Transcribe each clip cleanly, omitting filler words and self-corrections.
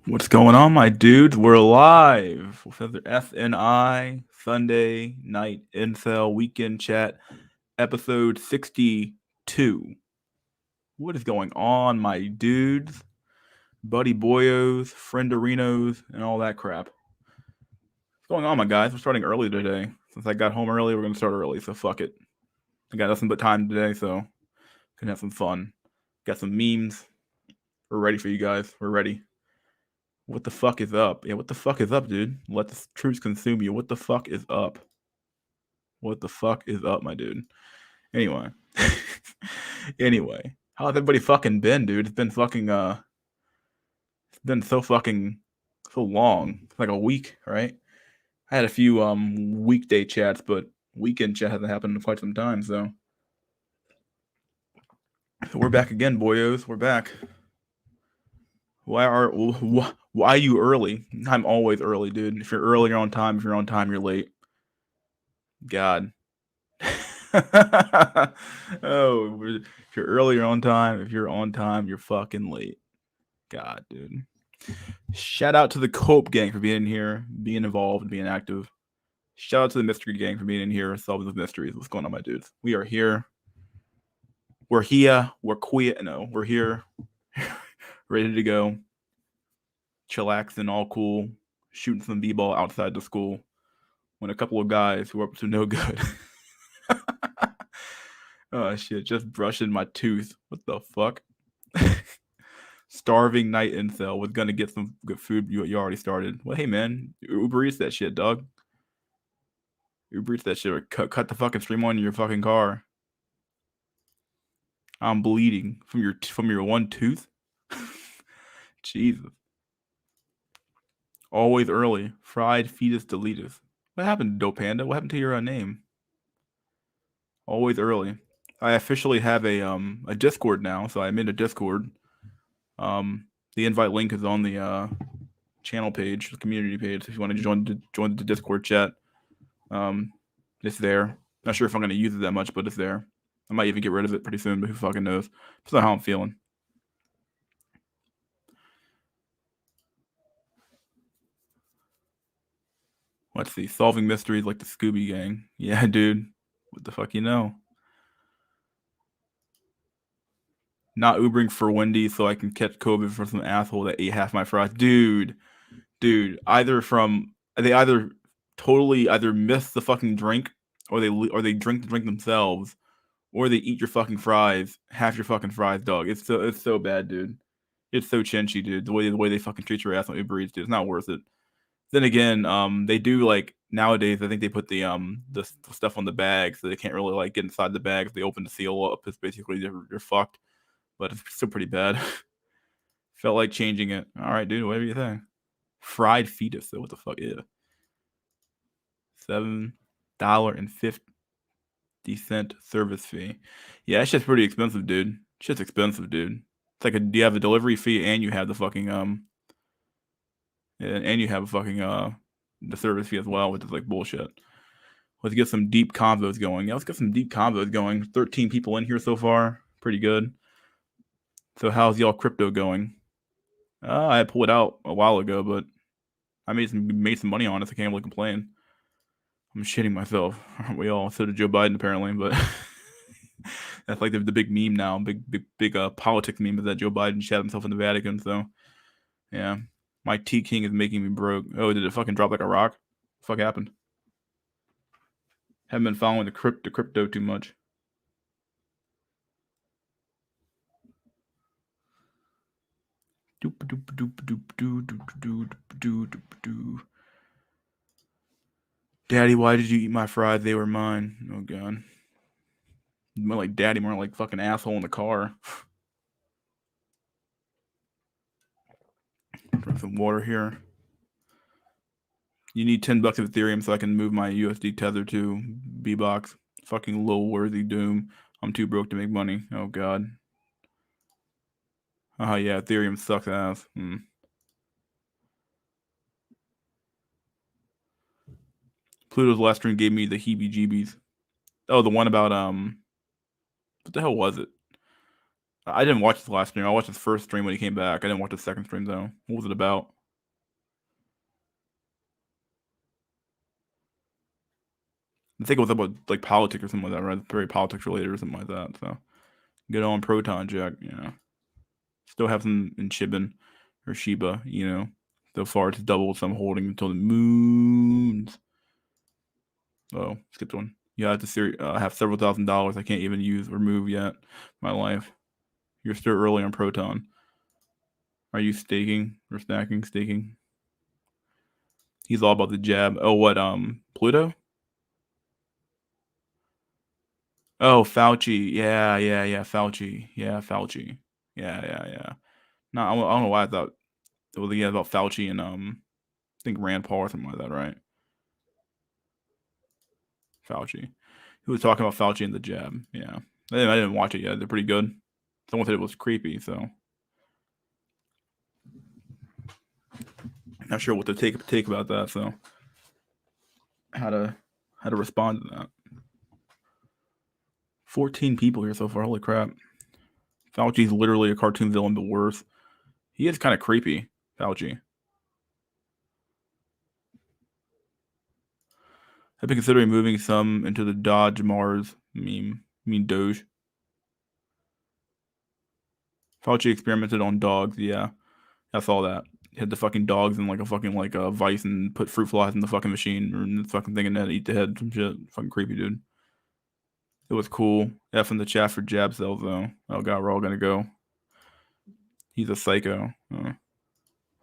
What's going on, my dudes? We're live with another SNI Sunday night Incel weekend chat, episode 62. What is going on, my dudes? Buddy boyos, friendarinos, and all that crap. What's going on, my guys? We're starting early today. Since I got home early, we're going to start early, so fuck it. I got nothing but time today, so can have some fun. Got some memes. We're ready for you guys. We're ready. What the fuck is up? Yeah, what the fuck is up, dude? Let the truth consume you. What the fuck is up? What the fuck is up, my dude? Anyway. Anyway. How's everybody fucking been, dude? It's been fucking it's been so fucking so long. It's like a week, right? I had a few weekday chats, but weekend chat hasn't happened in quite some time, so we're back again, boyos. We're back. Why are you early? I'm always early, dude. If you're early, you're on time. If you're on time, you're late. God. Oh, if you're early, you're on time. If you're on time, you're fucking late. God, dude. Shout out to the Cope gang for being in here, being involved, being active. Shout out to the Mystery gang for being in here, solving the mysteries. What's going on, my dudes? We are here. We're here. We're queer. No, we're here. Ready to go. Chillaxing, all cool. Shooting some b-ball outside the school. When a couple of guys who are up to no good. Oh shit, just brushing my tooth. What the fuck? Starving night incel was gonna get some good food. You already started. Well, hey man, Uber Eats that shit, dog. Uber Eats that shit. Or cut the fucking stream on in your fucking car. I'm bleeding from your one tooth. Jesus. Always early. Fried fetus deletus. What happened, Dope Panda? What happened to your name? Always early. I officially have a Discord now, so I'm in a Discord. The invite link is on the channel page, the community page. If you want to join the Discord chat, it's there. Not sure if I'm going to use it that much, but it's there. I might even get rid of it pretty soon, but who fucking knows? That's not how I'm feeling. Let's see. Solving mysteries like the Scooby Gang. Yeah, dude. What the fuck you know? Not Ubering for Wendy's so I can catch COVID from some asshole that ate half my fries. Dude. They either totally either miss the fucking drink or they drink the drink themselves or they eat your fucking fries, half your fucking fries, dog. It's so bad, dude. It's so chinchy, dude. The way they fucking treat your ass on Uber Eats, dude. It's not worth it. Then again, they do like nowadays. I think they put the stuff on the bag so they can't really like get inside the bag. If they open the seal up, it's basically they're fucked. But it's still pretty bad. Felt like changing it. All right, dude. Whatever you think. Fried fetus. Though. What the fuck? Yeah. $7.50 service fee. Yeah, it's just pretty expensive, dude. It's just expensive, dude. It's like you have a delivery fee and you have the fucking and you have a fucking the service fee as well, which is like bullshit. Let's get some deep combos going. Yeah, let's get some deep combos going. 13 people in here so far. Pretty good. So how's y'all crypto going? I pulled it out a while ago, but I made some money on it. So I can't really complain. I'm shitting myself. Aren't we all? So did Joe Biden apparently, but that's like the big meme now. Big politics meme is that Joe Biden shot himself in the Vatican. So yeah, my T King is making me broke. Oh, did it fucking drop like a rock? What the fuck happened? Haven't been following the crypto too much. Daddy, why did you eat my fries? They were mine. Oh god. More like daddy, more like fucking asshole in the car. Drink some water here. You need $10 of Ethereum so I can move my USD tether to B-Box. Fucking low worthy doom. I'm too broke to make money. Oh god. Oh yeah, Ethereum sucks ass. Pluto's last stream gave me the heebie-jeebies. Oh, the one about what the hell was it? I didn't watch the last stream. I watched his first stream when he came back. I didn't watch the second stream though. What was it about? I think it was about like politics or something like that, right? Very politics related or something like that. So get on Proton Jack, Still have some in Shiban or Shiba, So far it's doubled, so I'm holding until the moons. Oh, skipped one. Yeah, I have to have several $1,000s I can't even use or move yet. My life. You're still early on Proton. Are you staking or stacking? Staking. He's all about the jab. Oh, what? Pluto? Oh, Fauci. Yeah. Fauci. Yeah, Fauci. Yeah. No, I don't know why I thought it was about Fauci and I think Rand Paul or something like that, right? Fauci. He was talking about Fauci and the jab. Yeah, I didn't watch it yet. They're pretty good. Someone said it was creepy, so not sure what to take about that. So how to respond to that. 14 people here so far. Holy crap! Fauci's literally a cartoon villain, but worse. He is kind of creepy, Fauci. I've been considering moving some into the Dodge Mars meme. I mean Doge. Fauci experimented on dogs. Yeah, I saw that. He had the fucking dogs in like a fucking like a vice and put fruit flies in the fucking machine or in the fucking thing and then eat the head. Some shit. Fucking creepy, dude. It was cool. F in the chat for jab cells though. Oh god, we're all gonna go. He's a psycho.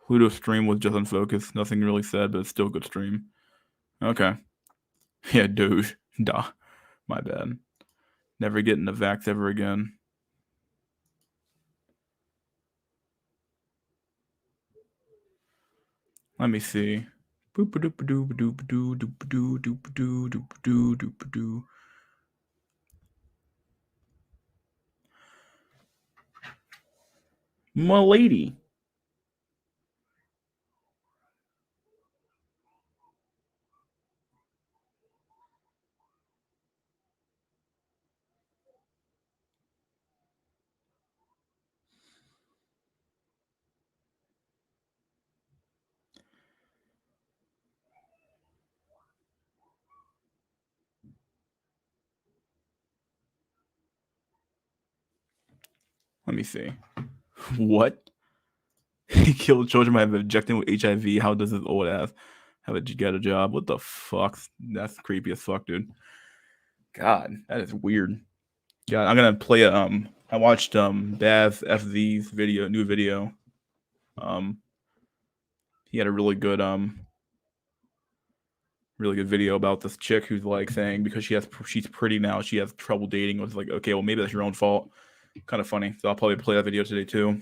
Pluto's stream was just unfocused. Nothing really said, but it's still a good stream. Okay. Yeah, Doge. Duh. My bad. Never getting the vax ever again. Let me see. My lady. Let me see. What? He killed children by injecting with HIV. How does his old ass get a job? What the fuck? That's creepy as fuck, dude. God, that is weird. God, I'm gonna play a I watched Baz FZ's new video. He had a really good video about this chick who's like saying because she's pretty now, she has trouble dating. It was like, okay, well maybe that's your own fault. Kind of funny. So I'll probably play that video today too.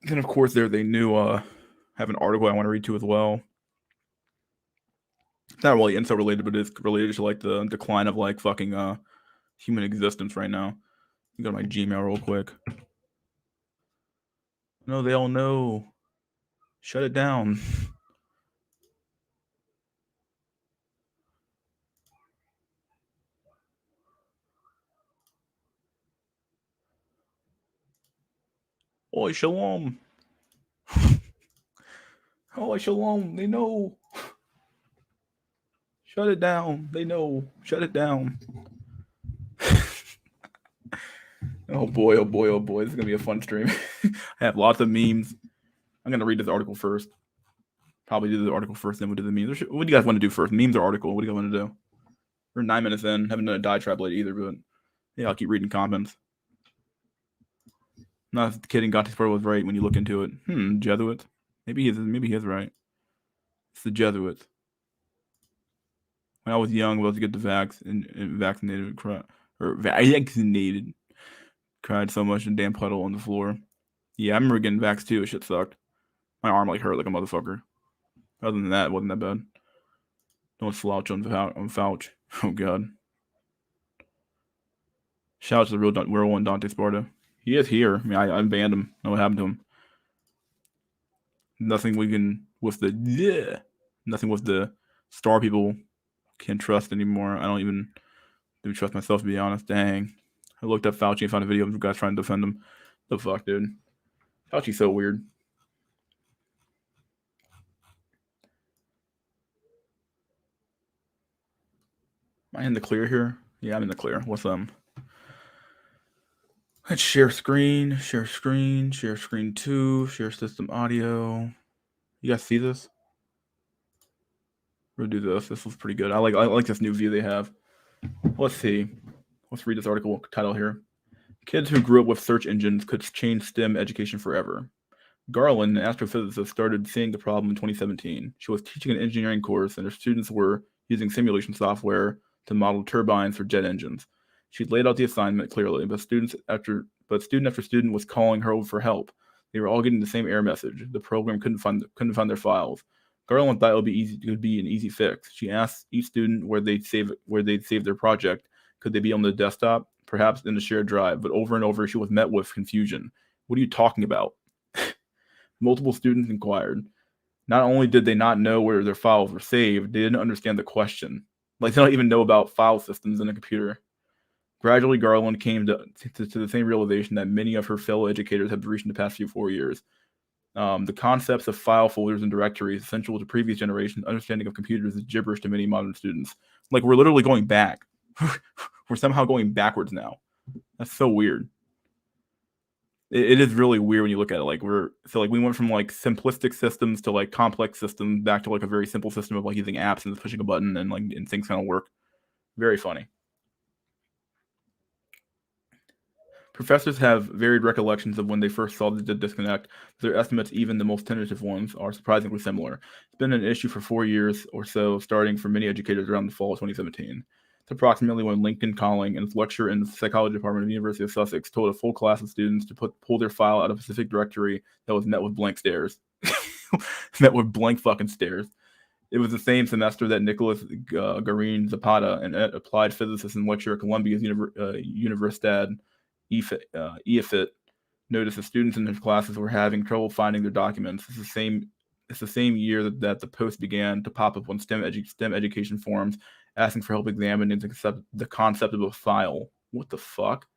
And of course, they have an article I want to read to as well. It's not really Incel related, but it's related to like the decline of like fucking human existence right now. You go to my Gmail real quick. No, they all know. Shut it down. Oi, shalom. Oi, shalom. They know. Shut it down. They know. Shut it down. Oh boy, oh boy, oh boy. This is going to be a fun stream. I have lots of memes. I'm going to read this article first. Probably do the article first, then we'll do the memes. What do you guys want to do first? Memes or article? What do you guys want to do? We're 9 minutes in. Haven't done a diatribe late either, but yeah, I'll keep reading comments. Not kidding. Got Sport was right when you look into it. Jesuits. Maybe he is right. It's the Jesuits. When I was young, I was to get the vaccinated. Cried so much in damn puddle on the floor. Yeah, I remember getting vaxxed too. Shit sucked. My arm like hurt like a motherfucker. Other than that, it wasn't that bad. Don't slouch on Fouch. Oh god. Shout out to the real one, Dante Sparta. He is here. I mean, I banned him. I know what happened to him. Nothing we can with the nothing with the star people can trust anymore. I don't even trust myself to be honest. Dang. I looked up Fauci and found a video of guys trying to defend him. The fuck, dude. Fauci's so weird. I in the clear here? Yeah, I'm in the clear. Let's share screen, share screen, share screen 2, share system audio. You guys see this? We'll do this. This looks pretty good. I like this new view they have. Let's see. Let's read this article title here. Kids who grew up with search engines could change STEM education forever. Garland, an astrophysicist, started seeing the problem in 2017. She was teaching an engineering course, and her students were using simulation software to model turbines for jet engines. She laid out the assignment clearly, but student after student was calling her over for help. They were all getting the same error message. The program couldn't find their files. Garland thought it would be an easy fix. She asked each student where they'd save their project. Could they be on the desktop, perhaps in a shared drive? But over and over, she was met with confusion. What are you talking about? Multiple students inquired. Not only did they not know where their files were saved, they didn't understand the question. Like, they don't even know about file systems in a computer. Gradually, Garland came to the same realization that many of her fellow educators have reached in the past 4 years. The concepts of file folders and directories essential to previous generations' understanding of computers is gibberish to many modern students. Like, we're literally going back. We're somehow going backwards now. That's so weird. It is really weird when you look at it. Like, we went from like simplistic systems to like complex systems back to like a very simple system of like using apps and pushing a button and things kind of work. Very funny. Professors have varied recollections of when they first saw the disconnect. Their estimates, even the most tentative ones, are surprisingly similar. It's been an issue for 4 years or so, starting for many educators around the fall of 2017. It's approximately when Lincoln Calling, in his lecture in the psychology department of the University of Sussex, told a full class of students to pull their file out of a specific directory that was met with blank stares. Met with blank fucking stares. It was the same semester that Nicholas Garin Zapata, an applied physicist and lecturer at Columbia's Universidad EFIT, noticed that students in his classes were having trouble finding their documents. It's the same year that the post began to pop up on STEM education forums, asking for help examining the concept of a file. What the fuck?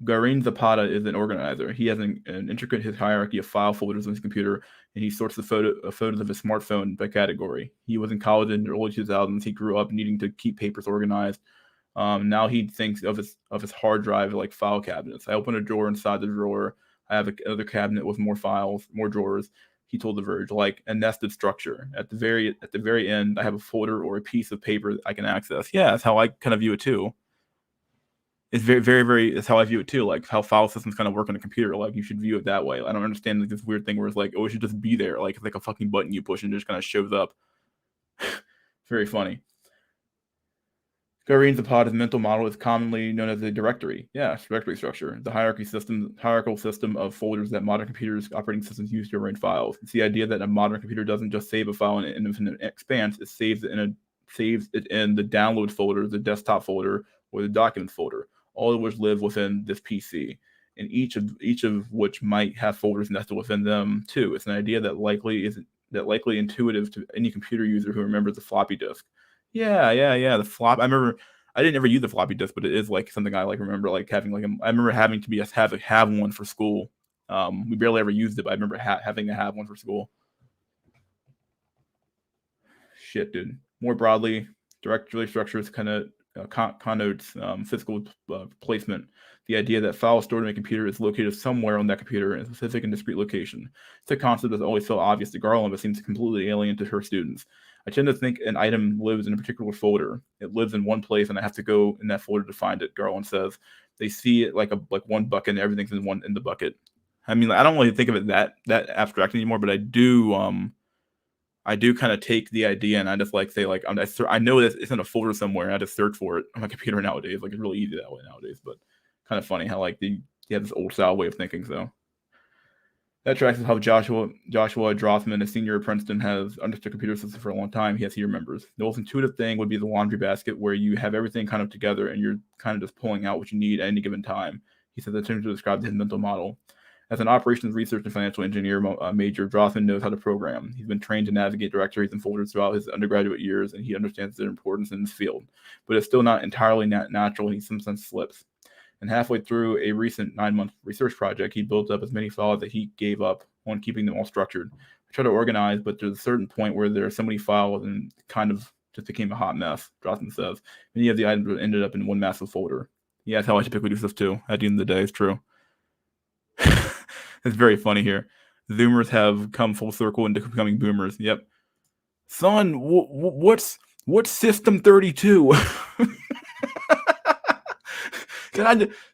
Garin Zapata is an organizer. He has an intricate hierarchy of file folders on his computer, and he sorts the photos of his smartphone by category. He was in college in the early 2000s. He grew up needing to keep papers organized. Now he thinks of his hard drive like file cabinets. I open a drawer inside the drawer. I have another cabinet with more files, more drawers. He told The Verge, like a nested structure. At the very end, I have a folder or a piece of paper that I can access. Yeah, that's how I kind of view it too. It's very, very, very. It's how I view it too. Like how file systems kind of work on a computer. Like you should view it that way. I don't understand like this weird thing where it's like, oh, it should just be there. Like it's like a fucking button you push and it just kind of shows up. Very funny. Garin Zapata's mental model is commonly known as a directory. Yeah, directory structure. The hierarchical system of folders that modern computers, operating systems use to arrange files. It's the idea that a modern computer doesn't just save a file in an infinite expanse. It saves it in the download folder, the desktop folder, or the documents folder, all of which live within this PC, and each of which might have folders nested within them too. It's an idea that likely intuitive to any computer user who remembers the floppy disk. Yeah. The flop. I remember. I didn't ever use the floppy disk, but it is like something I like remember like having like. I remember having to have one for school. We barely ever used it, but I remember having to have one for school. Shit, dude. More broadly, directory structures kind of connotes physical placement. The idea that file stored in a computer is located somewhere on that computer in a specific and discrete location. It's a concept that's always so obvious to Garland, but seems completely alien to her students. I tend to think an item lives in a particular folder. It lives in one place, and I have to go in that folder to find it. Garland says they see it like one bucket, and everything's in the bucket. I mean, I don't really think of it that abstract anymore, but I do kind of take the idea and I just like say like I know that it's in a folder somewhere and I just search for it on my computer nowadays. Like it's really easy that way nowadays, but kind of funny how like you have this old style way of thinking. So that tracks with how Joshua Drothman, a senior at Princeton, has understood computer systems for a long time. He remembers. The most intuitive thing would be the laundry basket where you have everything kind of together and you're kind of just pulling out what you need at any given time. He says that to describe his mental model. As an operations research and financial engineer major, Drothman knows how to program. He's been trained to navigate directories and folders throughout his undergraduate years, and he understands their importance in this field. But it's still not entirely natural, and he sometimes slips. And halfway through a recent 9-month research project, he built up as many files that he gave up on keeping them all structured. I try to organize, but there's a certain point where there are so many files and kind of just became a hot mess, Drossman says. Many of the items ended up in one massive folder. Yeah, that's how I typically do stuff too. At the end of the day, it's true. It's very funny here. Zoomers have come full circle into becoming boomers. Yep. Son, what's System 32?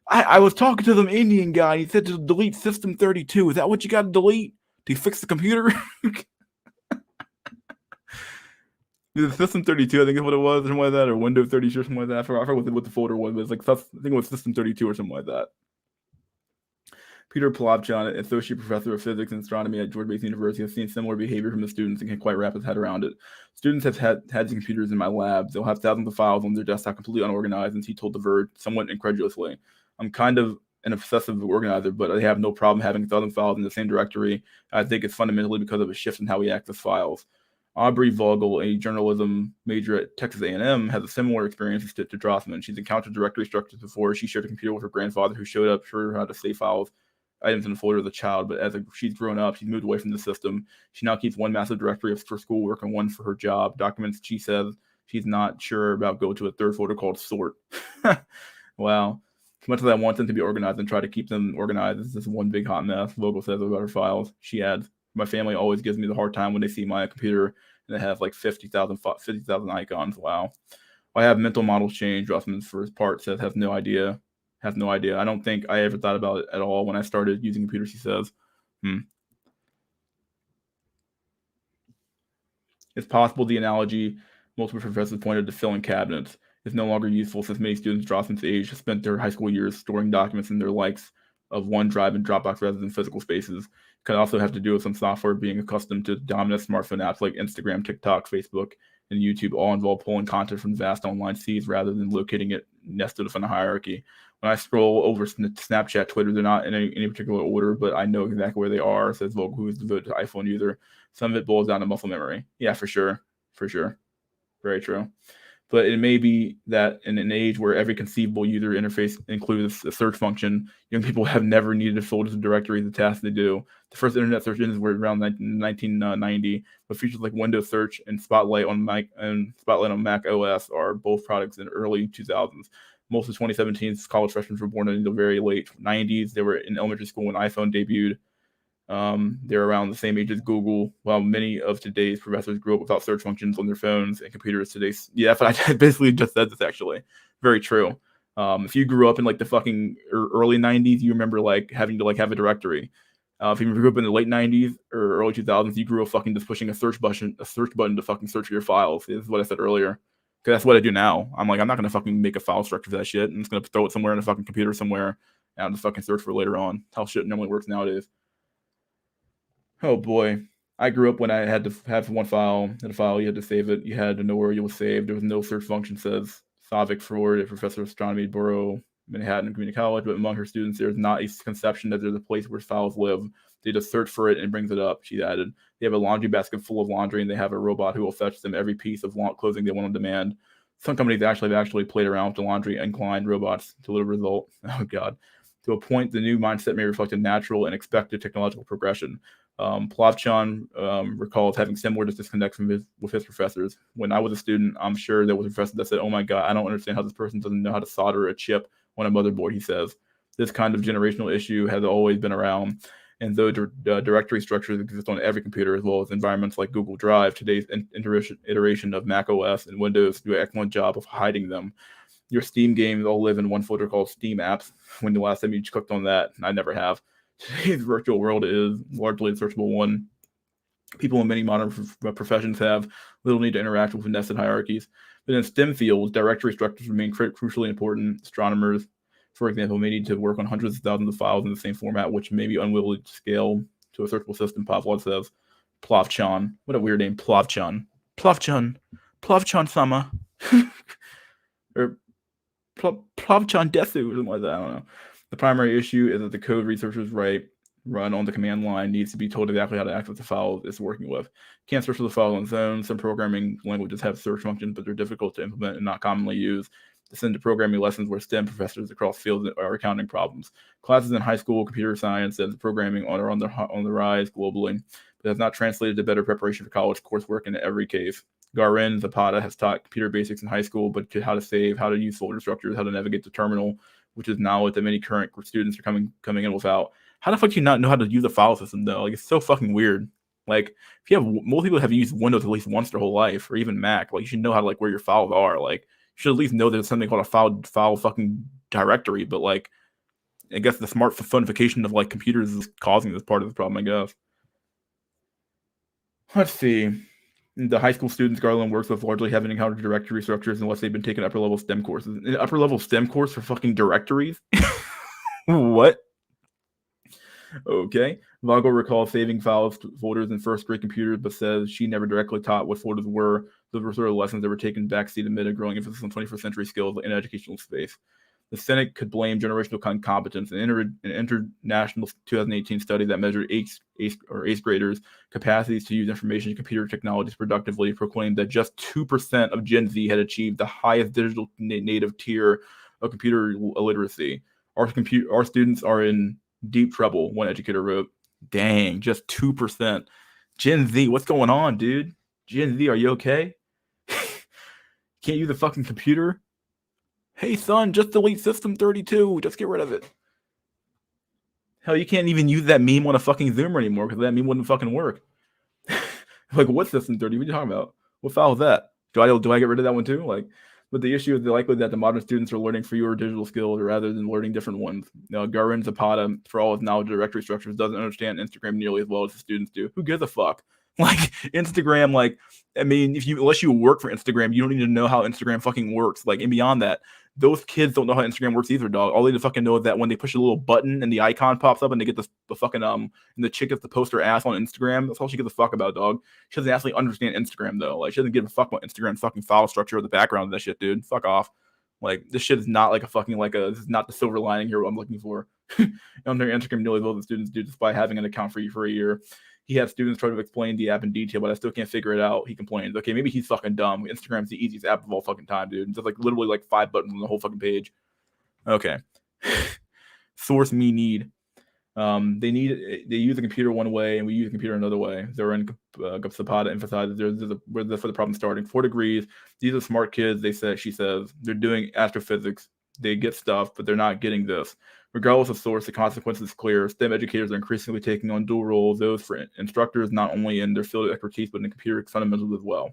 I was talking to the Indian guy. He said to delete System 32. Is that what you got to delete to fix the computer? The System 32, I think is what it was, or something like that, or Windows 32 or something like that. I forgot what the folder was. It was like I think it was System 32 or something like that. Peter Plopchon, associate professor of physics and astronomy at George Mason University, has seen similar behavior from the students and can quite wrap his head around it. Students have had computers in my lab. They'll have thousands of files on their desktop completely unorganized, and he told The Verge somewhat incredulously. I'm kind of an obsessive organizer, but I have no problem having 1,000 files in the same directory. I think it's fundamentally because of a shift in how we access files. Aubrey Vogel, a journalism major at Texas A&M, has a similar experience to Drossman. She's encountered directory structures before. She shared a computer with her grandfather, who showed up, showed her how to save files, items in the folder as a child, but as she's grown up, she's moved away from the system. She now keeps one massive directory for schoolwork and one for her job. Documents she says she's not sure about go to a third folder called sort. Wow. As much as I want them to be organized and try to keep them organized, it's just one big hot mess, Vogel says about her files. She adds, my family always gives me the hard time when they see my computer and it has like 50,000 icons. Wow. I have mental models change. Drossman, for his part, says has no idea. I don't think I ever thought about it at all when I started using computers, he says. It's possible the analogy multiple professors pointed to filling cabinets is no longer useful since many students Drossman's age have spent their high school years storing documents in their likes of OneDrive and Dropbox rather than physical spaces. It could also have to do with some software being accustomed to dominant smartphone apps like Instagram, TikTok, Facebook, and YouTube all involve pulling content from vast online seas rather than locating it nested within a hierarchy. When I scroll over Snapchat, Twitter, they're not in any particular order, but I know exactly where they are, says Vogel, who is devoted to iPhone user. Some of it boils down to muscle memory. Yeah, for sure. Very true. But it may be that in an age where every conceivable user interface includes a search function, young people have never needed to fold into directories the tasks they do. The first internet search engines were around 1990, but features like Windows Search and Spotlight on Mac OS are both products in the early 2000s. Most of 2017's college freshmen were born in the very late 90s. They were in elementary school when iPhone debuted. They're around the same age as Google, while many of today's professors grew up without search functions on their phones and computers today. Yeah, but I basically just said this, actually. Very true. If you grew up in like the fucking early 90s, you remember like having to like have a directory. If you grew up in the late 90s or early 2000s, you grew up fucking just pushing a search button to fucking search your files. This is what I said earlier. Because that's what I do now. I'm like, I'm not going to fucking make a file structure for that shit. I'm just going to throw it somewhere in a fucking computer somewhere and I'll just fucking search for it later on. How shit normally works nowadays. Oh boy. I grew up when I had to have one file. In a file, you had to save it. You had to know where it was saved. There was no search function, says Savik Ford, a professor of astronomy at Borough, Manhattan Community College. But among her students, there's not a conception that there's a place where files live. They just search for it and it brings it up, she added. They have a laundry basket full of laundry and they have a robot who will fetch them every piece of clothing they want on demand. Some companies actually played around with the laundry inclined robots to little result. Oh, God. To a point, the new mindset may reflect a natural and expected technological progression. Plopchon recalls having similar disconnects with his professors. When I was a student, I'm sure there was a professor that said, oh my God, I don't understand how this person doesn't know how to solder a chip on a motherboard, he says. This kind of generational issue has always been around. And though directory structures exist on every computer, as well as environments like Google Drive, today's iteration of Mac OS and Windows do an excellent job of hiding them. Your Steam games all live in one folder called Steam Apps. When the last time you clicked on that, I never have. Today's virtual world is largely a searchable one. People in many modern professions have little need to interact with nested hierarchies. But in STEM fields, directory structures remain crucially important. Astronomers, for example, may need to work on hundreds of thousands of files in the same format, which may be unwilling to scale to a searchable system, Pavlov says. Plovchon. What a weird name, Plovchon. Plovchon-sama. Or Plovchon Desu, or something like that, I don't know. The primary issue is that the code researchers run on the command line needs to be told exactly how to access the file it's working with. Can't search for the file on its own. Some programming languages have search functions, but they're difficult to implement and not commonly used. To send to programming lessons where STEM professors across fields are encountering problems. Classes in high school, computer science, and programming are on the rise globally, but has not translated to better preparation for college coursework in every case. Garin Zapata has taught computer basics in high school, but how to save, how to use folder structures, how to navigate the terminal, which is knowledge that many current students are coming in without. How the fuck do you not know how to use a file system though? Like, it's so fucking weird. Like, if you have, most people have used Windows at least once their whole life, or even Mac. Like, you should know how to, like, where your files are. Like, you should at least know there's something called a file fucking directory. But like, I guess the smartphoneification of like computers is causing this part of the problem, I guess. Let's see. The high school students Garland works with largely haven't encountered directory structures unless they've been taking upper level STEM courses. An upper level STEM course for fucking directories? What? Okay. Vago recalls saving files, folders in first grade computers, but says she never directly taught what folders were. Those were sort of lessons that were taken backseat amid a growing emphasis on 21st century skills in educational space. The Senate could blame generational incompetence. An international 2018 study that measured eighth graders' capacities to use information and computer technologies productively proclaimed that just 2% of Gen Z had achieved the highest digital native tier of computer illiteracy. Our students are in deep trouble, one educator wrote. Dang, just 2%. Gen Z, what's going on, dude? Gen Z, are you okay? Can't use a fucking computer? Hey, son, just delete System 32. Just get rid of it. Hell, you can't even use that meme on a fucking Zoomer anymore because that meme wouldn't fucking work. Like, what System 30? What are you talking about? What file is that? Do I get rid of that one too? Like, but the issue is the likelihood that the modern students are learning fewer digital skills rather than learning different ones. Garin Zapata, for all his knowledge of directory structures, doesn't understand Instagram nearly as well as the students do. Who gives a fuck? Like, Instagram, like, I mean, unless you work for Instagram, you don't need to know how Instagram fucking works. Like, and beyond that, those kids don't know how Instagram works either, dog. All they fucking know is that when they push a little button and the icon pops up and they get the fucking and the chick gets to post her ass on Instagram, that's all she gives a fuck about, dog. She doesn't actually understand Instagram though. Like, she doesn't give a fuck about Instagram fucking file structure or the background of that shit, dude. Fuck off. Like, this shit is not like a fucking this is not the silver lining here. What I'm looking for. On their Instagram nearly as well as the students do, despite having an account for you for a year. He had students try to explain the app in detail, but I still can't figure it out. He complains. Okay, maybe he's fucking dumb. Instagram's the easiest app of all fucking time, dude. It's just like literally like 5 buttons on the whole fucking page. Okay. Source me need. They use the computer one way and we use the computer another way. Zoran Zapata emphasizes there's where the problem starting. 4 degrees. These are smart kids. She says they're doing astrophysics. They get stuff, but they're not getting this. Regardless of source, the consequence is clear. STEM educators are increasingly taking on dual roles, those for instructors not only in their field of expertise, but in computer fundamentals as well.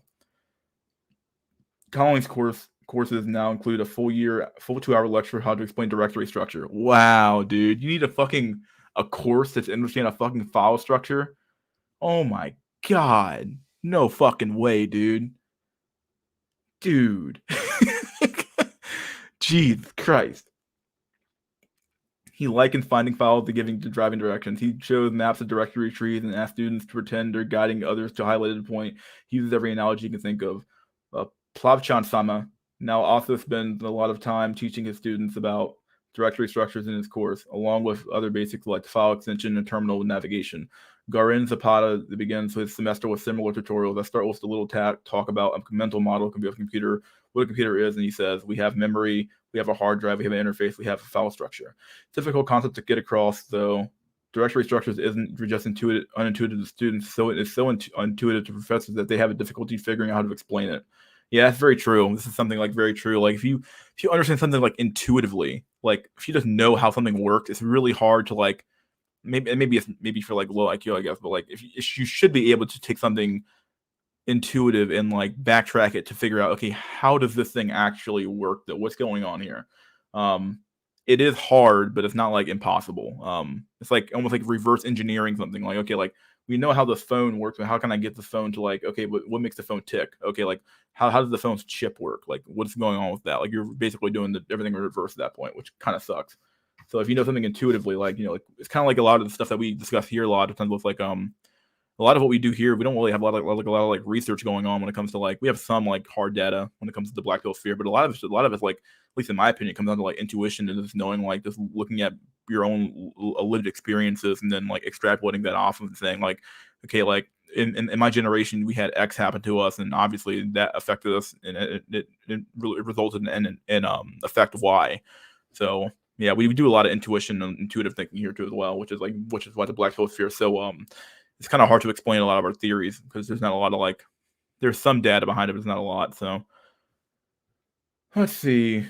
Collins courses now include a full 2-hour lecture on how to explain directory structure. Wow, dude. You need a course that's understand a fucking file structure? Oh my god. No fucking way, dude. Dude. Jesus Christ. He likens finding files to driving directions. He shows maps of directory trees and asks students to pretend they're guiding others to a highlighted point. He uses every analogy he can think of. Plavchan-sama now also spends a lot of time teaching his students about directory structures in his course, along with other basics like file extension and terminal navigation. Garin Zapata begins his semester with similar tutorials that start with a little talk about a mental model of a computer, what a computer is, and he says, we have memory, we have a hard drive, we have an interface, we have a file structure. Difficult concept to get across, though. Directory structures isn't just unintuitive to students, so it is so intuitive to professors that they have a difficulty figuring out how to explain it. Yeah, that's very true. This is something like very true. Like if you understand something like intuitively, like if you just know how something works, it's really hard to like maybe for like low IQ, I guess, but like if you should be able to take something intuitive and like backtrack it to figure out, okay, how does this thing actually work? What's going on here? It is hard, but it's not like impossible. It's like almost like reverse engineering something. Like, okay, like we know how the phone works, but how can I get the phone to like, okay, what makes the phone tick? Okay, like how does the phone's chip work? Like what's going on with that? Like you're basically doing everything in reverse at that point, which kind of sucks. So if you know something intuitively, like, like it's kind of like a lot of the stuff that we discuss here a lot of times with like a lot of what we do here, we don't really have a lot of like research going on when it comes to like, we have some like hard data when it comes to the black hole sphere, but a lot of it, like, at least in my opinion, comes down to like intuition and just knowing, like just looking at your own lived experiences and then like extrapolating that off and saying like, okay, like in my generation, we had X happen to us, and obviously that affected us, and it really resulted in effect Y. So yeah, we do a lot of intuition and intuitive thinking here too as well, which is why the black hole sphere is so it's kind of hard to explain a lot of our theories because there's not a lot of like there's some data behind it, but it's not a lot. So let's see.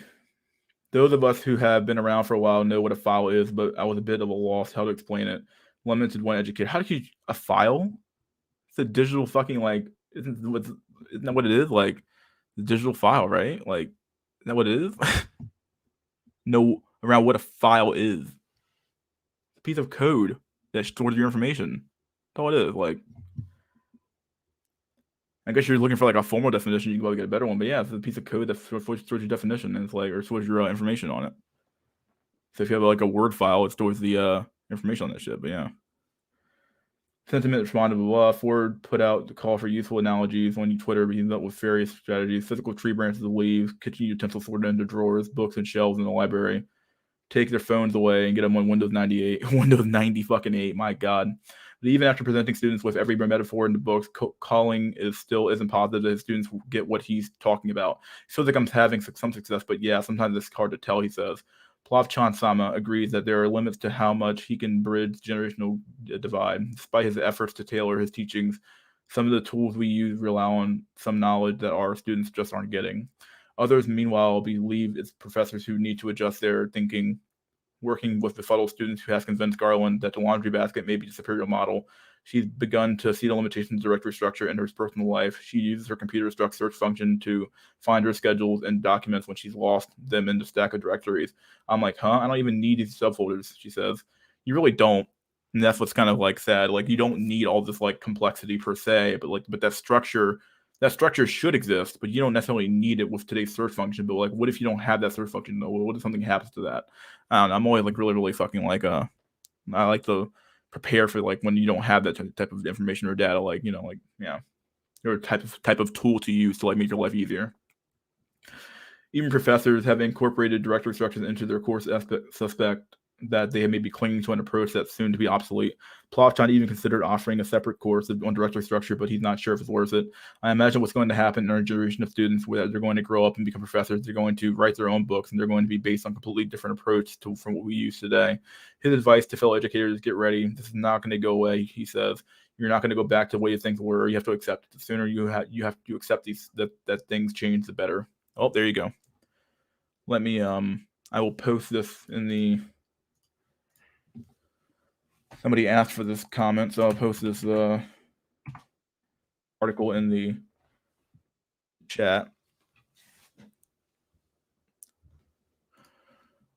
Those of us who have been around for a while know what a file is, but I was a bit of a loss how to explain it. Limited one educator. How do you a file? It's a digital fucking like isn't that what it is? Like the digital file, right? Like isn't that what it is? Know around what a file is. It's a piece of code that stores your information. That's all it is. Like I guess you're looking for like a formal definition, you can probably get a better one. But yeah, it's a piece of code that stores your definition and it's like or stores your information on it. So if you have like a Word file, it stores the information on that shit. But yeah. Sentiment responded, blah. Ford put out the call for useful analogies on Twitter. He's up with various strategies: physical tree branches of leaves, kitchen utensils sorted into drawers, books and shelves in the library. Take their phones away and get them on Windows 98, Windows 90 fucking 8. My God. But even after presenting students with every metaphor in the books, calling still isn't positive that his students get what he's talking about. It feels like I'm having some success, but yeah, sometimes it's hard to tell, he says. Plavchan Sama agrees that there are limits to how much he can bridge generational divide. Despite his efforts to tailor his teachings, some of the tools we use rely on some knowledge that our students just aren't getting. Others, meanwhile, believe it's professors who need to adjust their thinking. Working with befuddled students who has convinced Garland that the laundry basket may be the superior model, she's begun to see the limitations of directory structure in her personal life. She uses her computer-struck search function to find her schedules and documents when she's lost them in the stack of directories. I'm like, huh? I don't even need these subfolders, she says. You really don't. And that's what's kind of like sad. Like you don't need all this like complexity per se, but that structure should exist, but you don't necessarily need it with today's search function. But like, what if you don't have that search function though? What if something happens to that? I don't know. I'm always like really fucking like I like to prepare for like when you don't have that type of information or data, like like yeah, or type of tool to use to like make your life easier. Even professors have incorporated directory structures into their course suspect that they may be clinging to an approach that's soon to be obsolete. Plovchan even considered offering a separate course on directory structure, but he's not sure if it's worth it. I imagine what's going to happen in our generation of students, where they're going to grow up and become professors, they're going to write their own books, and they're going to be based on a completely different approach from what we use today. His advice to fellow educators: get ready. This is not going to go away, he says. You're not going to go back to the way things were. You have to accept it. The sooner you have to accept that things change, the better. Oh, there you go. Let me I will post this in the somebody asked for this comment, so I'll post this article in the chat.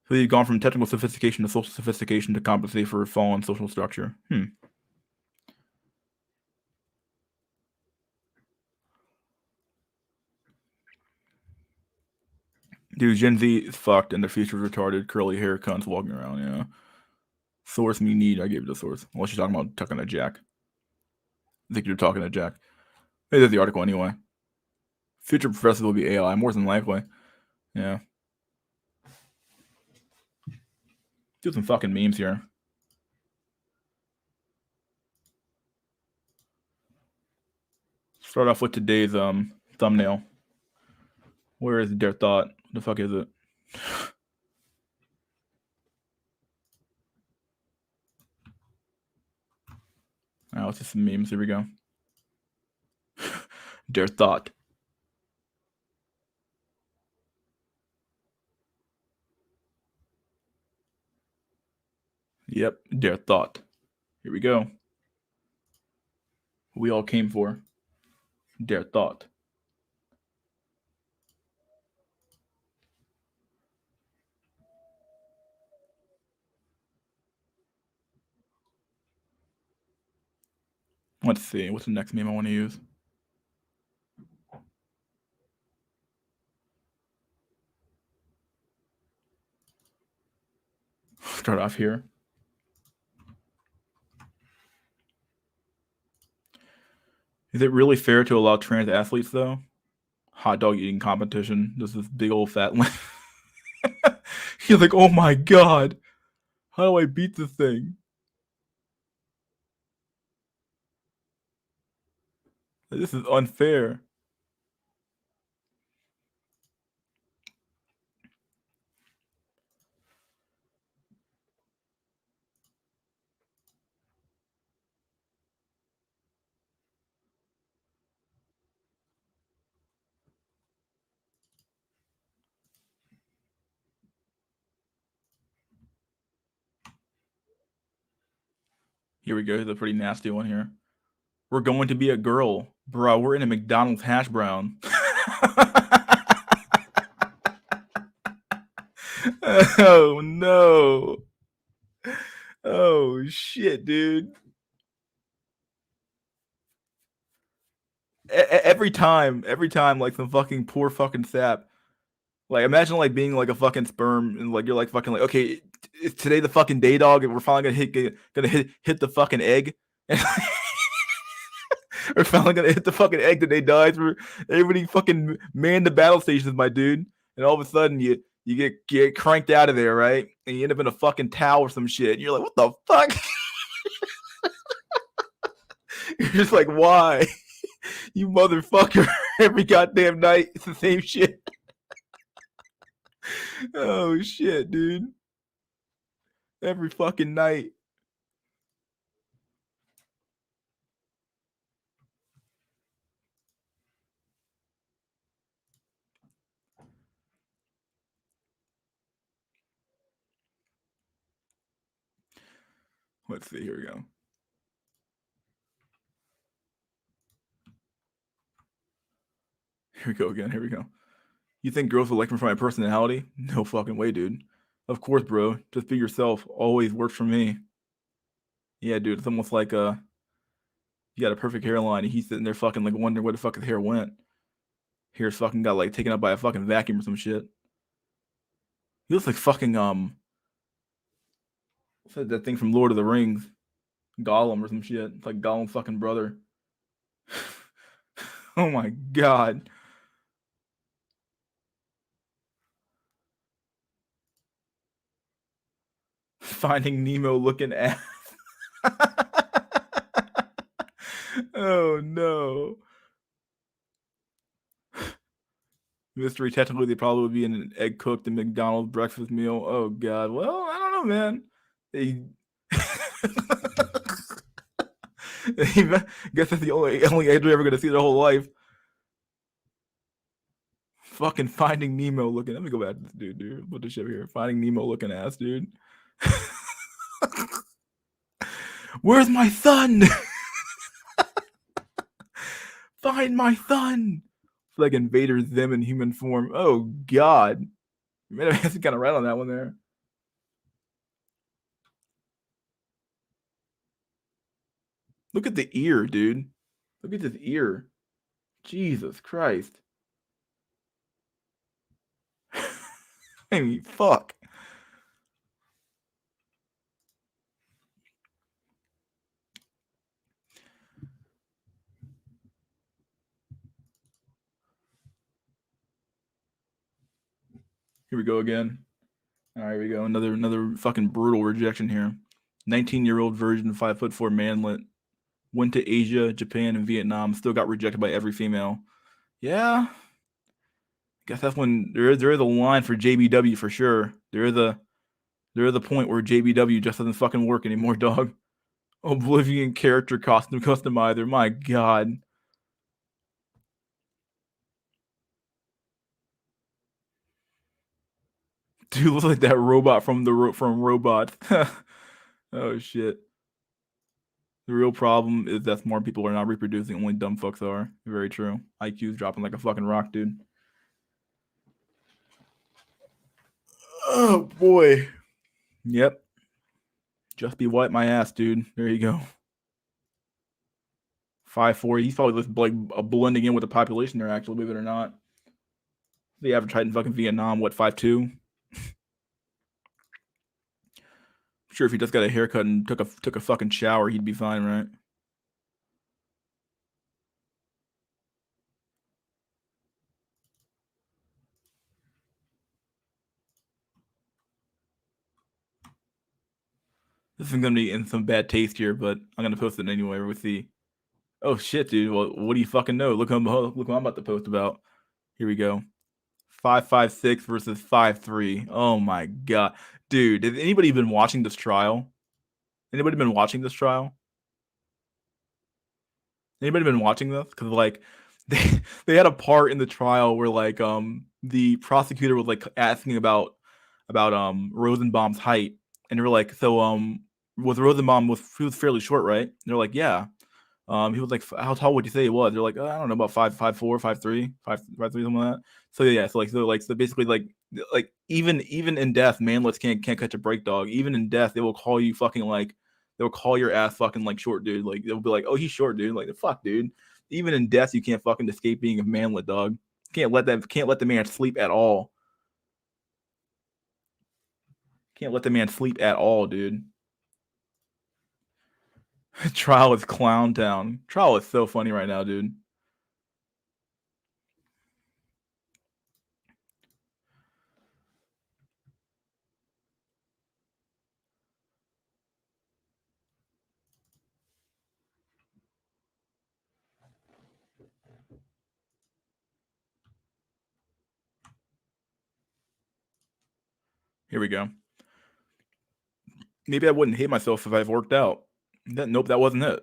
So you've gone from technical sophistication to social sophistication to compensate for a fallen social structure. Dude, Gen Z is fucked and their future is retarded. Curly hair cunts walking around, yeah. Source me need, I gave you the source. Unless you're talking to Jack. I think you're talking to Jack. Hey, there's the article anyway. Future professors will be AI, more than likely. Yeah. Do some fucking memes here. Start off with today's thumbnail. Where is their thought? What the fuck is it? Oh, it's just some memes. Here we go. Their thought. Yep, their thought. Here we go. We all came for their thought. Let's see. What's the next meme I want to use? Start off here. Is it really fair to allow trans athletes, though? Hot dog eating competition. There's this big old fat. He's like, oh my god. How do I beat this thing? This is unfair. Here we go. Here's a pretty nasty one here. We're going to be a girl. Bro, we're in a McDonald's hash brown. Oh no. Oh shit, dude. Every time, like some fucking poor fucking sap. Like, imagine like being like a fucking sperm and like you're like fucking like, okay, it's today the fucking day, dog, and we're finally gonna hit the fucking egg. And we're finally gonna hit the fucking egg today, dies. Everybody fucking man the battle stations, my dude. And all of a sudden you get cranked out of there, right? And you end up in a fucking towel or some shit. And you're like, what the fuck? You're just like, why? You motherfucker. Every goddamn night, it's the same shit. Oh shit, dude. Every fucking night. Let's see. Here we go. Here we go again. Here we go. You think girls will like me for my personality? No fucking way, dude. Of course, bro. Just be yourself. Always works for me. Yeah, dude. It's almost like you got a perfect hairline, and he's sitting there fucking like wondering where the fuck his hair went. Hair's fucking got like taken up by a fucking vacuum or some shit. He looks like fucking what's that thing from Lord of the Rings? Gollum or some shit. It's like Gollum's fucking brother. Oh my god. Finding Nemo looking ass. Oh no. Mystery, technically they probably would be in an egg cooked in McDonald's breakfast meal. Oh god. Well, I don't know, man. They guess that's the only egg they're ever gonna see their whole life. Fucking Finding Nemo looking. Let me go back to this dude. Put this shit here. Finding Nemo looking ass, dude. Where's my son? Find my son. It's like Invader Zim in human form. Oh god. You made a kind of right on that one there. Look at the ear, dude. Look at this ear. Jesus Christ. I mean, fuck. Here we go again. All right, here we go. Another fucking brutal rejection here. 19-year-old virgin, 5'4" manlet. Went to Asia, Japan, and Vietnam. Still got rejected by every female. Yeah. Guess that's when there is a line for JBW for sure. There is a point where JBW just doesn't fucking work anymore, dog. Oblivion character costume customizer. My god. Dude looks like that robot from Robot. Oh shit. The real problem is that smart people are not reproducing, only dumb fucks are. Very true. IQ's dropping like a fucking rock, dude. Oh boy. Yep. Just be white my ass, dude. There you go. 5'4". He's probably just like blending in with the population there, actually, believe it or not. The average height in fucking Vietnam, what, 5'2"? Sure, if he just got a haircut and took a fucking shower, he'd be fine, right? This is gonna be in some bad taste here, but I'm gonna post it anyway. We'll see. Oh shit, dude. Well, what do you fucking know? Look what I'm about to post about. Here we go. 556 versus 5'3". Oh my god, dude. Has anybody been watching this trial? Anybody been watching this trial? Anybody been watching this? Because like they had a part in the trial where like the prosecutor was like asking about Rosenbaum's height, and they were like, so with Rosenbaum he was fairly short, right? They're like, yeah. He was like, how tall would you say he was? They're like, I don't know, about 5'4", 5'3", 5'3", something like that. So yeah, so basically like even in death, manlets can't catch a break, dog. Even in death, they will call you fucking like they'll call your ass fucking like short, dude. Like they'll be like, oh, he's short, dude. Like the fuck, dude. Even in death, you can't fucking escape being a manlet, dog. Can't let the man sleep at all. Can't let the man sleep at all, dude. Trial is Clown Town. Trial is so funny right now, dude. Here we go. Maybe I wouldn't hate myself if I've worked out. Nope, that wasn't it.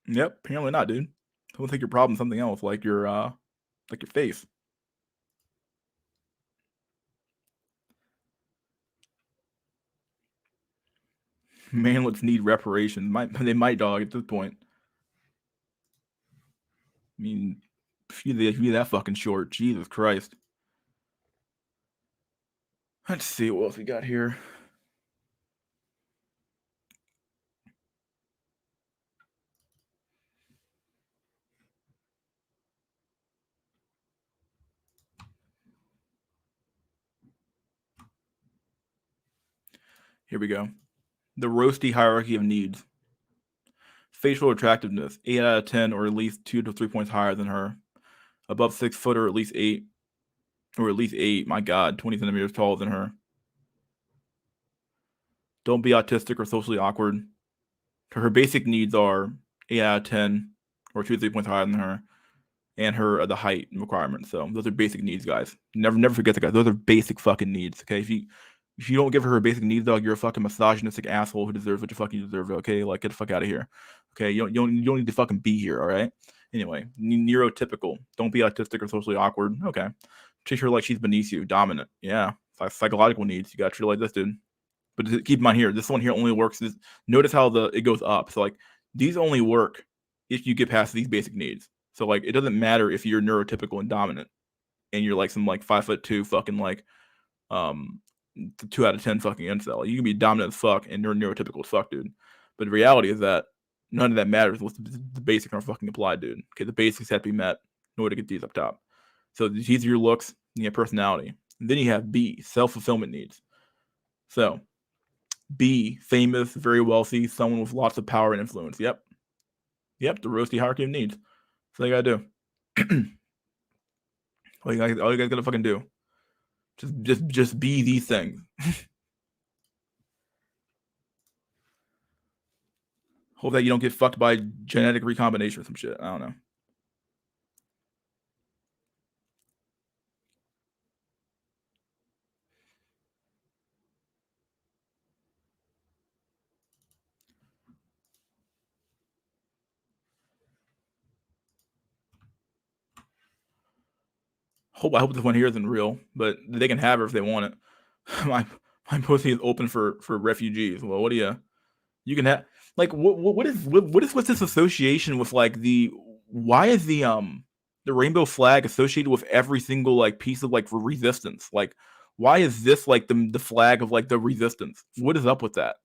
Yep, apparently not, dude. I don't think your problem's something else, like your face. Manlets need reparation. They might, dog, at this point. I mean, if you that fucking short, Jesus Christ. Let's see what else we got here. Here we go. The roasty hierarchy of needs. Facial attractiveness, 8 out of 10, or at least 2 to 3 points higher than her. Above 6 foot, or at least 8. Or at least 8, my god, 20 centimeters taller than her. Don't be autistic or socially awkward. Her basic needs are 8 out of 10, or 2 to 3 points higher than her. And her the height requirements. So those are basic needs, guys. Never forget that, guys. Those are basic fucking needs. Okay, if you don't give her basic needs, dog, you're a fucking misogynistic asshole who deserves what you fucking deserve. Okay, like get the fuck out of here. Okay, you don't need to fucking be here. All right. Anyway, neurotypical. Don't be autistic or socially awkward. Okay, treat her like she's beneath you. Dominant. Yeah. Psychological needs. You got to treat her like this, dude. But keep in mind here, this one here only works. Notice how it goes up. So like these only work if you get past these basic needs. So like it doesn't matter if you're neurotypical and dominant and you're like some like 5'2" fucking like 2 out of 10 fucking incel. You can be dominant as fuck and you're neurotypical as fuck, dude. But the reality is that none of that matters once the basics are fucking applied, dude. Okay, the basics have to be met in order to get these up top. So these are your looks and your personality. And then you have B, self-fulfillment needs. So B, famous, very wealthy, someone with lots of power and influence. Yep. Yep, the roasty hierarchy of needs. That's all you gotta do. all you guys gotta fucking do. Just be these things. Hope that you don't get fucked by genetic recombination or some shit. I don't know. I hope this one here isn't real, but they can have her if they want it. my my pussy is open for refugees. Well, what do you can have like what is what's this association with like why is the rainbow flag associated with every single like piece of like resistance? Like why is this like the flag of like the resistance? What is up with that?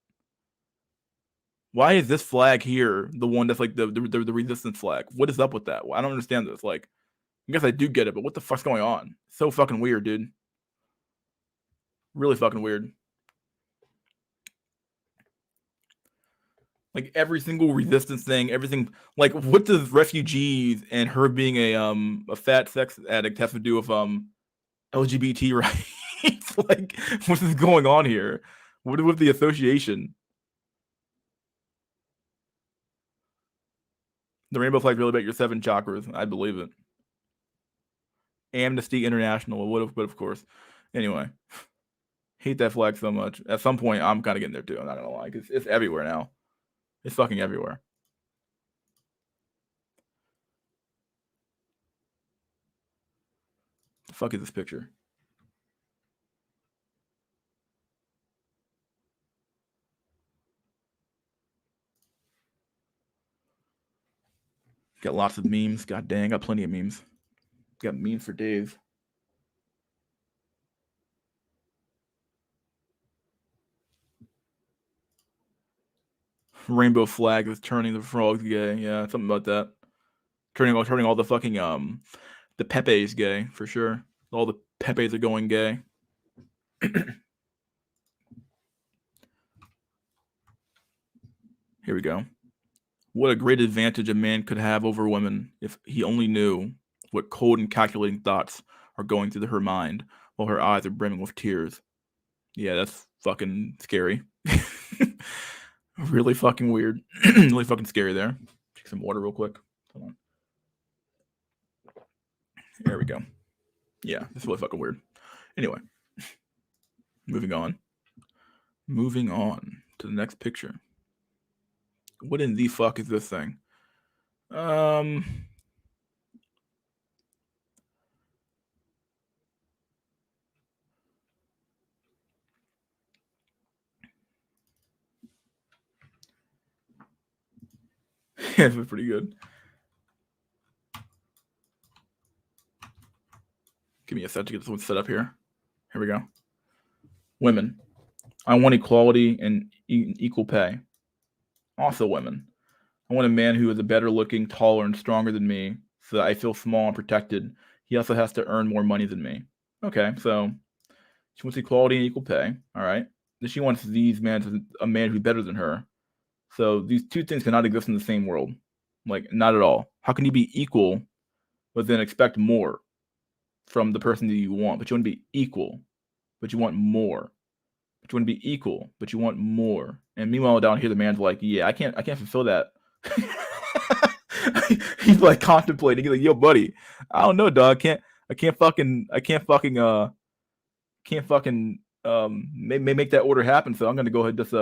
Why is this flag here the one that's like the resistance flag? What is up with that? I don't understand this. Like I guess I do get it, but what the fuck's going on? So fucking weird, dude. Really fucking weird. Like every single resistance thing, everything. Like, what does refugees and her being a fat sex addict have to do with LGBT rights? Like, what is going on here? What with the association? The rainbow flag really about your 7 chakras. I believe it. Amnesty International would have, but of course. Anyway, hate that flag so much. At some point, I'm kind of getting there too. I'm not gonna lie, because it's everywhere now. It's fucking everywhere. The fuck is this picture? Got lots of memes. God dang, got plenty of memes. Got memes for days. Rainbow flag is turning the frogs gay. Yeah, something about that. Turning all the fucking the Pepes gay for sure. All the Pepes are going gay. Here we go. What a great advantage a man could have over women if he only knew what cold and calculating thoughts are going through her mind while her eyes are brimming with tears. Yeah, that's fucking scary. Really fucking weird. Really fucking scary there. Take some water real quick. Hold on. There we go. Yeah, that's really fucking weird. Anyway, moving on. Moving on to the next picture. What in the fuck is this thing? Yeah, it's pretty good. Give me a sec to get this one set up here. Here we go. Women. I want equality and equal pay. Also, women. I want a man who is a better looking, taller, and stronger than me so that I feel small and protected. He also has to earn more money than me. Okay, so she wants equality and equal pay. All right. Then she wants a man who's better than her. So these two things cannot exist in the same world. Like, not at all. How can you be equal but then expect more from the person that you want? But you want to be equal, but you want more. But you want to be equal, but you want more. And meanwhile, down here, the man's like, "Yeah, I can't fulfill that." He's like contemplating. He's like, "Yo, buddy, I don't know, dog. I can't fucking make that order happen. So I'm gonna go ahead and just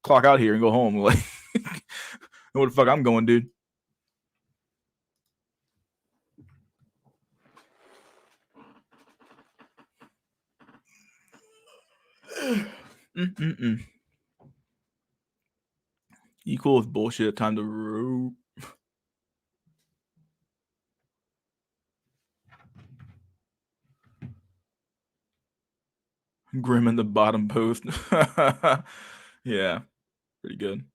clock out here and go home. Like, know where the fuck I'm going, dude." Mm-mm-mm. Equal is bullshit. Time to rope. Grim in the bottom post. Yeah, pretty good.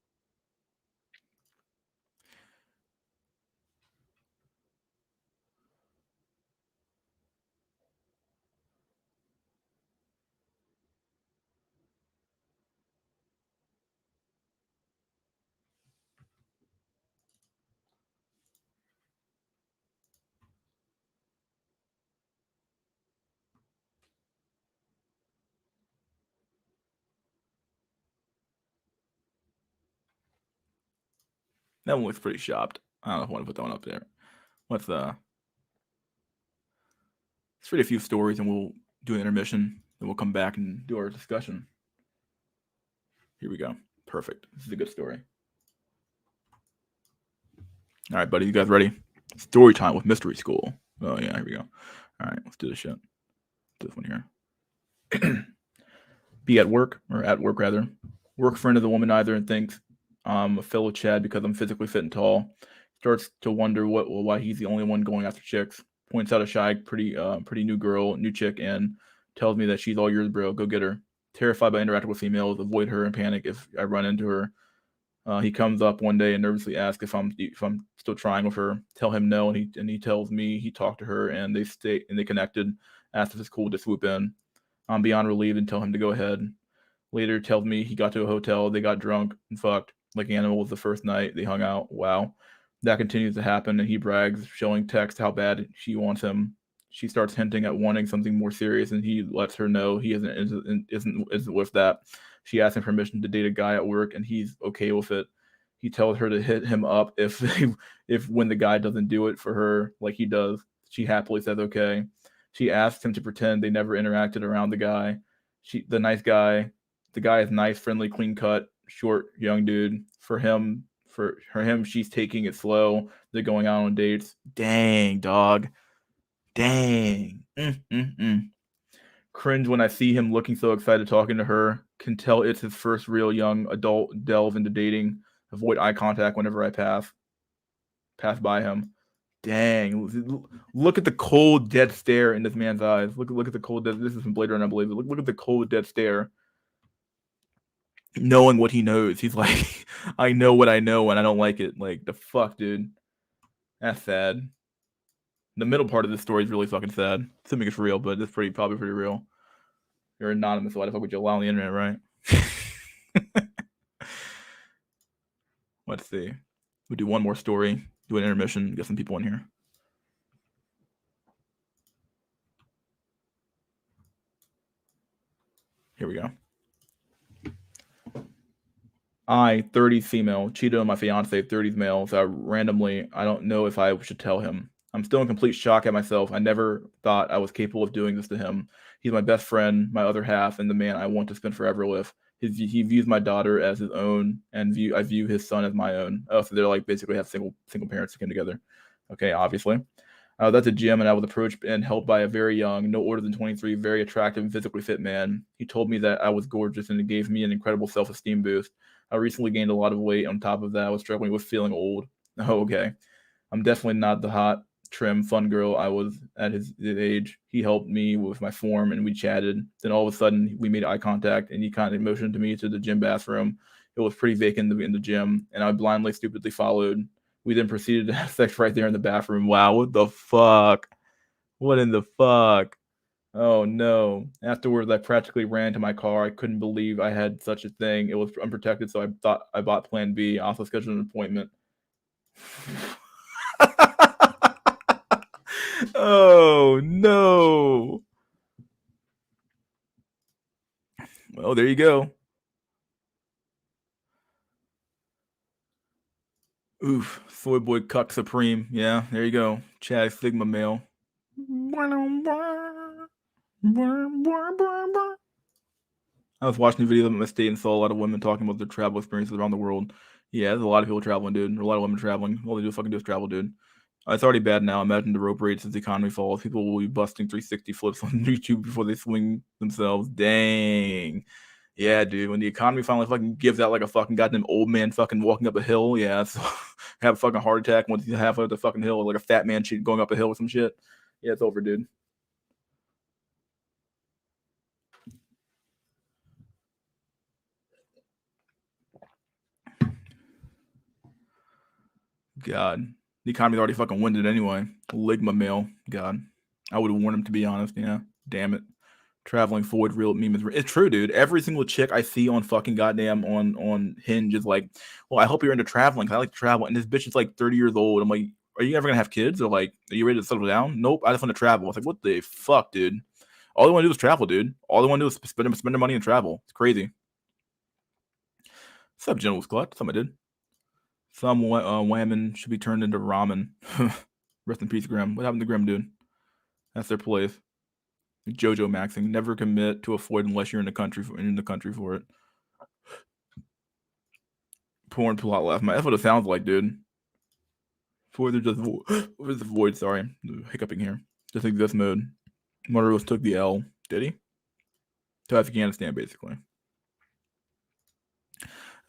That one looks pretty shopped. I don't know if I want to put that one up there. Let's read a few stories and we'll do an intermission. Then we'll come back and do our discussion. Here we go. Perfect. This is a good story. All right, buddy. You guys ready? Story time with Mystery School. Oh yeah, here we go. All right, let's do this shit. This one here. Be at work rather. Work friend of the womanizer and thinks I'm a fellow Chad because I'm physically fit and tall. Starts to wonder why he's the only one going after chicks. Points out a shy, pretty new girl, new chick, and tells me that she's all yours, bro. Go get her. Terrified by interacting with females, avoid her and panic if I run into her. He comes up one day and nervously asks if I'm still trying with her. Tell him no, and he tells me he talked to her and they connected. Asked if it's cool to swoop in. I'm beyond relieved and tell him to go ahead. Later tells me he got to a hotel, they got drunk and fucked like animals the first night they hung out. Wow. That continues to happen and he brags, showing text how bad she wants him. She starts hinting at wanting something more serious and he lets her know he isn't with that. She asks him permission to date a guy at work and he's okay with it. He tells her to hit him up if when the guy doesn't do it for her like he does. She happily says okay. She asks him to pretend they never interacted around the guy. The nice guy, the guy is nice, friendly, clean cut, short, young dude. For him, she's taking it slow. They're going out on dates. Dang, dog. Dang. Cringe when I see him looking so excited talking to her. Can tell it's his first real young adult delve into dating. Avoid eye contact whenever I pass. Pass by him. Dang! Look at the cold, dead stare in this man's eyes. Look at the cold. This is from Blade Runner, I believe. Look at the cold, dead stare. Knowing what he knows, he's like, I know what I know, and I don't like it. Like the fuck, dude. That's sad. The middle part of this story is really fucking sad. Assuming it's real, but it's probably pretty real. You're anonymous, so why the fuck would you allow on the internet, right? Let's see. We'll do one more story. Do an intermission. Get some people in here. Here we go. 30s female, cheated on my fiance, 30s male, so I don't know if I should tell him. I'm still in complete shock at myself. I never thought I was capable of doing this to him. He's my best friend, my other half, and the man I want to spend forever with. He views my daughter as his own, and I view his son as my own. Oh, so they're like basically have single parents that came together. Okay, obviously. That's a gym, and I was approached and helped by a very young, no older than 23, very attractive and physically fit man. He told me that I was gorgeous, and it gave me an incredible self-esteem boost. I recently gained a lot of weight. On top of that, I was struggling with feeling old. Oh, okay. I'm definitely not the hot, trim, fun girl I was at his age. He helped me with my form, and we chatted. Then all of a sudden, we made eye contact, and he kind of motioned to me to the gym bathroom. It was pretty vacant in the gym, and I blindly, stupidly followed. We then proceeded to have sex right there in the bathroom. Wow, what the fuck? What in the fuck? Oh no. Afterwards, I practically ran to my car. I couldn't believe I had such a thing. It was unprotected, so I bought Plan B. I also scheduled an appointment. Oh no. Well, there you go. Oof. Soy boy cuck supreme. Yeah, there you go. Chad Sigma male. I was watching a video of my state and saw a lot of women talking about their travel experiences around the world. Yeah, there's a lot of people traveling, dude. There's a lot of women traveling. All they do fucking do is travel, dude. It's already bad now. Imagine the rope rates as the economy falls. People will be busting 360 flips on YouTube before they swing themselves. Dang. Yeah, dude. When the economy finally fucking gives out like a fucking goddamn old man fucking walking up a hill, yeah, so have a fucking heart attack once he's halfway up the fucking hill, like a fat man going up a hill or some shit. Yeah, it's over, dude. God. The economy's already fucking winded anyway. Ligma mail. God. I would have warned him, to be honest. Yeah. Damn it. Traveling forward, real meme is it's true, dude. Every single chick I see on fucking goddamn on Hinge is like, well, I hope you're into traveling. 'Cause I like to travel. And this bitch is like 30 years old. I'm like, are you ever gonna have kids? Or like, are you ready to settle down? Nope. I just want to travel. I was like, what the fuck, dude? All they want to do is travel, dude. All they want to do is spend their money and travel. It's crazy. What's up, General Clutch? Something I did. Some women should be turned into ramen. Rest in peace, Grim. What happened to Grim, dude? That's their place. Jojo maxing. Never commit to a Floyd unless you're in the country for it. Porn plot last night. That's what it sounds like, dude. Floyd, they're just the void. Sorry, hiccuping here. Just exist mode. Motorose took the L. Did he? To Afghanistan, basically.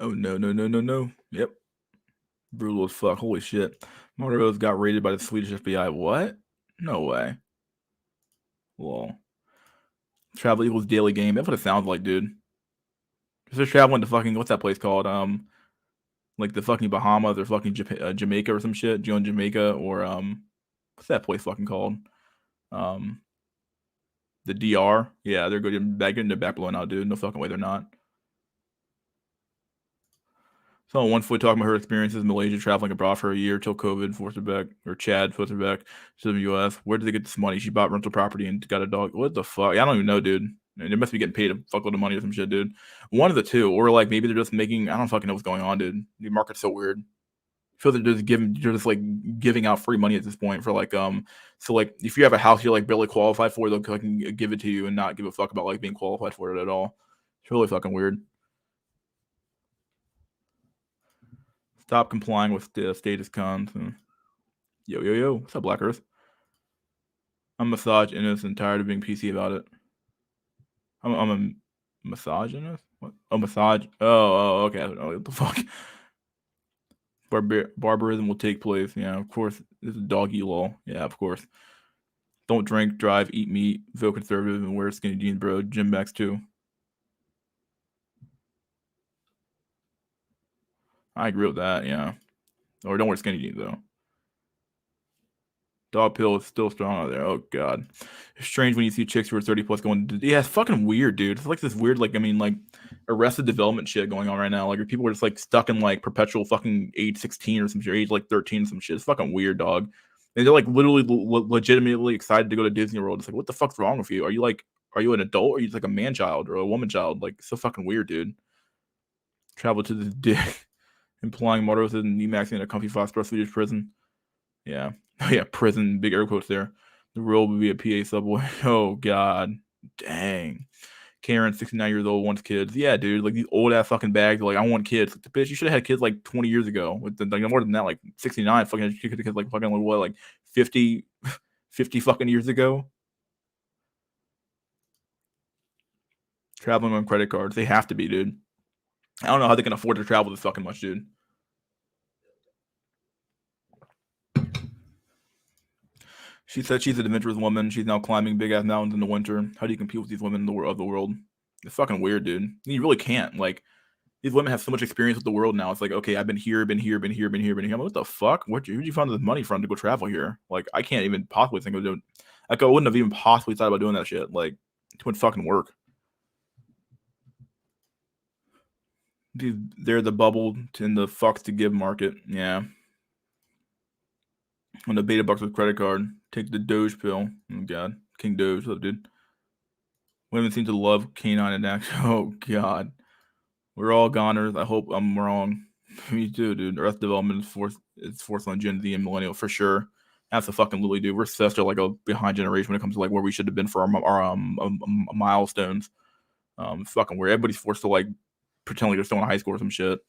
Oh no. Yep. Brutal as fuck. Holy shit. Motorose got raided by the Swedish FBI. What? No way. Lol. Travel equals daily game. That's what it sounds like, dude. If they're traveling to fucking what's that place called? Like the fucking Bahamas or fucking Jamaica or some shit. Join Jamaica or what's that place fucking called? The DR. Yeah, they're getting their back blown out, dude. No fucking way they're not. So one foot talking about her experiences in Malaysia, traveling abroad for a year till COVID forced her back, or Chad forced her back to the U.S. Where did they get this money? She bought rental property and got a dog. What the fuck? I don't even know, dude. They must be getting paid a fuckload of money or some shit, dude. One of the two, or like maybe they're just making. I don't fucking know what's going on, dude. The market's so weird. I feel like they're just like giving out free money at this point for like so like if you have a house you're like barely qualified for, they'll fucking give it to you and not give a fuck about like being qualified for it at all. It's really fucking weird. Stop complying with the status cons. Yo. What's up, Black Earth? I'm misogynist and tired of being PC about it. I'm a misogynist? What? Oh, massage. Oh, okay. I don't know what the fuck. Barbarism will take place. Yeah, of course. This is doggy law. Yeah, of course. Don't drink, drive, eat meat, vote conservative, and wear skinny jeans, bro. Gym backs too. I agree with that. Yeah, or don't wear skinny jeans though. Dog pill is still strong out there. Oh god, it's strange when you see chicks who are 30 plus going. Yeah, it's fucking weird, dude. It's like this weird, like I mean, like Arrested Development shit going on right now. Like people are just like stuck in like perpetual fucking age 16 or some shit, age like 13, some shit. It's fucking weird, dog. And they're like literally legitimately excited to go to Disney World. It's like, what the fuck's wrong with you? Are you an adult or are you just like a man child or a woman child? Like, so fucking weird, dude. Travel to the dick, implying Mardos and Emax in a comfy five-star Swedish prison. Yeah. Oh, yeah, prison, big air quotes there. The world would be a PA subway. Oh, God. Dang. Karen, 69 years old, wants kids. Yeah, dude, like these old ass fucking bags. Like, I want kids. Like, bitch, you should have had kids like 20 years ago. With like, more than that, like 69. Fucking, you could have kids like fucking, like, what, like 50, 50 fucking years ago? Traveling on credit cards. They have to be, dude. I don't know how they can afford to travel this fucking much, dude. She said she's an adventurous woman. She's now climbing big ass mountains in the winter. How do you compete with these women in of the world? It's fucking weird, dude. You really can't. Like, these women have so much experience with the world now. It's like, okay, I've been here, been here, been here, been here, been here. I'm like, what the fuck? Where'd you find this money from to go travel here? Like, I can't even possibly think of doing. Like, I wouldn't have even possibly thought about doing that shit. Like, it would fucking work. Dude, they're the bubble in the fucks to give market. Yeah. On the beta bucks with credit card, take the Doge pill. Oh god, King Doge, what's up, dude? Women seem to love canine and action. Oh god, we're all goners. I hope I'm wrong. Me too, dude. Earth development is forced on Gen Z and millennial for sure. That's a fucking literally, dude. We're such a like a behind generation when it comes to like where we should have been for our milestones. It's fucking weird. Everybody's forced to like pretend like they're still in high school or some shit.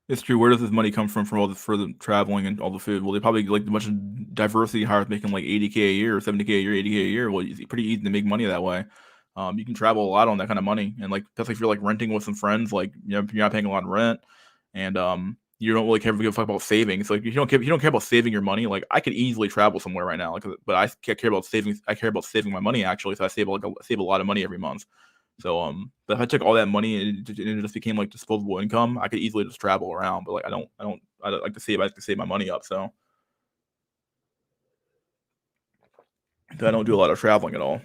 It's true. Where does this money come from all the for the traveling and all the food? Well, they probably like a bunch of diversity hires making like 80K a year or 70K a year, 80K a year. Well, it's pretty easy to make money that way. You can travel a lot on that kind of money, and like especially if you're like renting with some friends, like you're not paying a lot of rent, and you don't really give a fuck about saving. So like you don't care about saving your money. Like I could easily travel somewhere right now, like but I care about saving. I care about saving my money actually, so I save a lot of money every month. So but if I took all that money and it just became like disposable income, I could easily just travel around. But like I don't like to save. I like to save my money up. So I don't do a lot of traveling at all.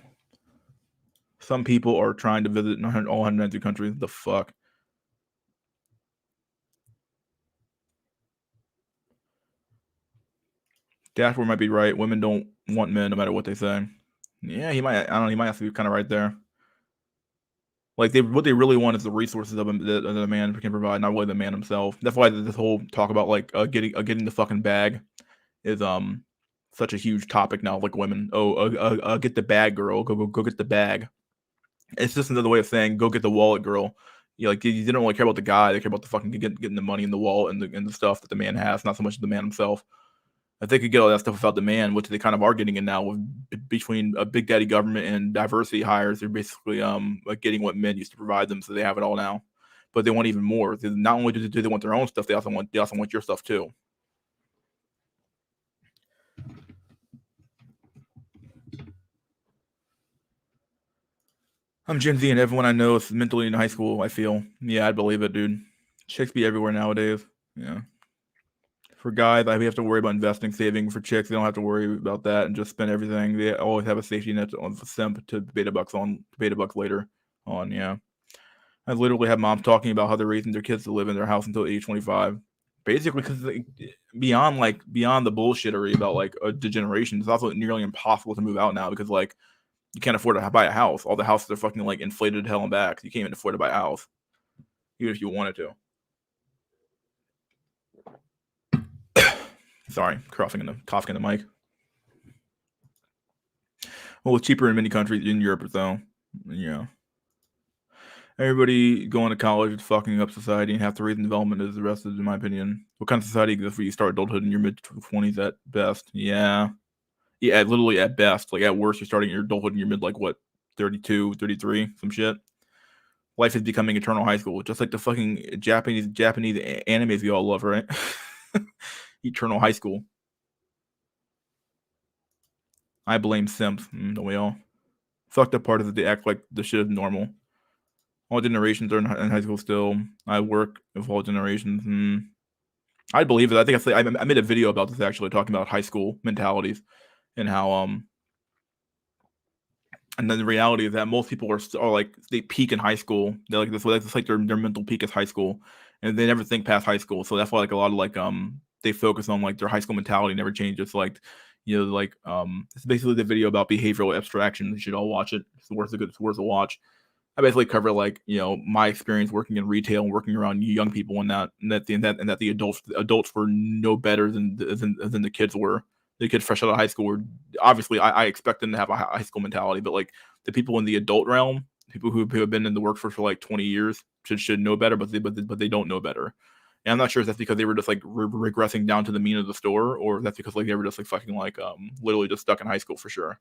Some people are trying to visit all 192 countries. The fuck. Dashboard might be right. Women don't want men no matter what they say. Yeah, he might. I don't know. He might have to be kind of right there. Like what they really want is the resources of that a man can provide, not really the man himself. That's why this whole talk about like getting the fucking bag is such a huge topic now. Like women, get the bag, girl. Go get the bag. It's just another way of saying go get the wallet, girl. Like you didn't really care about the guy; they care about the fucking getting the money in the wallet and the stuff that the man has, not so much the man himself. If they could get all that stuff without the man, which they kind of are getting it now with between a big daddy government and diversity hires, they're basically like getting what men used to provide them, so they have it all now. But they want even more. Not only do they want their own stuff, they also want your stuff too. I'm Gen Z, and everyone I know is mentally in high school. I feel, yeah, I believe it, dude. Chicks be everywhere nowadays. Yeah. For guys, we have to worry about investing, saving. For chicks, they don't have to worry about that and just spend everything. They always have a safety net on simp to beta bucks later on. Yeah, I literally have moms talking about how they're raising their kids to live in their house until age 25. Basically, because beyond the bullshittery about like a degeneration, it's also nearly impossible to move out now because like you can't afford to buy a house. All the houses are fucking like inflated hell and back. You can't even afford to buy a house, even if you wanted to. Sorry, coughing in the mic. Well, it's cheaper in many countries in Europe, though. Yeah. Everybody going to college is fucking up society, and half the reason development is arrested, in my opinion. What kind of society exists where you start adulthood in your mid 20s at best? Yeah. Yeah, literally at best. Like at worst, you're starting your adulthood in your mid, like what, 32, 33, some shit. life is becoming eternal high school, just like the fucking Japanese animes we all love, right? Eternal high school. I blame simps. Don't we all? Fucked up part is that they act like the shit is normal. All generations are in high school still. I work with all generations. I believe it. I think I made a video about this actually, talking about high school mentalities and how and then the reality is that most people are like, they peak in high school. They're like this, it's like their mental peak is high school, and they never think past high school. So that's why like a lot of like they focus on like their high school mentality never changes. Like, like it's basically the video about behavioral abstraction. You should all watch it. It's worth a watch. I basically cover like my experience working in retail and working around young people, and that the adults were no better than the kids were. The kids fresh out of high school were obviously, I expect them to have a high school mentality, but like the people in the adult realm, people who have been in the workforce for like 20 years should know better, but they don't know better. And I'm not sure if that's because they were just like regressing down to the mean of the store, or that's because like they were just like fucking like literally just stuck in high school for sure.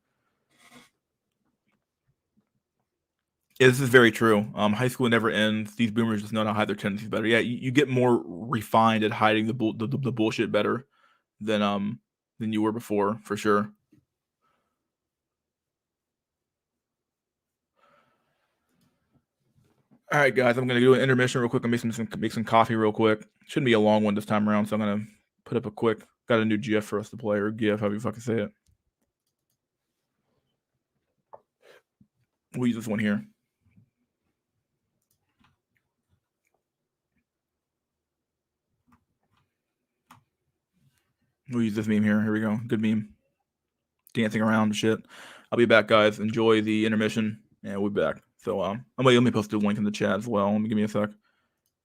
Yeah, this is very true. High school never ends. These boomers just know how to hide their tendencies better. Yeah, you get more refined at hiding the bullshit better than you were before, for sure. All right, guys, I'm gonna do an intermission real quick and make some coffee real quick. Shouldn't be a long one this time around, so I'm gonna put up a quick. Got a new GIF for us to play, or GIF, however you fucking say it. We'll use this one here. We'll use this meme here. Here we go. Good meme. Dancing around and shit. I'll be back, guys. Enjoy the intermission, and we'll be back. So let me post the link in the chat as well. Let me give me a sec.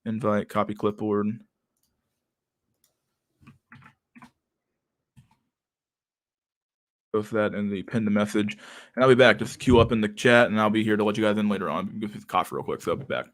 Invite, copy clipboard. Post that in the pinned message, and I'll be back. Just queue up in the chat, and I'll be here to let you guys in later on. Give me coffee real quick, so I'll be back.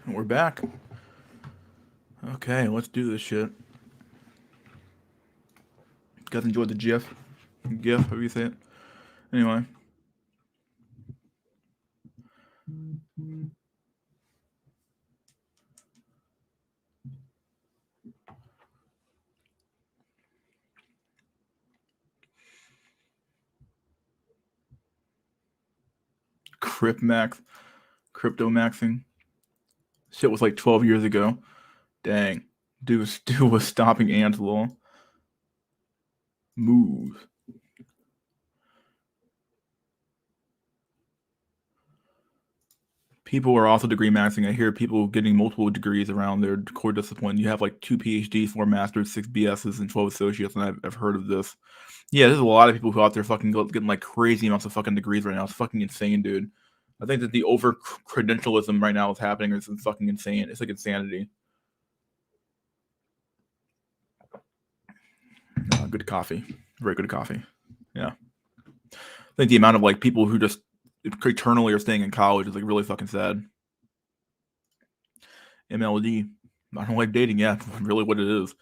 We're back. Okay, let's do this shit. You guys enjoyed the GIF? GIF, however you say it. Anyway. Crypto maxing. Shit was like 12 years ago. Dang. Dude was stopping Ansel. Move. People are also degree maxing. I hear people getting multiple degrees around their core discipline. You have like 2 PhDs, 4 masters, 6 BSs, and 12 associates, and I've heard of this. Yeah, there's a lot of people who out there fucking getting like crazy amounts of fucking degrees right now. It's fucking insane, dude. I think that the over credentialism right now is happening. It's fucking insane. It's like insanity. Good coffee. Very good coffee. Yeah. I think the amount of like people who just eternally are staying in college is like really fucking sad. MLD. I don't like dating. Yeah, really what it is.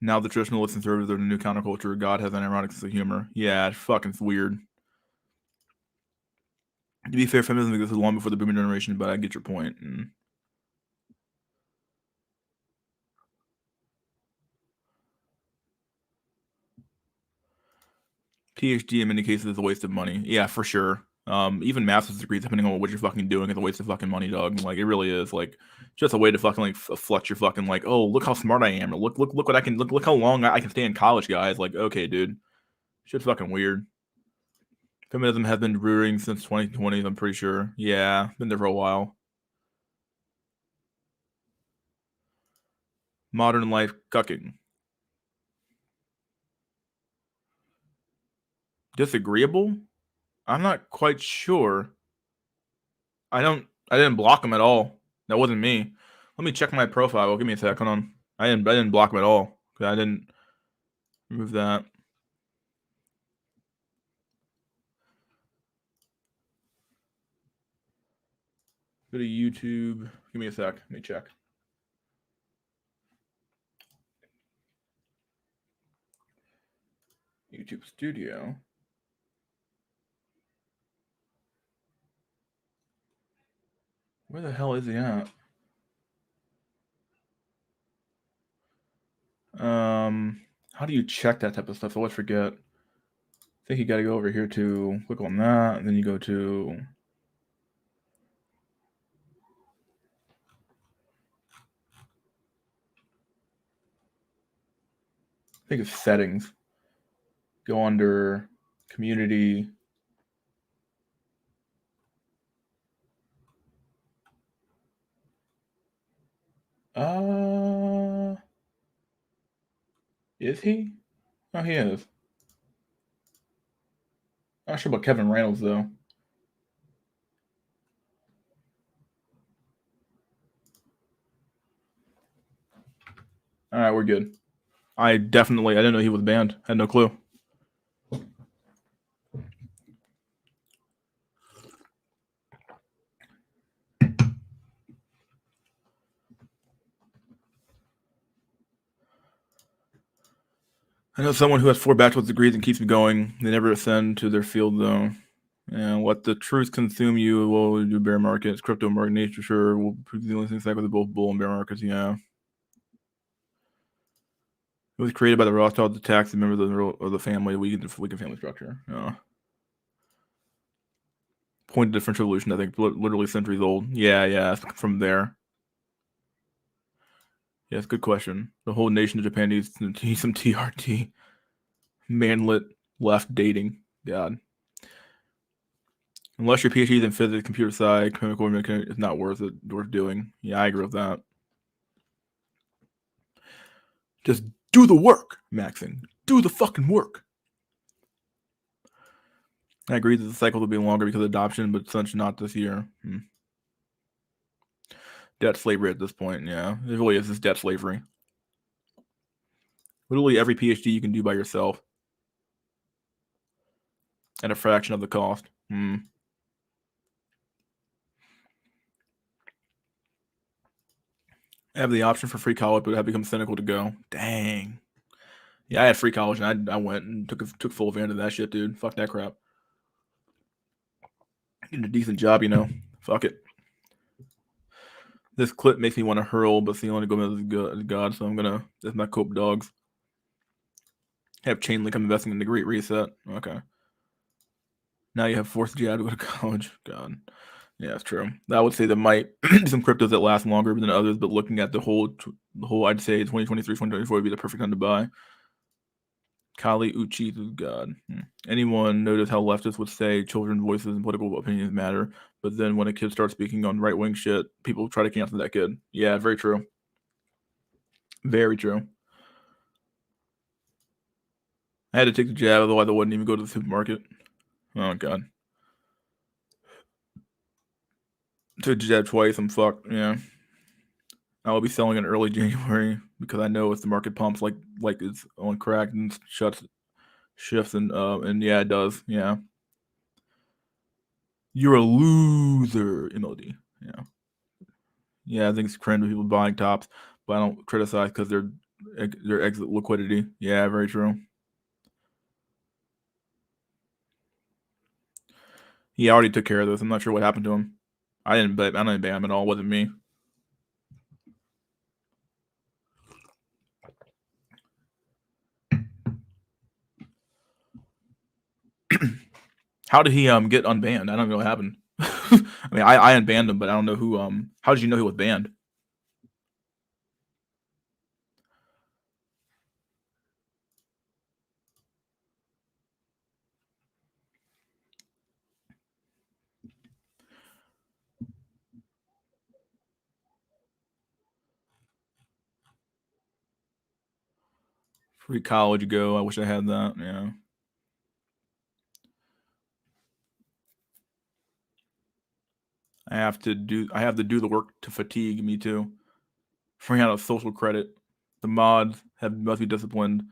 Now the traditionalists and conservatives are the new counterculture. God has an ironic sense of humor. Yeah, it's fucking weird. To be fair, feminism existed long before the boomer generation, but I get your point. PhD in many cases is a waste of money. Yeah, for sure. Even master's degrees, depending on what you're fucking doing, is a waste of fucking money, dog. Like it really is. Like just a way to fucking like flex your fucking like, oh, look how smart I am, or look what I can look how long I can stay in college, guys. Like, okay, dude, shit's fucking weird. Feminism has been brewing since 2020. I'm pretty sure. Yeah, been there for a while. Modern life cucking. Disagreeable? I'm not quite sure. I didn't block him at all. That wasn't me. Let me check my profile. Give me a sec. Hold on. I didn't block him at all. I didn't remove that. Go to YouTube. Give me a sec. Let me check. YouTube Studio. Where the hell is he at? How do you check that type of stuff? I always forget. I think you got to go over here to click on that, and then you go to. I think it's settings. Go under community. Is he? Oh, he is. I'm not sure about Kevin Reynolds though. All right, we're good. I didn't know he was banned. I had no clue. I know someone who has 4 bachelor's degrees and keeps me going. They never ascend to their field though. And what the truths consume you will do bear markets, crypto market nature sure will prove the only thing cycle with both bull and bear markets. Yeah. It was created by the Rothschilds to tax the members of the family, weaken family structure. Point to the French Revolution, I think, literally centuries old. Yeah, from there. Yeah, it's a good question. The whole nation of Japan needs some TRT. Manlet left dating. God. Unless your PhD is in physics, computer science, chemical mechanics, it's not worth doing. Yeah, I agree with that. Just do the work, Maxing. Do the fucking work. I agree that the cycle will be longer because of adoption, but such not this year. Debt slavery at this point, yeah. It really is just debt slavery. Literally every PhD you can do by yourself at a fraction of the cost. I have the option for free college, but I have become cynical to go. Dang. Yeah, I had free college, and I went and took full advantage of that shit, dude. Fuck that crap. Getting a decent job, you know. Fuck it. This clip makes me want to hurl, but the only go as God, so I'm gonna. That's my cope, dogs. Have chain link. I'm investing in the Great Reset. Okay. Now you have forced jab to go to college. God. Yeah, that's true. I would say there might be some cryptos that last longer than others, but looking at the whole, I'd say 2023, 2024 would be the perfect time to buy. Kali Uchi, God. Anyone notice how leftists would say children's voices and political opinions matter, but then when a kid starts speaking on right wing shit, people try to cancel that kid. Yeah, very true. Very true. I had to take the jab, otherwise I wouldn't even go to the supermarket. Oh God. Took the jab twice. I'm fucked. Yeah. I will be selling in early January because I know if the market pumps like it's on crack and shifts and yeah, it does. Yeah. You're a loser, MLD. Yeah. Yeah, I think it's cringe with people buying tops, but I don't criticize because their exit liquidity. Yeah, very true. He already took care of this. I'm not sure what happened to him. I didn't ban him at all. It wasn't me. How did he get unbanned? I don't know what happened. I mean, I unbanned him, but I don't know who. How did you know he was banned? Free college go. I wish I had that. Yeah. I have to do the work to fatigue me too. Free out of social credit. The mods must be disciplined.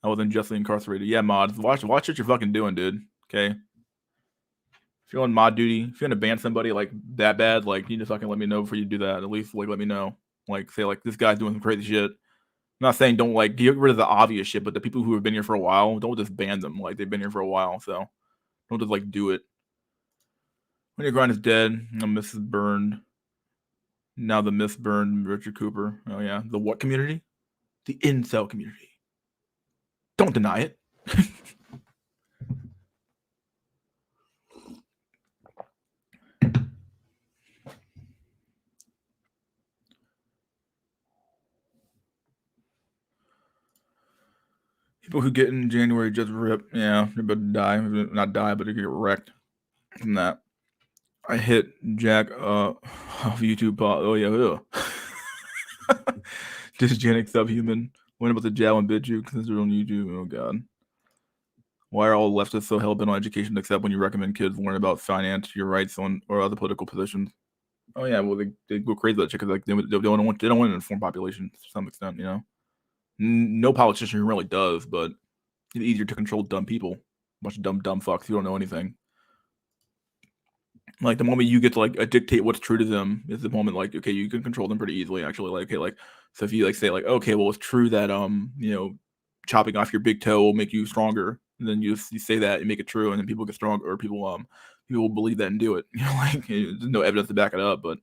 I was unjustly incarcerated. Yeah, mods. Watch what you're fucking doing, dude. Okay. If you're on mod duty, if you're gonna ban somebody like that bad, like you just fucking let me know before you do that. At least like let me know. Like say like this guy's doing some crazy shit. I'm not saying don't like get rid of the obvious shit, but the people who have been here for a while, don't just ban them. Like they've been here for a while, so don't just like do it. When your grind is dead, Mrs. Burned. Now the Miss Burned Richard Cooper. Oh yeah, the what community? The incel community. Don't deny it. People who get in January just rip. Yeah, they're about to die. Not die, but they get wrecked from that. I hit Jack off YouTube. Oh yeah, dysgenic subhuman. What about the Jal and Bid you because they're on YouTube? Oh god. Why are all leftists so hell bent on education except when you recommend kids learn about finance, your rights on or other political positions? Oh yeah, well they go crazy about it because like they don't want an informed population to some extent, you know. No politician really does, but it's easier to control dumb people. A bunch of dumb fucks who don't know anything. Like the moment you get to like dictate what's true to them is the moment like okay you can control them pretty easily actually like okay like so if you like say like okay well it's true that you know chopping off your big toe will make you stronger and then you say that and make it true and then people get stronger or people will believe that and do it you know like there's no evidence to back it up but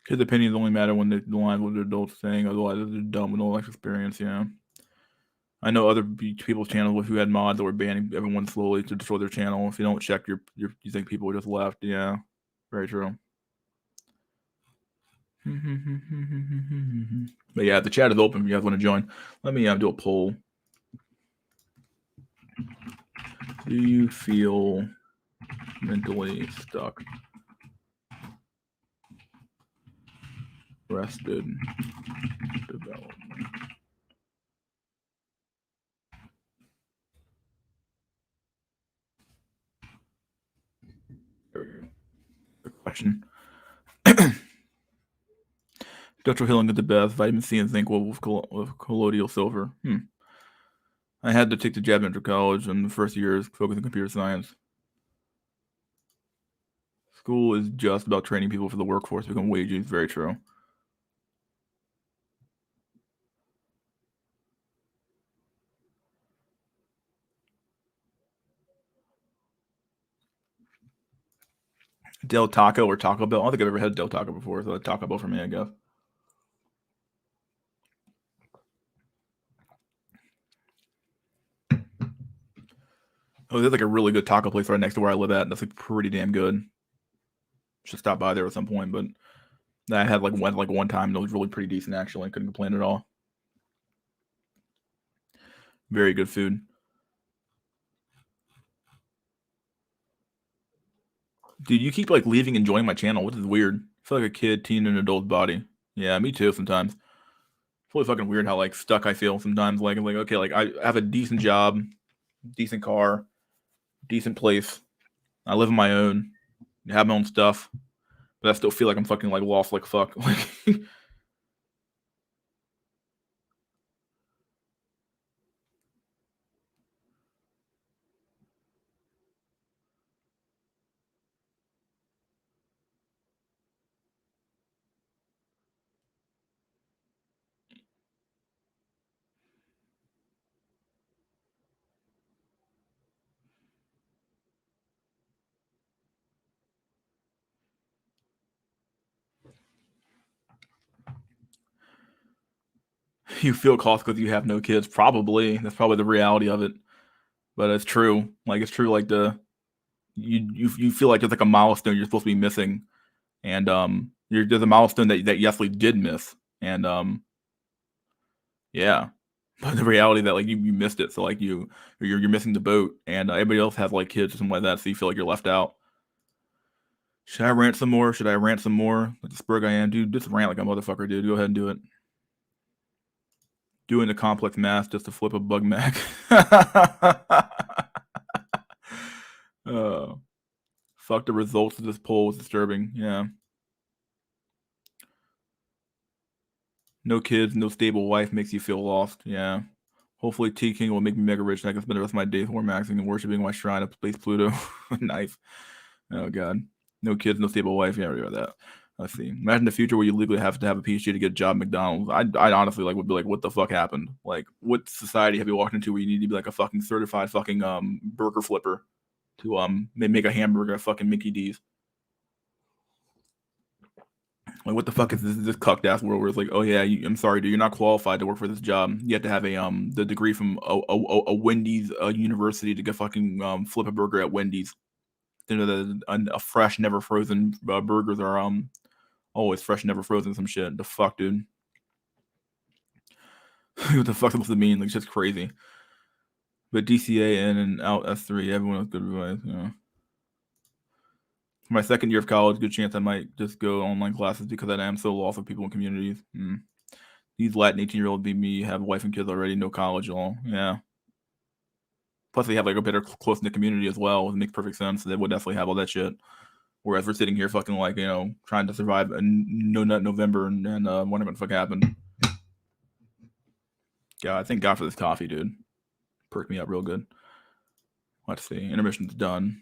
kids' opinions only matter when they align with their adults saying otherwise they're dumb with no life experience. Yeah. I know other people's channels who had mods that were banning everyone slowly to destroy their channel. If you don't check you think people just left. Yeah, very true. But yeah, the chat is open if you guys want to join. Let me do a poll. Do you feel mentally stuck? Rested development. The question. Industrial healing is the best. Vitamin C and zinc with colloidal silver. I had to take the jab after college, and the first year is focused on computer science. School is just about training people for the workforce to become wages. Very true. Del Taco or Taco Bell? I don't think I've ever had Del Taco before, so Taco Bell for me, I guess. Oh, there's like a really good taco place right next to where I live at. That's like pretty damn good. Should stop by there at some point, but I had like one time that was really pretty decent actually. I couldn't complain at all. Very good food. Dude, you keep like leaving and joining my channel, which is weird. I feel like a kid, teen, in an adult body. Yeah, me too. Sometimes it's really fucking weird how like stuck I feel sometimes. Like okay, like I have a decent job, decent car, decent place. I live on my own, have my own stuff, but I still feel like I'm fucking like lost like fuck. Like you feel lost because you have no kids. Probably that's probably the reality of it. But it's true. Like it's true. Like you feel like there's like a milestone you're supposed to be missing, and there's a milestone that you actually did miss, and yeah. But the reality that like you missed it, so like you're missing the boat, and everybody else has like kids or something like that, so you feel like you're left out. Should I rant some more? Should I rant some more? Like the spurg I am, dude. Just rant like a motherfucker, dude. Go ahead and do it. Doing the complex math just to flip a bug mac. uh, fuck the results of this poll was disturbing. Yeah. No kids, no stable wife makes you feel lost. Yeah. Hopefully T King will make me mega rich and I can spend the rest of my days warmaxing and worshiping my shrine of Space Pluto. Nice. Oh god. No kids, no stable wife. Yeah, I read that. Let's see. Imagine the future where you legally have to have a PhD to get a job at McDonald's. I honestly like would be like, what the fuck happened? Like, what society have you walked into where you need to be like a fucking certified fucking burger flipper to make a hamburger at fucking Mickey D's? Like, what the fuck is this cucked ass world where it's like, oh yeah, I'm sorry, dude, you're not qualified to work for this job. You have to have a the degree from a Wendy's university to get fucking flip a burger at Wendy's. You know, a fresh, never frozen burgers are always fresh, never frozen. Some shit. The fuck, dude. What the fuck supposed to mean? Like, it's just crazy. But DCA in and out S3, everyone has good advice. Yeah. For my second year of college, good chance I might just go online classes because I am so lost with people in communities. These Latin 18-year-old be me, have a wife and kids already, no college at all. Yeah. Plus, they have like a better close knit community as well. It makes perfect sense. They would definitely have all that shit. Whereas we're sitting here fucking like, trying to survive a no nut November and wondering what the fuck happened. Yeah, I thank God for this coffee, dude. Perked me up real good. Let's see. Intermission's done.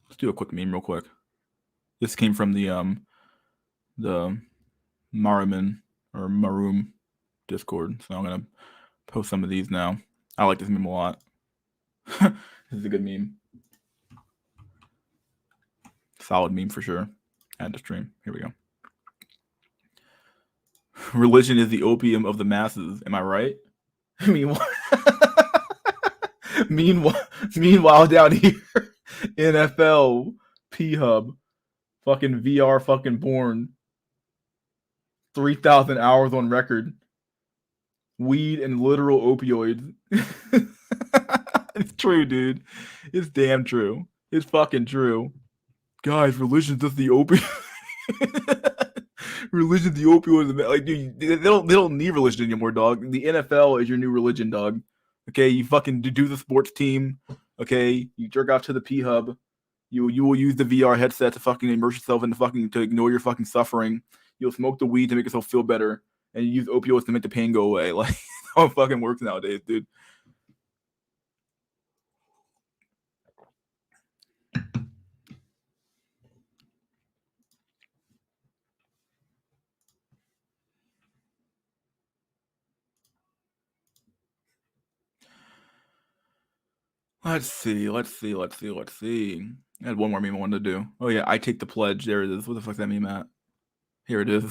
Let's do a quick meme real quick. This came from the Maruman or Maroom Discord. So I'm gonna post some of these now. I like this meme a lot. This is a good meme. Solid meme for sure. Add to stream. Here we go. Religion is the opium of the masses. Am I right? Meanwhile, meanwhile down here, NFL, P Hub, fucking VR, fucking born, 3,000 hours on record, weed and literal opioids. It's true, dude. It's damn true. It's fucking true. Guys, religion's just the opium. Religion's the opioid. Like, dude, they don't need religion anymore, dog. The NFL is your new religion, dog. Okay, you fucking do the sports team. Okay, you jerk off to the P Hub. You will use the VR headset to fucking immerse yourself into fucking to ignore your fucking suffering. You'll smoke the weed to make yourself feel better, and you use opioids to make the pain go away. Like, how it fucking works nowadays, dude. Let's see. I had one more meme I wanted to do. Oh yeah, I take the pledge. There it is. What the fuck's that meme at? Here it is.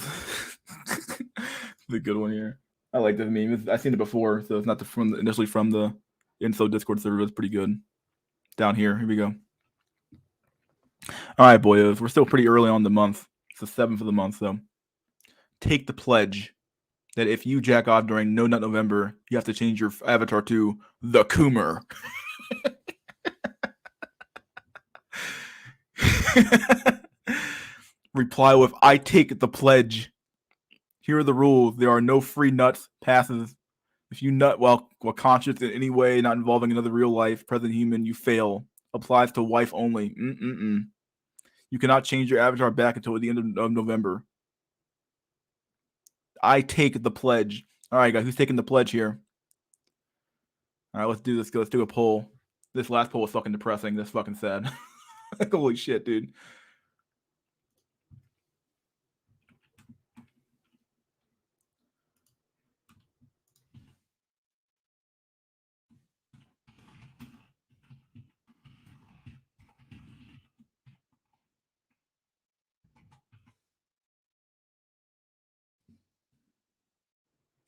The good one here. I like this meme. I've seen it before, so it's not initially from the Incel Discord server. It's pretty good. Down here. Here we go. All right, boyos. We're still pretty early on the month. It's the 7th of the month, so take the pledge that if you jack off during No Nut November, you have to change your avatar to the Coomer. Reply with, I take the pledge. Here are the rules. There are no free nuts passes. If you nut while conscious in any way not involving another real life, present human, you fail. Applies to wife only. You cannot change your avatar back until the end of November. I take the pledge. All right, guys, who's taking the pledge here? All right, let's do this. Let's do a poll. This last poll was fucking depressing. That's fucking sad. Holy shit, dude.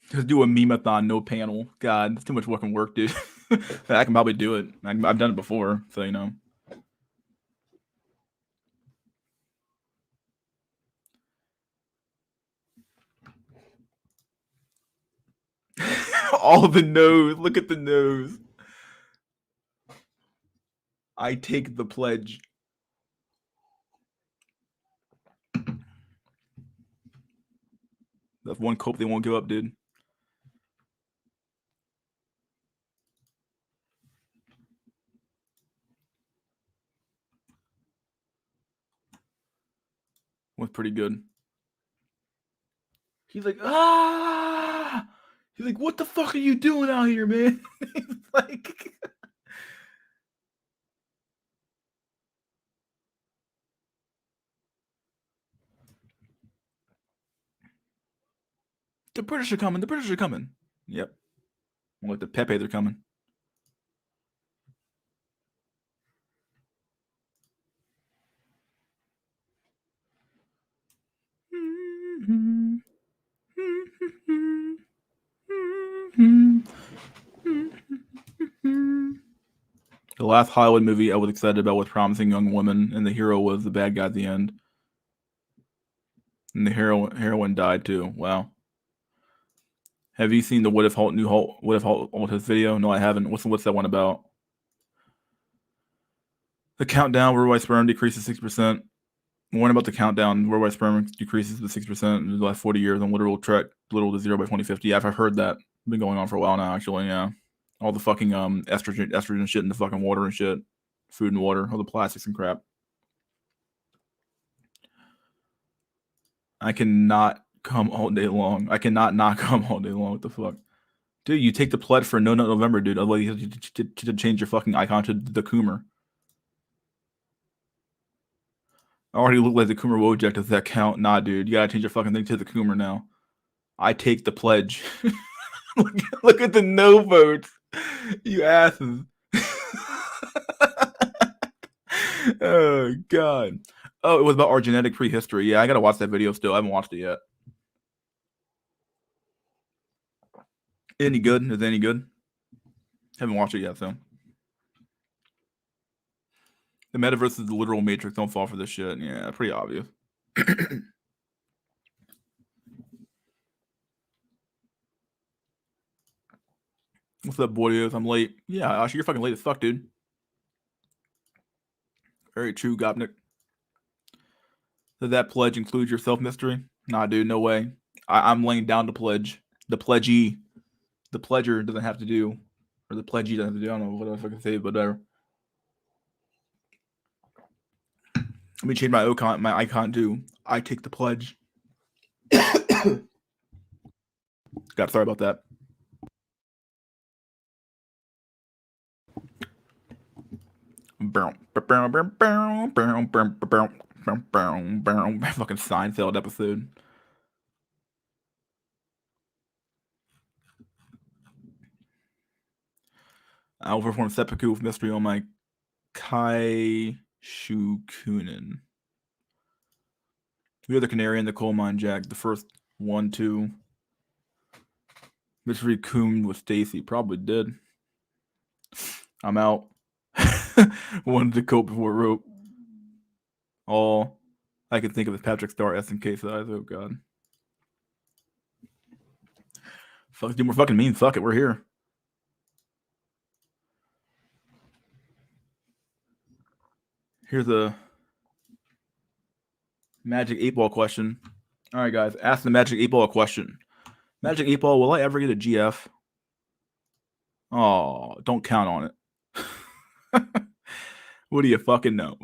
Just do a meme-a-thon, no panel. God, it's too much fucking work, dude. I can probably do it. I've done it before, so you know. All the nose. Look at the nose. I take the pledge. That's one cope they won't give up, dude. Was pretty good. He's like, ah! He's like, what the fuck are you doing out here, man? He's like... The British are coming. The British are coming. Yep. Like the Pepe, they're coming. The last Hollywood movie I was excited about was Promising Young Woman, and the hero was the bad guy at the end. And the heroine died too. Wow. Have you seen the What If Hulk Altus video? No, I haven't. What's that one about? The countdown worldwide sperm decreases 6%. Warning about the countdown worldwide sperm decreases to 6% in the last 40 years on literal to zero by 2050. I've heard that. Been going on for a while now, actually. Yeah, all the fucking estrogen shit in the fucking water and shit, food and water, all the plastics and crap. I cannot come all day long. I cannot not come all day long. What the fuck? Dude, you take the pledge for No Nut November, dude. Otherwise, you have to change your fucking icon to the Coomer. I already look like the Coomer Wojak. Does that count? Nah, dude. You gotta change your fucking thing to the Coomer now. I take the pledge. look at the no votes. You asses. Oh, God. Oh, it was about our genetic prehistory. Yeah, I gotta watch that video still. I haven't watched it yet. Any good? Is it any good? Haven't watched it yet, so. The metaverse is the literal matrix. Don't fall for this shit. Yeah, pretty obvious. What's up, boys? I'm late. Yeah, actually, you're fucking late as fuck, dude. Very true, Gopnik. Does that pledge include your self-mystery? Nah, dude, no way. I'm laying down the pledge. The pledgee. The pledger doesn't have to do, or the pledgee doesn't have to do. I don't know what else I can say, but whatever. Let me change my icon to I take the pledge. God, sorry about that. Fucking Seinfeld episode. I will perform seppuku with mystery on my Kai Shukunin. We are the canary in the coal mine, Jack. The first 1-2. Mystery coon with Stacy. Probably did. I'm out. Wanted to cope before rope. All I can think of is Patrick Star SNK size. Oh god. Fuck, dude, we're fucking mean. Fuck it, we're here. Here's a Magic 8 Ball question. All right, guys, ask the Magic 8 Ball a question. Magic 8 Ball, will I ever get a GF? Oh, don't count on it. What do you fucking know?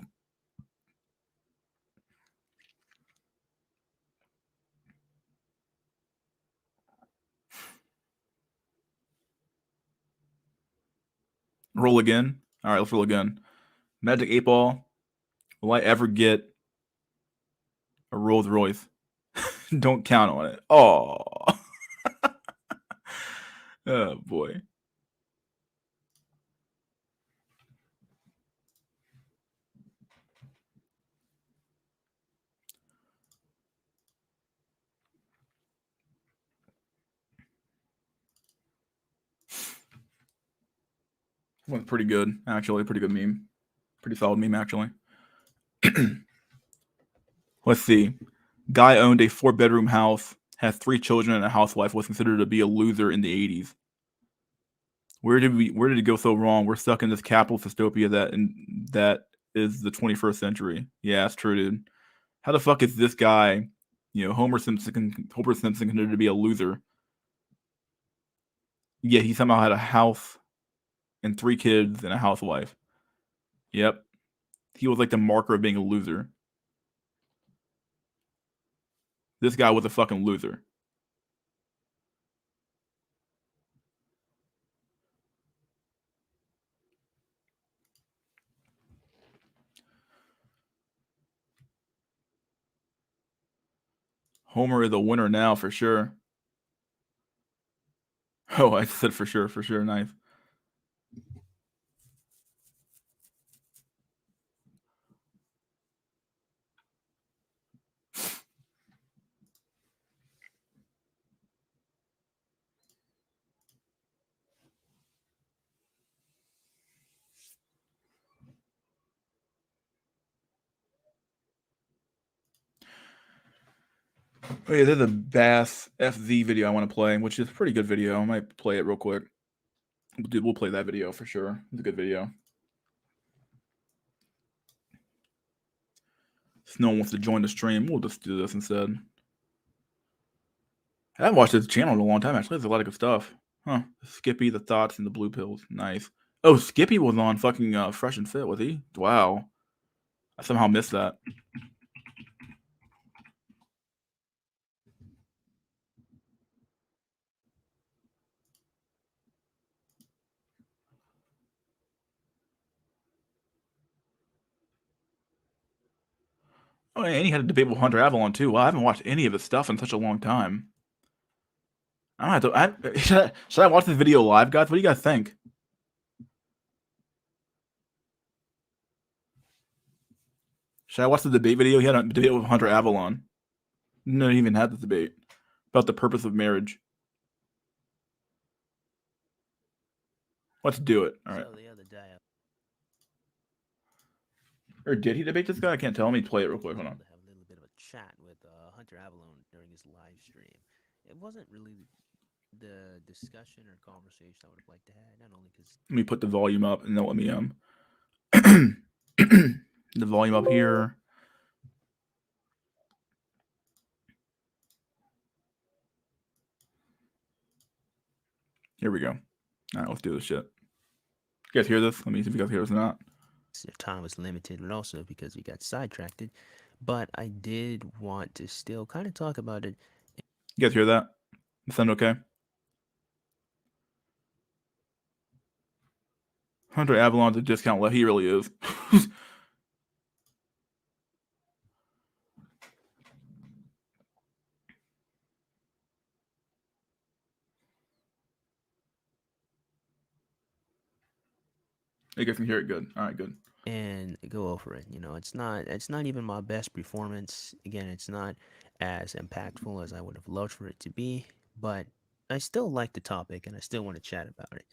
Roll again. All right, let's roll again. Magic 8 Ball, will I ever get a Rolls Royce? Don't count on it. Oh. Oh, boy. One's pretty good, actually. Pretty good meme. Pretty solid meme, actually. Let's see. Guy owned a 4-bedroom house, has 3 children and a housewife, was considered to be a loser in the 80s. Where did it go so wrong? We're stuck in this capitalist dystopia that is the 21st century. Yeah, that's true, dude. How the fuck is this guy, Homer Simpson considered to be a loser? Yeah, he somehow had a house and 3 kids and a housewife. Yep. He was like the marker of being a loser. This guy was a fucking loser. Homer is a winner now for sure. Oh, I said for sure, for sure. Nice. Oh yeah, there's a Bass FZ video I want to play, which is a pretty good video. I might play it real quick. Dude, we'll play that video for sure. It's a good video. If no one wants to join the stream, we'll just do this instead. I haven't watched this channel in a long time, actually. There's a lot of good stuff. Huh. Skippy, the thoughts, and the blue pills. Nice. Oh, Skippy was on fucking Fresh and Fit, was he? Wow. I somehow missed that. Oh, and he had a debate with Hunter Avalon, too. Wow, I haven't watched any of his stuff in such a long time. I don't have to. Should I watch this video live, guys? What do you guys think? Should I watch the debate video? He had a debate with Hunter Avalon. No, he even had the debate about the purpose of marriage. Let's do it. All right. So the other day, Or did he debate this guy? I can't tell. Let me play it real quick. Hold on. to have a little bit of a chat with Hunter Avalon during his live stream. It wasn't really the discussion or conversation I would have liked to have, not only because Let me put the volume up and then let me the volume up here. Here we go. All right, let's do this shit. You guys hear this? Let me see if you guys hear this or not. time was limited, and also because we got sidetracked. But I did want to still kind of talk about it. You guys hear that? Sound okay? Hunter Avalon's a discount left. He really is. I guess you can hear it good. All right, good. and go over it. It's not even my best performance. Again, it's not as impactful as I would have loved for it to be, but I still like the topic and I still want to chat about it.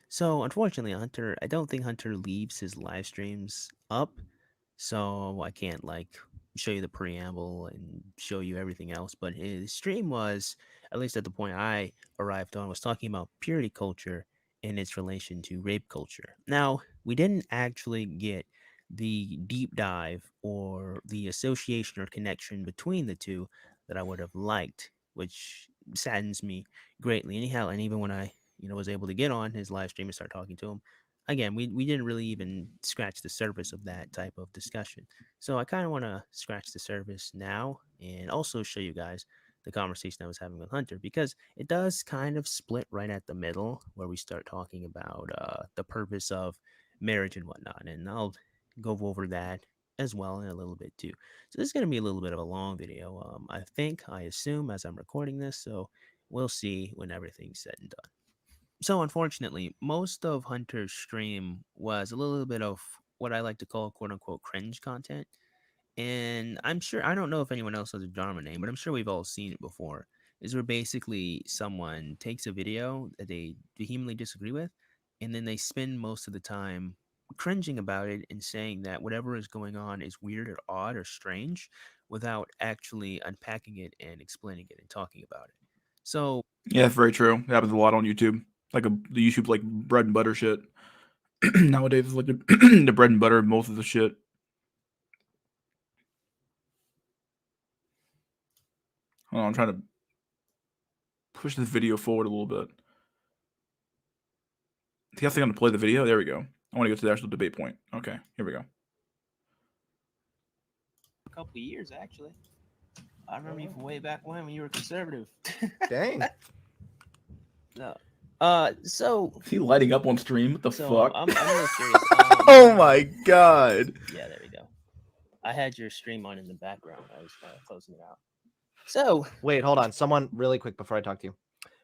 So unfortunately, Hunter, I don't think Hunter leaves his live streams up, so I can't like show you the preamble and show you everything else. But his stream was, at least at the point I arrived on, was talking about purity culture in its relation to rape culture. Now, we didn't actually get the deep dive or the association or connection between the two that I would have liked, which saddens me greatly. Anyhow, and even when I was able to get on his live stream and start talking to him, again, we didn't really even scratch the surface of that type of discussion. So I kind of want to scratch the surface now and also show you guys the conversation I was having with Hunter, because it does kind of split right at the middle where we start talking about the purpose of marriage and whatnot. And I'll go over that as well in a little bit too. So this is going to be a little bit of a long video. I assume, as I'm recording this. So we'll see when everything's said and done. So unfortunately, most of Hunter's stream was a little bit of what I like to call quote unquote cringe content. And I'm sure, I don't know if anyone else has a genre name, but I'm sure we've all seen it before. Is where basically someone takes a video that they vehemently disagree with, and then they spend most of the time cringing about it and saying that whatever is going on is weird or odd or strange without actually unpacking it and explaining it and talking about it. So Yeah, that's very true. It happens a lot on YouTube. Like the YouTube like bread and butter shit. Nowadays, it's like the, the bread and butter of most of the shit. Hold on, I'm trying to push this video forward a little bit. I think I'm going to play the video. There we go. I want to go to the actual debate point. Okay, here we go. a couple of years actually. I remember you from way back when you were conservative. Dang. No. So Is he lighting up on stream? What the fuck? I'm really curious. Oh my god. Yeah, there we go. I had your stream on in the background. I was closing it out. So Wait, hold on. Someone really quick before I talk to you.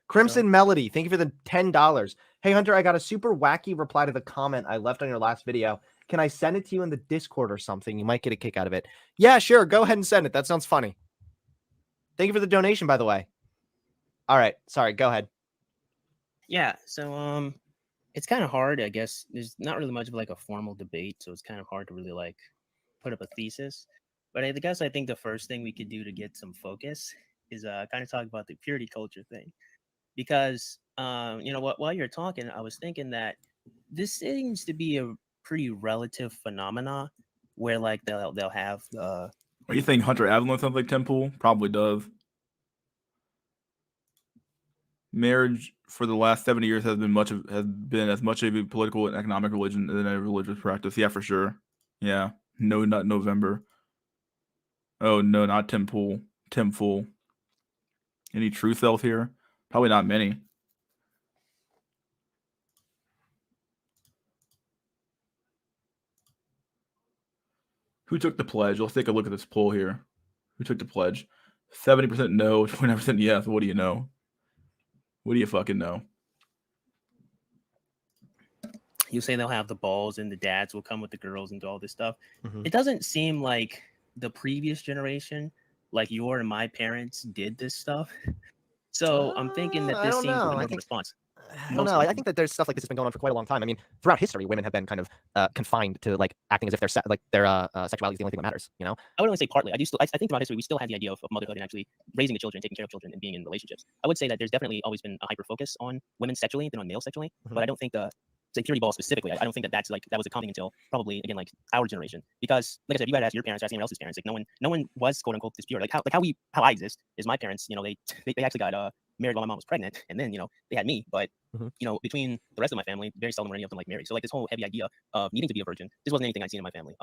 Crimson Melody, thank you for the $10. Hey Hunter, I got a super wacky reply to the comment I left on your last video. Can I send it to you in the Discord or something? You might get a kick out of it. Yeah, sure. Go ahead and send it. That sounds funny. Thank you for the donation, by the way. All right. Sorry. Go ahead. yeah, so it's kind of hard, I guess. There's not really much of like a formal debate, so it's kind of hard to really like put up a thesis. But I guess I think the first thing we could do to get some focus is kind of talk about the purity culture thing, because while you're talking, I was thinking that this seems to be a pretty relative phenomena where like they'll have Are you think Hunter Avalon sounds like Tim Pool? Probably does. Marriage for the last 70 years has been as much of a political and economic religion than a religious practice. Yeah, for sure. Yeah. No, not November. Oh no, not Tim Pool. Tim Fool. Any true self here? Probably not many. Who took the pledge? Let's take a look at this poll here. Who took the pledge? 70% no, 29% yes. What do you know? What do you fucking know? you say they'll have the balls and the dads will come with the girls and do all this stuff. Mhm. It doesn't seem like the previous generation, like your and my parents, did this stuff. So I'm thinking that I this don't seems know. like I a think response. I don't know. I think that there's stuff like this has been going on for quite a long time. I mean, throughout history, women have been kind of confined to like acting as if their sexuality is the only thing that matters. You know? I would only say partly. I think throughout history we still had the idea of motherhood and actually raising the children, taking care of children, and being in relationships. I would say that there's definitely always been a hyper focus on women sexually than on male sexually. But I don't think say purity ball specifically. I don't think that was coming until probably again like our generation. Because like I said, you gotta ask your parents, ask anyone else's parents. Like no one was quote unquote this pure. Like how I exist is my parents. They actually got married while my mom was pregnant, and then they had me. But between the rest of my family, very seldom were any of them like married. So like this whole heavy idea of needing to be a virgin, this wasn't anything I'd seen in my family.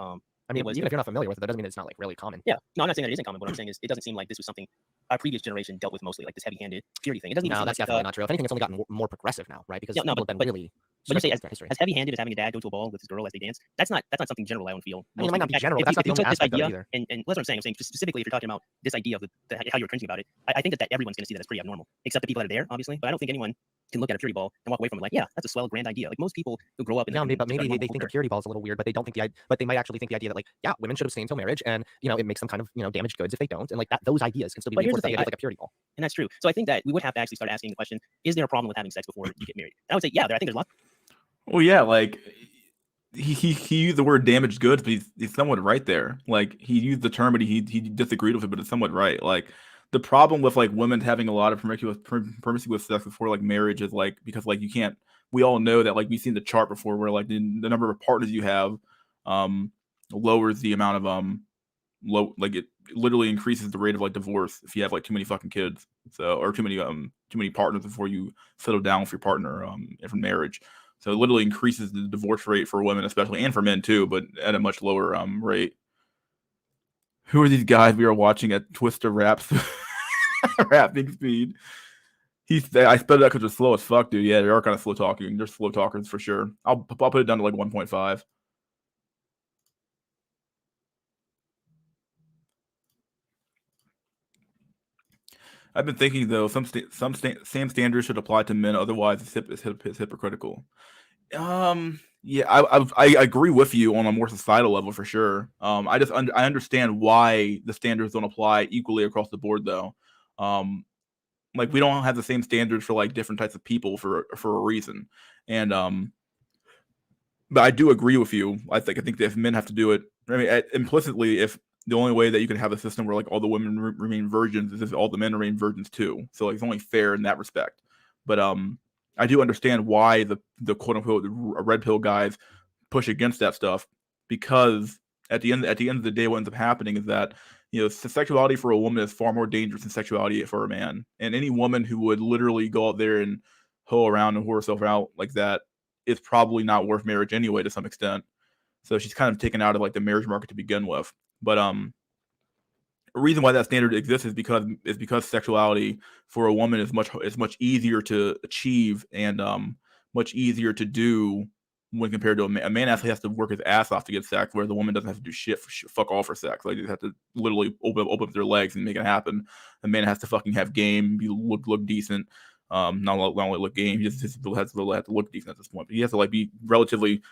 I mean, even if you're not familiar with it, that doesn't mean it's not like really common. Yeah, no, I'm not saying that it isn't common. What I'm saying is it doesn't seem like this was something our previous generation dealt with mostly, like this heavy-handed purity thing. It doesn't even No, seem that's like, definitely not true. If anything, it's only gotten more progressive now, right? Because Yeah, no, people have been really. But you say their history. as heavy-handed as having a dad go to a ball with his girl as they dance, that's not something general I don't feel. I mean, it might not be In fact, general, if but that's you- not the if you only took this aspect of it idea, either. and that's what I'm saying. I'm saying specifically if you're talking about this idea of how you're cringing about it, I think that everyone's going to see that as pretty abnormal, except the people that are there, obviously. But I don't think anyone can look at a purity ball and walk away from it like, yeah, that's a swell, grand idea. Like most people who grow up in No, like, but maybe different they think the culture. purity ball is a little weird, but they don't think but they might actually think the idea that like, yeah, women should abstain until marriage, and it makes them kind of damaged goods if they don't, and like that those ideas can still be But here's the reinforced by the thing, idea of like a purity ball. and that's true. So I think that we would have to actually start asking the question: is there a problem with having sex before you get married? And I would say, yeah, I think there's lots. Well, yeah, like he used the word damaged goods, but he's somewhat right there. Like he used the term, but he disagreed with it, but it's somewhat right. Like the problem with like women having a lot of promiscuous sex before like marriage is like because like you can't. We all know that like we've seen the chart before where like the number of partners you have lowers the amount of like it literally increases the rate of like divorce if you have like too many fucking kids, so or too many partners before you settle down with your partner for marriage. So it literally increases the divorce rate for women, especially, and for men too, but at a much lower rate. Who are these guys we are watching at Twister Raps rapping speed? I sped it up because they're slow as fuck, dude. Yeah, they are kind of slow talking. They're slow talkers for sure. I'll put it down to like 1.5. I've been thinking though, same standards should apply to men. Otherwise, it's hypocritical. Yeah, I agree with you on a more societal level for sure. I understand why the standards don't apply equally across the board though. Like we don't have the same standards for like different types of people for a reason, and but I do agree with you. I think that if men have to do it, I mean, implicitly, if the only way that you can have a system where like all the women remain virgins is if all the men remain virgins too. So like, it's only fair in that respect. But I do understand why the quote unquote red pill guys push against that stuff, because at the end of the day, what ends up happening is that sexuality for a woman is far more dangerous than sexuality for a man. And any woman who would literally go out there and hoe around and whore herself out like that is probably not worth marriage anyway to some extent. So she's kind of taken out of like the marriage market to begin with. But a reason why that standard exists is because sexuality for a woman is much easier to achieve and much easier to do when compared to a man. A man actually has to work his ass off to get sex, where the woman doesn't have to do shit fuck all for sex. Like, they have to literally open up their legs and make it happen. A man has to fucking have game, look decent. Not only look game, he just has to look decent at this point. But he has to like be relatively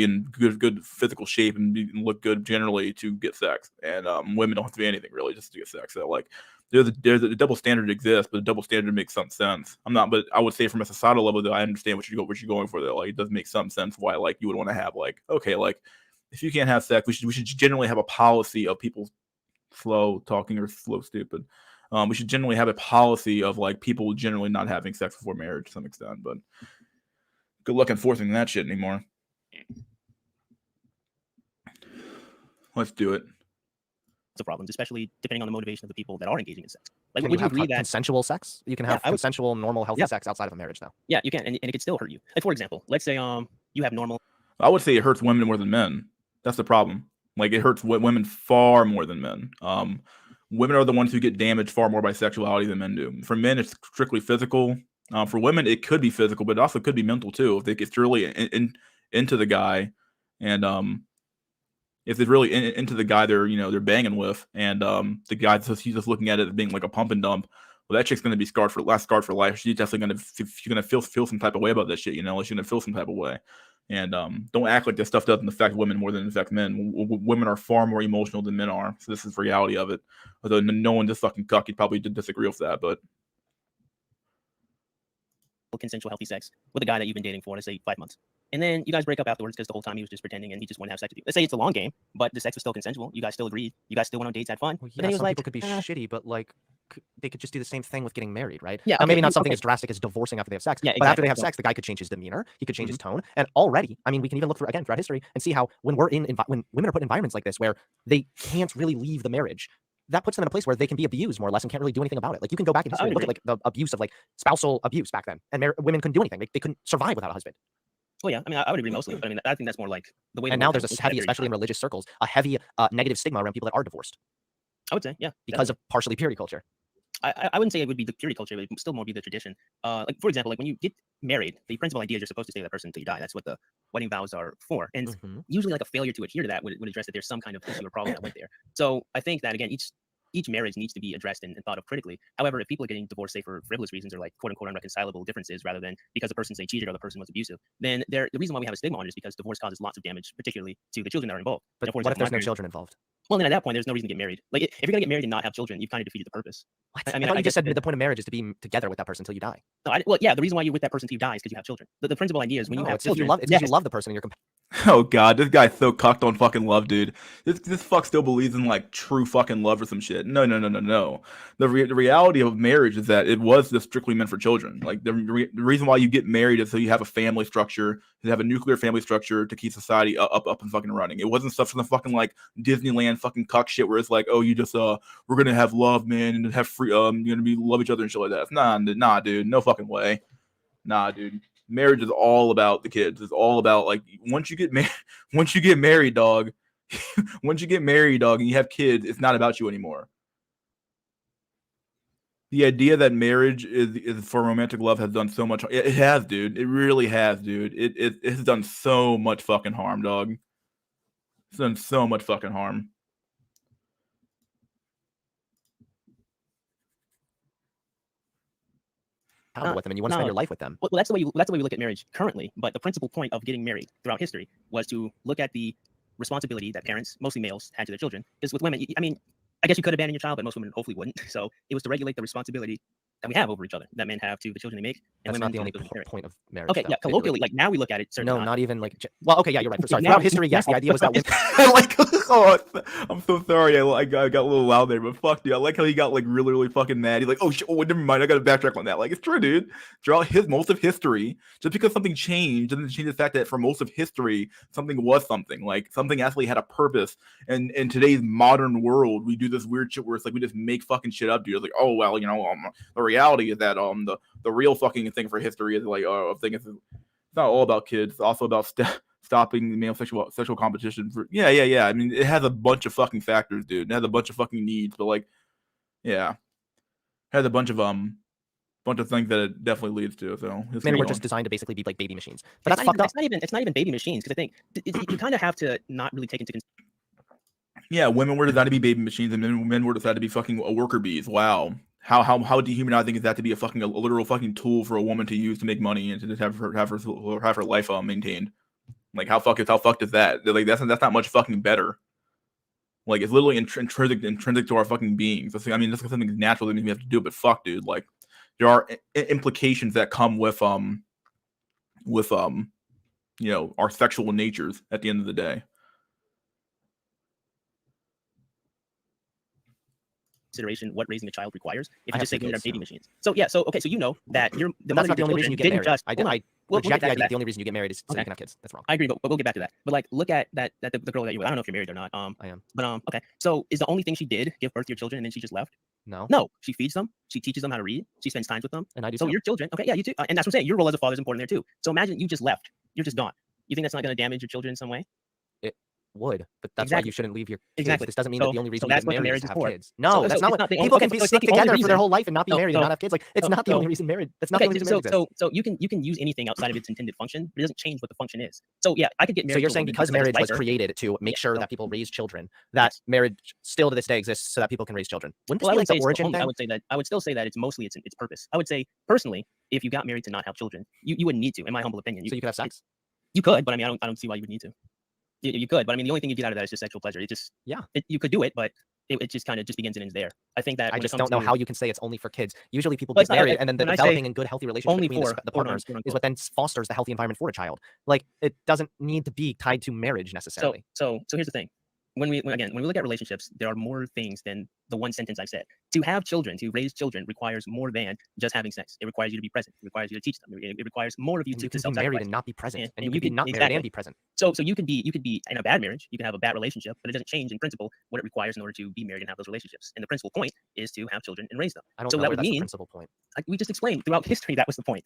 in good physical shape and look good generally to get sex. And women don't have to be anything really just to get sex. So like there's a double standard exists, but the double standard makes some sense. But I would say from a societal level though, I understand what you're going for though. Like it does make some sense why like you would want to have like, okay, like if you can't have sex, we should generally have a policy of people slow talking or slow stupid. We should generally have a policy of like people generally not having sex before marriage to some extent, but good luck enforcing that shit anymore. Let's do it. The problems, especially depending on the motivation of the people that are engaging in sex. Like, Can would you you agree have that consensual sex? You can have consensual, normal, healthy sex outside of a marriage now. Yeah, you can, and it could still hurt you. Like, for example, let's say you have normal. I would say it hurts women more than men. That's the problem. Like, it hurts women far more than men. Women are the ones who get damaged far more by sexuality than men do. For men, it's strictly physical. For women, it could be physical, but it also could be mental too. If they get really into the guy, and if they're really into the guy they're banging with, and the guy he's just looking at it as being like a pump and dump, well, that chick's gonna be scarred for life. She's definitely gonna feel some type of way about that shit. She's gonna feel some type of way. And don't act like this stuff doesn't affect women more than it affects men. Women are far more emotional than men are. So this is the reality of it. Although no one just fucking cuck, you'd probably disagree with that, but consensual healthy sex with a guy that you've been dating for, let's say, 5 months. And then you guys break up afterwards because the whole time he was just pretending and he just wanted to have sex with you. Let's say it's a long game, but the sex was still consensual. You guys still agreed. You guys still went on dates, had fun. Well, but then he was some like, people could be shitty, but like they could just do the same thing with getting married, right? Yeah, maybe not something as drastic as divorcing after they have sex. Yeah, but after they have exactly. sex, the guy could change his demeanor. He could change his tone. And already, I mean, we can even look throughout history and see how when when women are put in environments like this where they can't really leave the marriage, that puts them in a place where they can be abused more or less and can't really do anything about it. Like, you can go back and look at like the abuse of like spousal abuse back then, and women couldn't do anything. They couldn't survive without a husband. Well, yeah, I mean, I would agree mostly, but I mean, I think that's more like the way. And now there's a heavy, especially in religious circles, a heavy negative stigma around people that are divorced. I would say, yeah, because of partially purity culture. I wouldn't say it would be the purity culture, but it would still more be the tradition. Like, for example, like when you get married, the principal idea is you're supposed to stay with that person until you die. That's what the wedding vows are for. And usually like a failure to adhere to that would address that there's some kind of issue or problem that went there. So I think that, again, each each marriage needs to be addressed and thought of critically. However, if people are getting divorced, say for frivolous reasons or like quote unquote unreconcilable differences, rather than because the person say cheated or the person was abusive, then the reason why we have a stigma on it is because divorce causes lots of damage, particularly to the children that are involved. But for what if example, there's no children involved? Well, then at that point, there's no reason to get married. Like if you're gonna get married and not have children, you've kind of defeated the purpose. What? I mean, I thought you just said the point of marriage is to be together with that person until you die. No, well, yeah, the reason why you're with that person until you die is because you have children. The principal idea is when you have children, it's because you love the person and you're Oh god, this guy's so cucked on fucking love, dude. This fuck still believes in like true fucking love or some shit. No. The reality of marriage is that it was just strictly meant for children. Like the reason why you get married is so you have a family structure, you have a nuclear family structure to keep society up and fucking running. It wasn't stuff from the fucking like Disneyland fucking cuck shit where it's like, oh, you just we're gonna have love, man, and have free you're gonna be love each other and shit like that. Nah, dude, no fucking way. Nah, dude. Marriage is all about the kids. It's all about like once you get married, dog. Once you get married, dog, and you have kids, it's not about you anymore. The idea that marriage is for romantic love has done so much. It has, dude. It really has, dude. It has done so much fucking harm, dog. It's done so much fucking harm. with them and you want to spend your life with them. Well, that's the way we look at marriage currently. But the principal point of getting married throughout history was to look at the responsibility that parents, mostly males, had to their children. Because with women, I mean, I guess you could abandon your child, but most women hopefully wouldn't. So it was to regulate the responsibility that we have over each other, that men have to the children they make. And that's women not the only point of marriage. Okay, yeah, colloquially, like now we look at it. No, not even like. Well, okay, yeah, you're right. Sorry, throughout history, yes, the idea was that. Like, oh, I'm so sorry. I got a little loud there, but fuck, dude. I like how he got like really fucking mad. He's like, oh, never mind. I got to backtrack on that. Like, it's true, dude. Throughout most of history, just because something changed doesn't change the fact that for most of history, something was something. Like something actually had a purpose. And in today's modern world, we do this weird shit where it's like we just make fucking shit up, dude. It's like, oh well, the reality is that the real fucking thing for history is like it's not all about kids. It's also about stopping male sexual competition. Yeah. I mean, it has a bunch of fucking factors, dude. It has a bunch of fucking needs, but like, yeah, it has a bunch of things that it definitely leads to. So maybe we're just designed to basically be like baby machines. But that's fucked up. It's not even baby machines because I think you kind of have to not really take into consideration. Yeah, women were designed to be baby machines, and men were designed to be fucking worker bees. Wow. How dehumanizing is that to be a literal fucking tool for a woman to use to make money and to just have her life maintained? Like how fucked is that? Like that's not much fucking better. Like it's literally intrinsic to our fucking beings. I mean, that's something natural that means we have to do. But fuck, dude, like there are implications that come with our sexual natures at the end of the day. Consideration what raising a child requires if you just say they're baby machines. So yeah, so you know that that's not the only reason you get married. I reject the idea that the only reason you get married is so you can have kids. That's wrong. I agree, but we'll get back to that. But like, look at that the girl that you with. I don't know if you're married or not. I am. But okay. So is the only thing she did give birth to your children and then she just left? No. No, she feeds them. She teaches them how to read. She spends time with them. And I do. So your children, okay, yeah, you too. And that's what I'm saying. Your role as a father is important there too. So imagine you just left. You're just gone. You think that's not going to damage your children in some way? Would, but that's why you shouldn't leave your kids. Exactly. This doesn't mean that the only reason you get married is to have kids. No, So that's not what people can be stuck together for their whole life and not be married and not have kids. Like it's not the only reason married. That's not the only reason marriage exists. So you can use anything outside of its intended function, but it doesn't change what the function is. So yeah, I could get married. So you're saying because marriage was created to make sure that people raise children, that marriage still to this day exists so that people can raise children. Wouldn't this be like the origin thing? I would still say that it's mostly its purpose. I would say personally, if you got married to not have children, you wouldn't need to, in my humble opinion. So you could have sex. You could, but I mean, I don't see why you would need to. You could, but I mean, the only thing you get out of that is just sexual pleasure. You could do it, but it just kind of just begins and ends there. I think that I just don't know how you can say it's only for kids. Usually people get married and then the developing and good healthy relationship between the partners is what then fosters the healthy environment for a child. Like it doesn't need to be tied to marriage necessarily. So here's the thing. When we look at relationships, there are more things than the one sentence I said. To have children, to raise children, requires more than just having sex. It requires you to be present. It requires you to teach them. It requires more of you to be married and not be present. And you can be not married and be present. So you could be in a bad marriage. You can have a bad relationship, but it doesn't change in principle what it requires in order to be married and have those relationships. And the principal point is to have children and raise them. I don't know that's the principal point. Like we just explained throughout history, that was the point.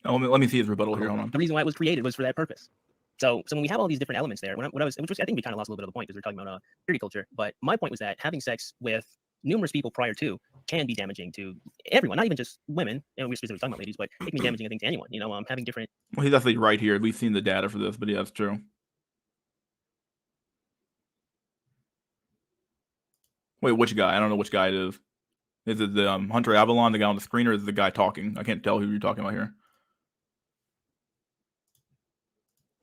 Oh, let me see his rebuttal here. Hold on. The reason why it was created was for that purpose. So when we have all these different elements there, which I think we kind of lost a little bit of the point because we're talking about purity culture. But my point was that having sex with numerous people prior to can be damaging to everyone, not even just women. And we're specifically talking about ladies, but it can be damaging, I think, to anyone. Having different. Well, he's definitely right here. We've seen the data for this, but yeah, that's true. Wait, which guy? I don't know which guy it is. Is it the Hunter Avalon, the guy on the screen, or is it the guy talking? I can't tell who you're talking about here.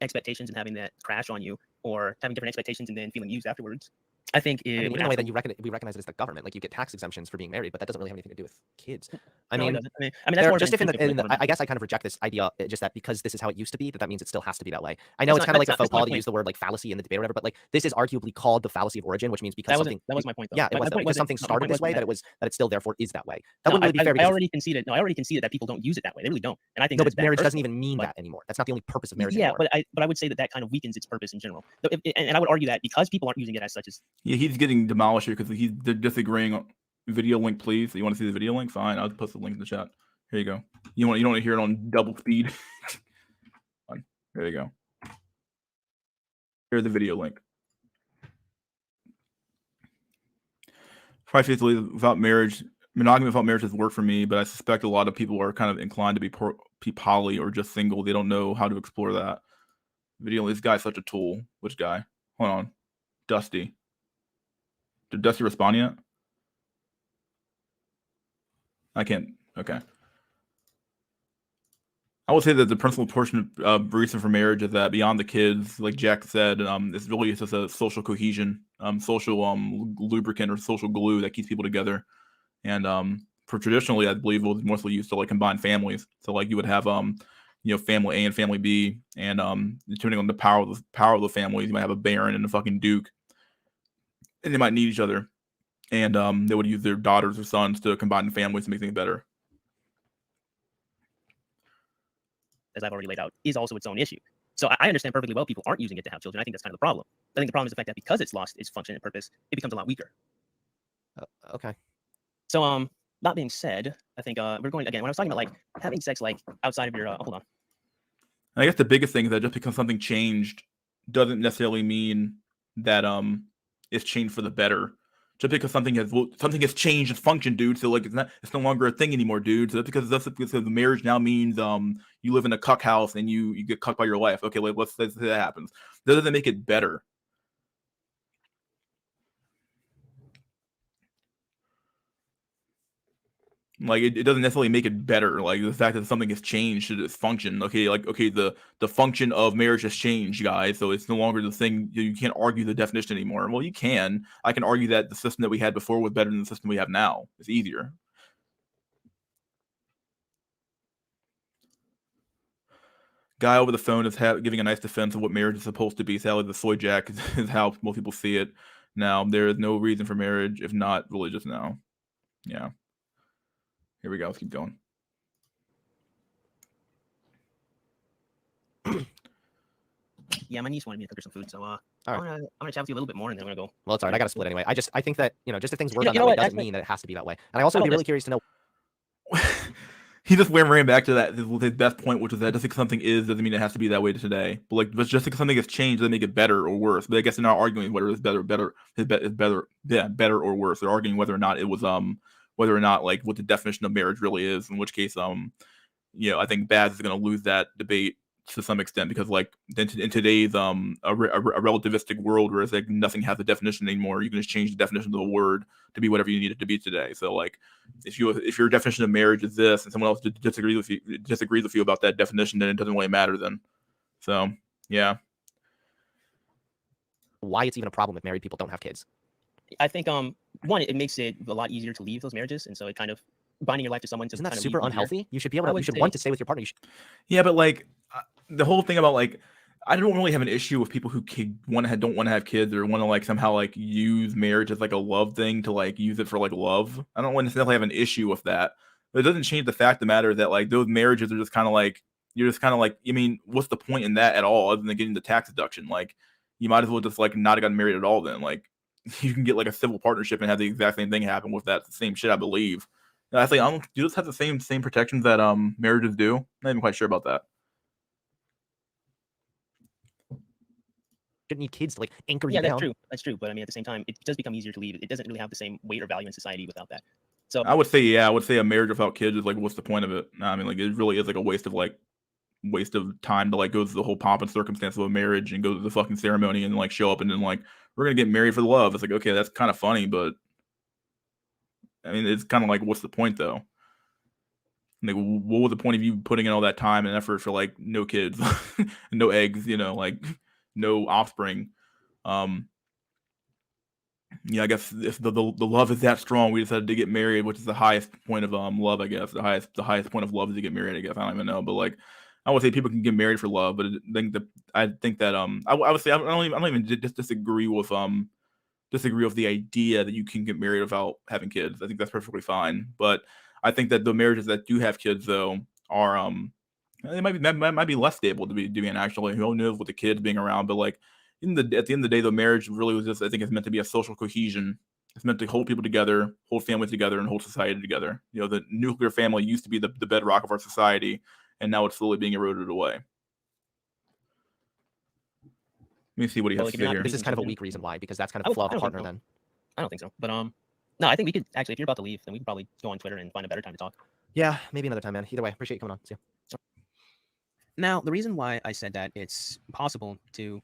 Expectations and having that crash on you, or having different expectations and then feeling used afterwards. I think it I mean, would even the way that absolutely- we recognize it as the government, like you get tax exemptions for being married, but that doesn't really have anything to do with kids. I No, it mean, doesn't. I mean, that's there, more of just an if in the, incentive for the I guess I kind of reject this idea, just that because this is how it used to be, that means it still has to be that way. I That's know it's not- kind of like a that's faux not my pas to point. use the word like fallacy in the debate or whatever, but like this is arguably called the fallacy of origin, which means because that was my point, though. yeah, it My was point because wasn't- something no, my started point this way, wasn't that it still therefore is that way. That No, wouldn't really be fair I because already conceded. No, I already conceded that people don't use it that way. They really don't. And I think no, that's but marriage bad doesn't personally, even mean but- that anymore. That's not the only purpose of marriage Yeah, anymore. but I would say that kind of weakens its purpose in general. And I would argue that because people aren't using it as such as Yeah, he's getting demolished here because he's disagreeing. Video link, please. So you want to see the video link? Fine, I'll post the link in the chat. Here you go. You don't want to hear it on double speed? Fine. There you go. Here's the video link. Privately, without marriage, monogamy without marriage has worked for me, but I suspect a lot of people are kind of inclined to be poly or just single. They don't know how to explore that. Video. This guy's such a tool. Which guy? Hold on. Dusty. Did Dusty respond yet? I can't. Okay. I would say that the principal portion of reason for marriage is that beyond the kids, like Jack said, it's really just a social cohesion, social lubricant or social glue that keeps people together. And for traditionally, I believe it was mostly used to like combine families. So like you would have family A and family B, and depending on the power of the families, you might have a baron and a fucking duke, and they might need each other. And they would use their daughters or sons to combine the families to make things better. as I've already laid out, is also its own issue. So I understand perfectly well people aren't using it to have children. I think that's kind of the problem. I think the problem is the fact that because it's lost its function and purpose, it becomes a lot weaker. Okay. So that being said, I think we're going again when I was talking about like having sex like outside of your hold on. I guess the biggest thing is that just because something changed doesn't necessarily mean that it's changed for the better. Just because something has changed its function, dude. So like it's no longer a thing anymore, dude. So because the marriage now means you live in a cuck house and you get cucked by your wife. Okay, like let's say that happens. That doesn't make it better. Like it doesn't necessarily make it better. Like the fact that something has changed its function. Okay, the function of marriage has changed, guys. So it's no longer the thing. You can't argue the definition anymore. Well, you can. I can argue that the system that we had before was better than the system we have now. It's easier. Guy over the phone is giving a nice defense of what marriage is supposed to be. Sadly, the soy jack is how most people see it now. There is no reason for marriage if not religious now. Yeah. Here we go. Let's keep going. Yeah, my niece wanted me to cook her some food, so right. I'm gonna chat with you a little bit more, and then I'm gonna go. Well, it's all right. I got to split anyway. I think that just if things work You on know that way what, doesn't actually- mean that it has to be that way. And I also How would be about really this? curious to know. He just ran back to that his best point, which is that just because something is doesn't mean it has to be that way today. But just because something has changed doesn't make it better or worse. But I guess they're not arguing whether it's better or worse. They're arguing whether or not it was whether or not like what the definition of marriage really is. In which case I think Baz is going to lose that debate to some extent because like in today's a relativistic world where it's like nothing has a definition anymore, you can just change the definition of the word to be whatever you need it to be today. So like if your definition of marriage is this and someone else disagrees with you about that definition, then it doesn't really matter then. So yeah. Why it's even a problem if married people don't have kids. I think one, it makes it a lot easier to leave those marriages, and so it kind of binding your life to someone. Isn't that super unhealthy? You should be able to. You should want to stay with your partner. Yeah, but like the whole thing about like I don't really have an issue with people who don't want to have kids or want to like somehow like use marriage as like a love thing to like use it for like love. I don't necessarily have an issue with that, but it doesn't change the fact of the matter that like those marriages are just kind of like you're just kind of like I mean, what's the point in that at all other than getting the tax deduction? Like you might as well just like not have gotten married at all. Then like you can get like a civil partnership and have the exact same thing happen with that same shit. I believe. I think do those have the same protections that marriages do? I'm not even quite sure about that. Shouldn't need kids to like anchor you yeah, down. That's true. But I mean, at the same time, it does become easier to leave. It doesn't really have the same weight or value in society without that. So I would say a marriage without kids is like, what's the point of it? I mean, like it really is like a waste of time to like go through the whole pomp and circumstance of a marriage and go to the fucking ceremony and like show up and then like we're gonna get married for the love. It's like okay, that's kind of funny, but I mean, it's kind of like, what's the point though? Like, what was the point of you putting in all that time and effort for like no kids, no eggs, like no offspring? Yeah, I guess if the love is that strong, we decided to get married, which is the highest point of love, I guess. The highest point of love is to get married, I guess. I don't even know, but like, I would say people can get married for love, but I think that I would say I don't even disagree with the idea that you can get married without having kids. I think that's perfectly fine, but I think that the marriages that do have kids though are they might be less stable to be doing actually. Who knows with the kids being around, but like at the end of the day, the marriage really was just, I think it's meant to be a social cohesion. It's meant to hold people together, hold families together, and hold society together. The nuclear family used to be the bedrock of our society, and now it's slowly being eroded away. Let me see what he has Well, to like, if you're say not here. This is kind of a children- weak reason why, because that's kind I of the don't- flaw of I a don't think partner so. then. I don't think so. But no, I think we could actually, if you're about to leave, then we could probably go on Twitter and find a better time to talk. Yeah, maybe another time, man. Either way, appreciate you coming on. See ya. Now, the reason why I said that it's possible to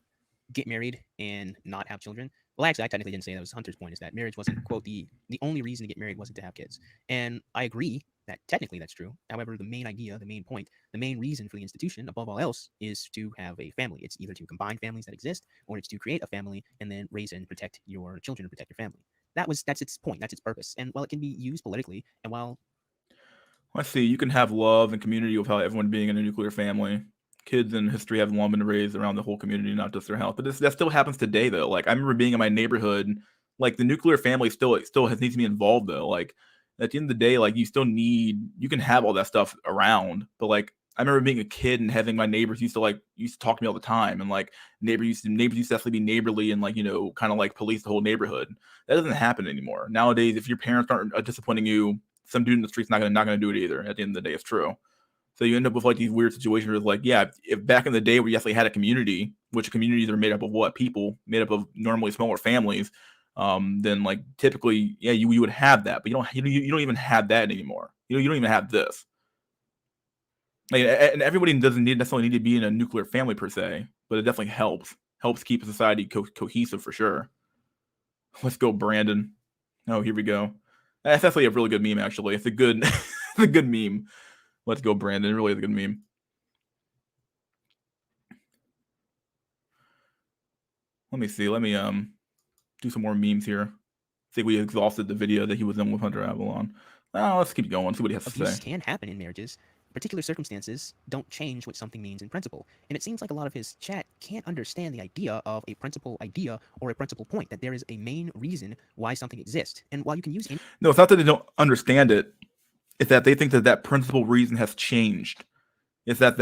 get married and not have children, well, actually, I technically didn't say that. Was Hunter's point, is that marriage wasn't, quote, the only reason to get married wasn't to have kids. And I agree that technically that's true. However, the main idea, the main point, the main reason for the institution, above all else, is to have a family. It's either to combine families that exist, or it's to create a family and then raise and protect your children and protect your family. That's its point. That's its purpose. And while it can be used politically, and while Let's see. You can have love and community without everyone being in a nuclear family. Kids in history have long been raised around the whole community, not just their house. But that still happens today, though. Like I remember being in my neighborhood, like the nuclear family still needs to be involved, though. Like at the end of the day, like you can have all that stuff around, but like I remember being a kid and having my neighbors used to talk to me all the time, and like neighbors used to actually be neighborly and like kind of like police the whole neighborhood. That doesn't happen anymore nowadays. If your parents aren't disciplining you, some dude in the street's not gonna do it either. At the end of the day, it's true. So you end up with like these weird situations where it's like, yeah, if back in the day where you actually had a community, which communities are made up of what people made up of normally smaller families, then like typically, yeah, you would have that, but you don't even have that anymore. You don't even have this. Like, and everybody doesn't necessarily need to be in a nuclear family per se, but it definitely helps keep a society cohesive for sure. Let's go, Brandon. Oh, here we go. That's definitely a really good meme, actually. It's a good, a good meme. Let's go, Brandon. It really is a good meme. Let me see. Let me do some more memes here. I think we exhausted the video that he was in with Hunter Avalon. Let's keep going. See what he has to abuse say. can happen in marriages, particular circumstances don't change what something means in principle. And it seems like a lot of his chat can't understand the idea of a principal idea or a principal point, that there is a main reason why something exists. And while you can use No, it's not that they don't understand it. It's that they think that principal reason has changed. It's that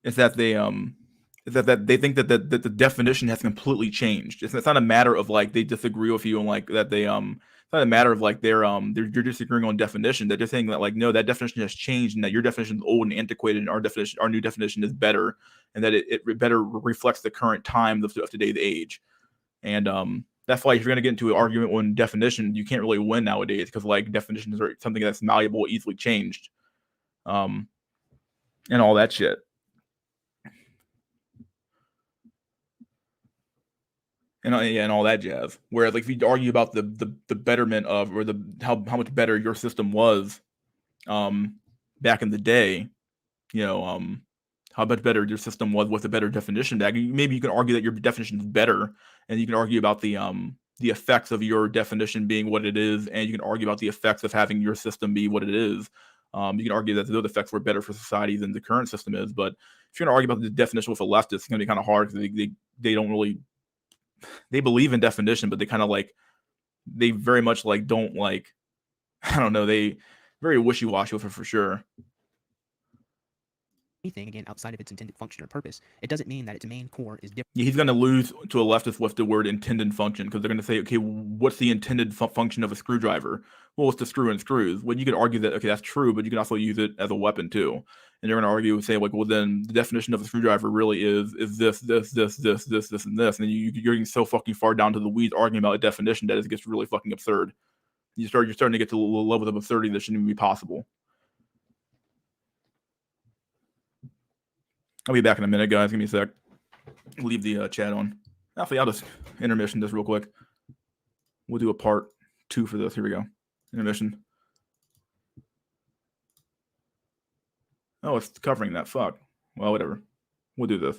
it's that they think that the definition has completely changed. It's not a matter of like they disagree with you and like that they it's not a matter of like they're disagreeing on definition. They're just saying that like no, that definition has changed and that your definition is old and antiquated and our new definition is better, and that it better reflects the current time of today's age. And that's why if you're gonna get into an argument on definition, you can't really win nowadays because like definitions are something that's malleable, easily changed, and all that shit. And all that jazz. Whereas, like, if you argue about the betterment of or the how much better your system was, back in the day, how much better your system was with a better definition. Maybe you can argue that your definition is better, and you can argue about the effects of your definition being what it is, and you can argue about the effects of having your system be what it is. You can argue that those effects were better for society than the current system is. But if you're going to argue about the definition with a leftist, it's going to be kind of hard because they don't really. They believe in definition, but they kind of like they very much like don't like I don't know, they very wishy-washy with it for sure. anything, again, outside of its intended function or purpose, it doesn't mean that its main core is different. Yeah, he's going to lose to a leftist with the word intended function because they're going to say, okay, what's the intended function of a screwdriver? Well, it's to screw in screws. Well, you could argue that, okay, that's true, but you can also use it as a weapon too. And they're going to argue and say, like, well, then the definition of a screwdriver really is this, and this. And then you're getting so fucking far down to the weeds arguing about a definition that it gets really fucking absurd. You're starting to get to levels of absurdity that shouldn't even be possible. I'll be back in a minute, guys. Give me a sec. Leave the chat on. Actually, I'll just intermission this real quick. We'll do a part 2 for this. Here we go. Intermission. Oh, it's covering that. Fuck. Well, whatever. We'll do this.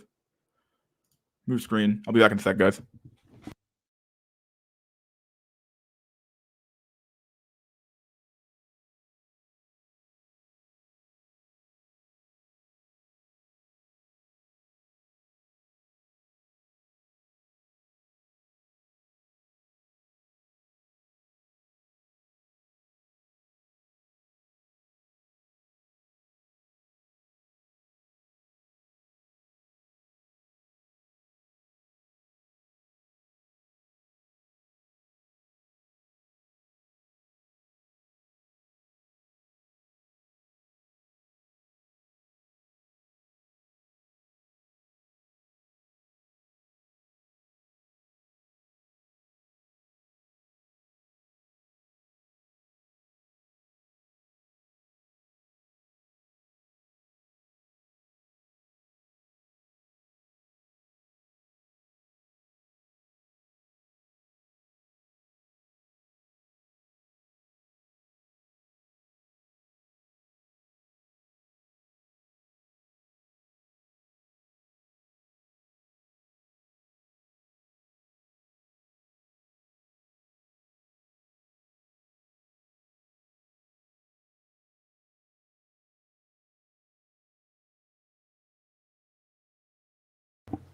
Move screen. I'll be back in a sec, guys.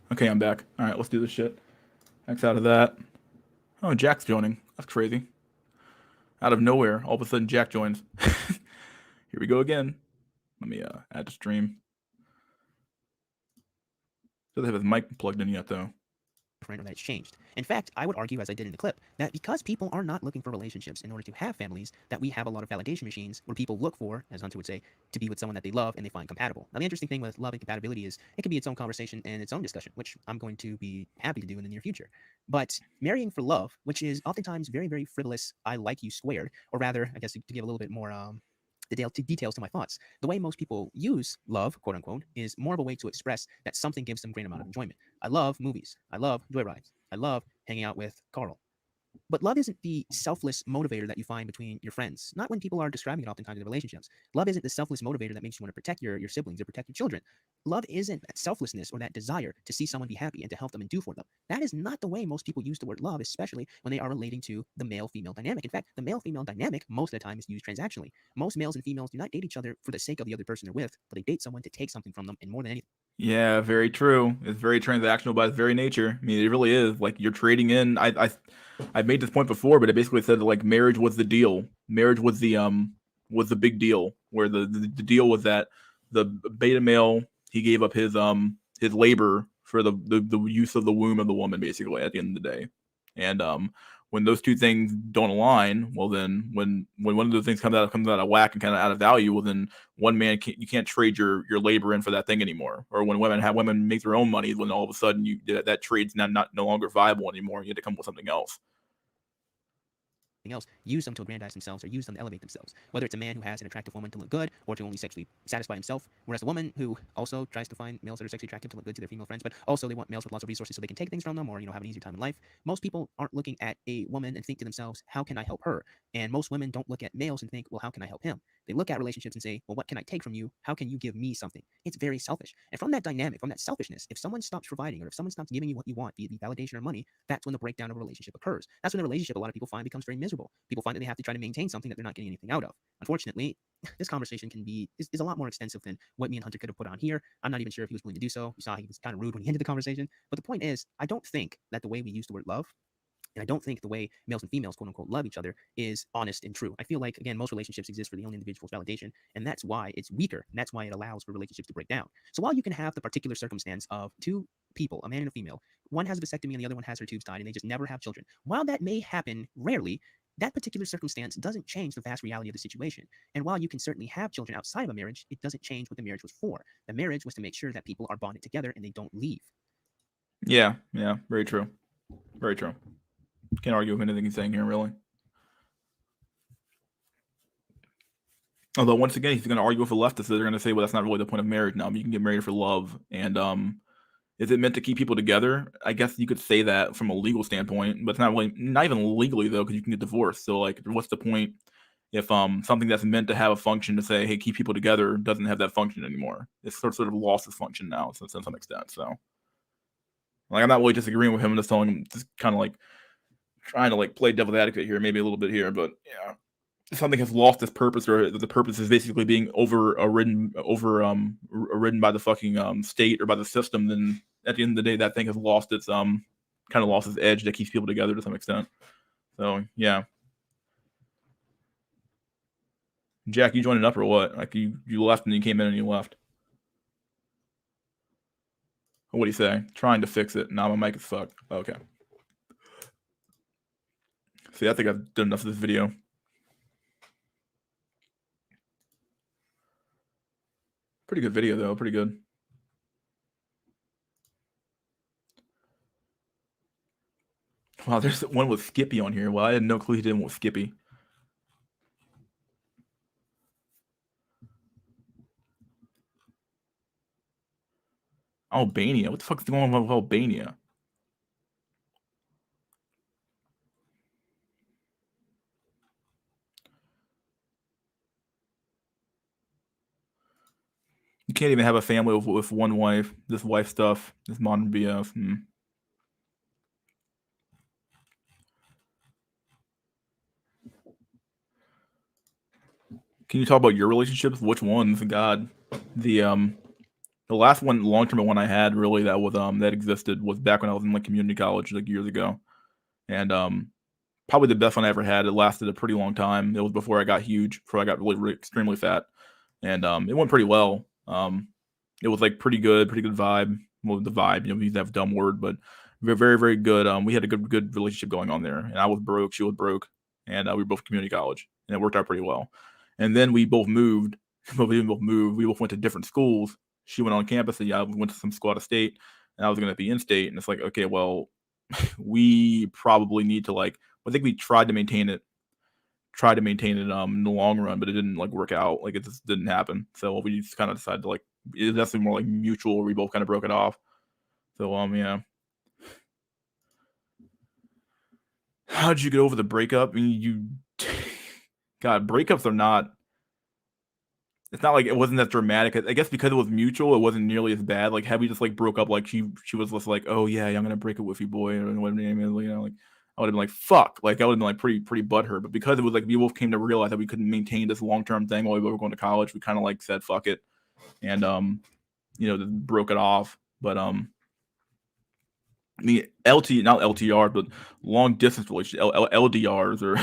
Okay, I'm back. All right, let's do this shit. X out of that. Oh, Jack's joining. That's crazy. Out of nowhere, all of a sudden Jack joins. Here we go again. Let me add to stream. Doesn't have his mic plugged in yet, though. Or that it's changed. In fact, I would argue, as I did in the clip, that because people are not looking for relationships in order to have families, that we have a lot of validation machines where people look for, as Hunter would say, to be with someone that they love and they find compatible. Now, the interesting thing with love and compatibility is it can be its own conversation and its own discussion, which I'm going to be happy to do in the near future. But marrying for love, which is oftentimes very, very frivolous, I like you squared, or rather, I guess to give a little bit more details to my thoughts. The way most people use love, quote unquote, is more of a way to express that something gives them great amount of enjoyment. I love movies. I love joyrides. I love hanging out with Carl. But love isn't the selfless motivator that you find between your friends. Not when people are describing it oftentimes in relationships. Love isn't the selfless motivator that makes you want to protect your siblings or protect your children. Love isn't that selflessness or that desire to see someone be happy and to help them and do for them. That is not the way most people use the word love, especially when they are relating to the male-female dynamic. In fact, the male-female dynamic most of the time is used transactionally. Most males and females do not date each other for the sake of the other person they're with, but they date someone to take something from them, and more than anything. Yeah, very true. It's very transactional by its very nature. I mean, it really is. Like you're trading in. I've made this point before, but it basically said that, like, marriage was the deal. Marriage was the big deal. Where the deal was that the beta male, he gave up his labor for the use of the womb of the woman, basically, at the end of the day. And when those two things don't align, well, then when one of those things comes out of whack and kind of out of value, well, then one man you can't trade your labor in for that thing anymore. Or when women make their own money, when all of a sudden that trade's no longer viable anymore, you have to come up with something else. Else, use them to aggrandize themselves or use them to elevate themselves. Whether it's a man who has an attractive woman to look good or to only sexually satisfy himself, whereas a woman who also tries to find males that are sexually attractive to look good to their female friends, but also they want males with lots of resources so they can take things from them or have an easier time in life. Most people aren't looking at a woman and think to themselves, how can I help her? And most women don't look at males and think, well, how can I help him? They look at relationships and say, well, what can I take from you? How can you give me something? It's very selfish. And from that dynamic, from that selfishness, if someone stops providing or if someone stops giving you what you want, be it validation or money, that's when the breakdown of a relationship occurs. That's when the relationship, a lot of people find, becomes very miserable. People find that they have to try to maintain something that they're not getting anything out of. Unfortunately, this conversation is a lot more extensive than what me and Hunter could have put on here. I'm not even sure if he was willing to do so. You saw he was kind of rude when he ended the conversation. But the point is, I don't think that the way we use the word love, and I don't think the way males and females, quote unquote, love each other is honest and true. I feel like, again, most relationships exist for the own individual's validation, and that's why it's weaker, and that's why it allows for relationships to break down. So while you can have the particular circumstance of two people, a man and a female, one has a vasectomy and the other one has her tubes tied, and they just never have children, while that may happen rarely, that particular circumstance doesn't change the vast reality of the situation. And while you can certainly have children outside of a marriage, it doesn't change what the marriage was for. The marriage was to make sure that people are bonded together and they don't leave. Yeah, very true. Very true. Can't argue with anything he's saying here, really. Although, once again, he's going to argue with the leftists. They're going to say, well, that's not really the point of marriage now. But you can get married for love. And Is it meant to keep people together? I guess you could say that from a legal standpoint, but it's not even legally though, because you can get divorced. So like, what's the point if something that's meant to have a function to say, hey, keep people together, doesn't have that function anymore? It's sort of lost its function now, to some extent. So like, I'm not really disagreeing with him. I'm just telling him, just kind of like trying to like play devil's advocate here, maybe a little bit here, but yeah. Something has lost its purpose, or the purpose is basically being overridden by the fucking state or by the system, then at the end of the day, that thing has lost its kind of lost its edge that keeps people together to some extent. So yeah. Jack, you joining up or what? Like you left and you came in and you left. What do you say? Trying to fix it. Nah, my mic is fucked. Okay. See, I think I've done enough of this video. Pretty good video though. Pretty good. Wow, there's one with Skippy on here. Well, I had no clue he did one with Skippy. Albania? What the fuck is going on with Albania? You can't even have a family with one wife. This wife stuff, this modern BS. Can you talk about your relationships? Which ones? God, the last one, long-term one I had really that was that existed was back when I was in like community college, like years ago, and probably the best one I ever had. It lasted a pretty long time. It was before I got huge, before I got really extremely fat, and it went pretty well. It was like pretty good vibe. Well, the vibe, you know, we use that dumb word, but very, very good. We had a good relationship going on there, and I was broke, she was broke, and we were both community college, and it worked out pretty well. And then we both moved. We both went to different schools. She went on campus, and I went to some school out of state, and I was going to be in state. And it's like, okay, well, we probably need to like. I think we tried to maintain it in the long run, but it didn't like work out. Like it just didn't happen. So we just kind of decided to like. It's definitely more like mutual. We both kind of broke it off. So yeah. How did you get over the breakup? I mean, God, breakups are not. It's not like it wasn't that dramatic. I guess because it was mutual, it wasn't nearly as bad. Like had we just like broke up, like she was just like, oh yeah, I'm gonna break it with you, boy, or whatever name is, you know, like I would have been like, fuck, like I would have been like pretty butthurt. But because it was like we both came to realize that we couldn't maintain this long-term thing while we were going to college, we kind of like said fuck it, and you know, broke it off. But I mean, not LTR, but long distance relationship, LDRs, or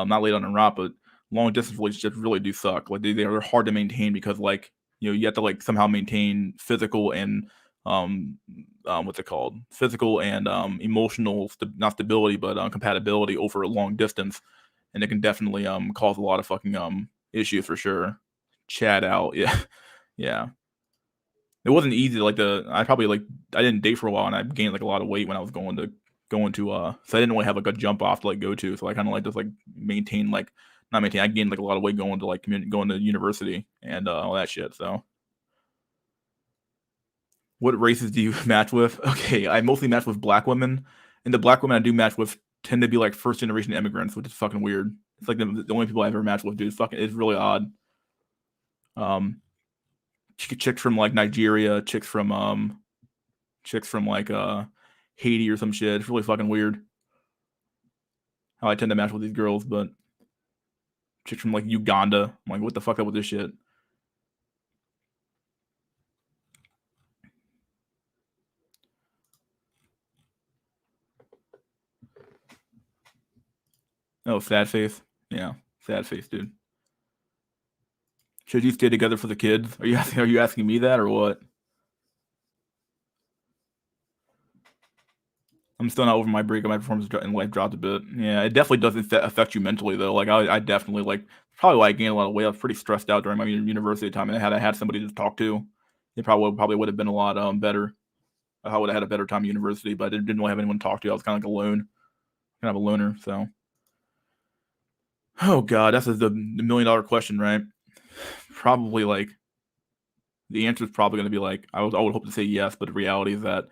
not late on the rot, but long distance relationships really do suck. Like they are hard to maintain because like, you know, you have to like somehow maintain physical and what's it called? Physical and emotional not stability, but compatibility over a long distance, and it can definitely cause a lot of fucking issues for sure. Chat out, yeah, yeah. It wasn't easy. Like I didn't date for a while, and I gained like a lot of weight when I was going to so I didn't really have like a jump off to like go to. So I kind of like just like maintain like not maintain. I gained like a lot of weight going to like going to university and all that shit. So what races do you match with? Okay, I mostly match with black women, and the black women I do match with tend to be like first generation immigrants, which is fucking weird. It's like the only people I ever matched with, dude. It's really odd. Chicks from like Nigeria, chicks from like Haiti or some shit. It's really fucking weird how I tend to match with these girls, but chicks from like Uganda, I'm like, what the fuck up with this shit? Oh, sad face. Yeah, sad face, dude. Should you stay together for the kids? Are you asking me that or what? I'm still not over my breakup. My performance in life dropped a bit. Yeah, it definitely doesn't affect you mentally though. Like I definitely like probably why I gained a lot of weight. I was pretty stressed out during my university time, and I had somebody to talk to. It probably would have been a lot better. I would have had a better time at university, but I didn't really have anyone to talk to. I was kind of like alone, kind of a loner. So, oh god, that's the $1 million question, right? Probably like the answer is probably going to be like, I would hope to say yes, but the reality is that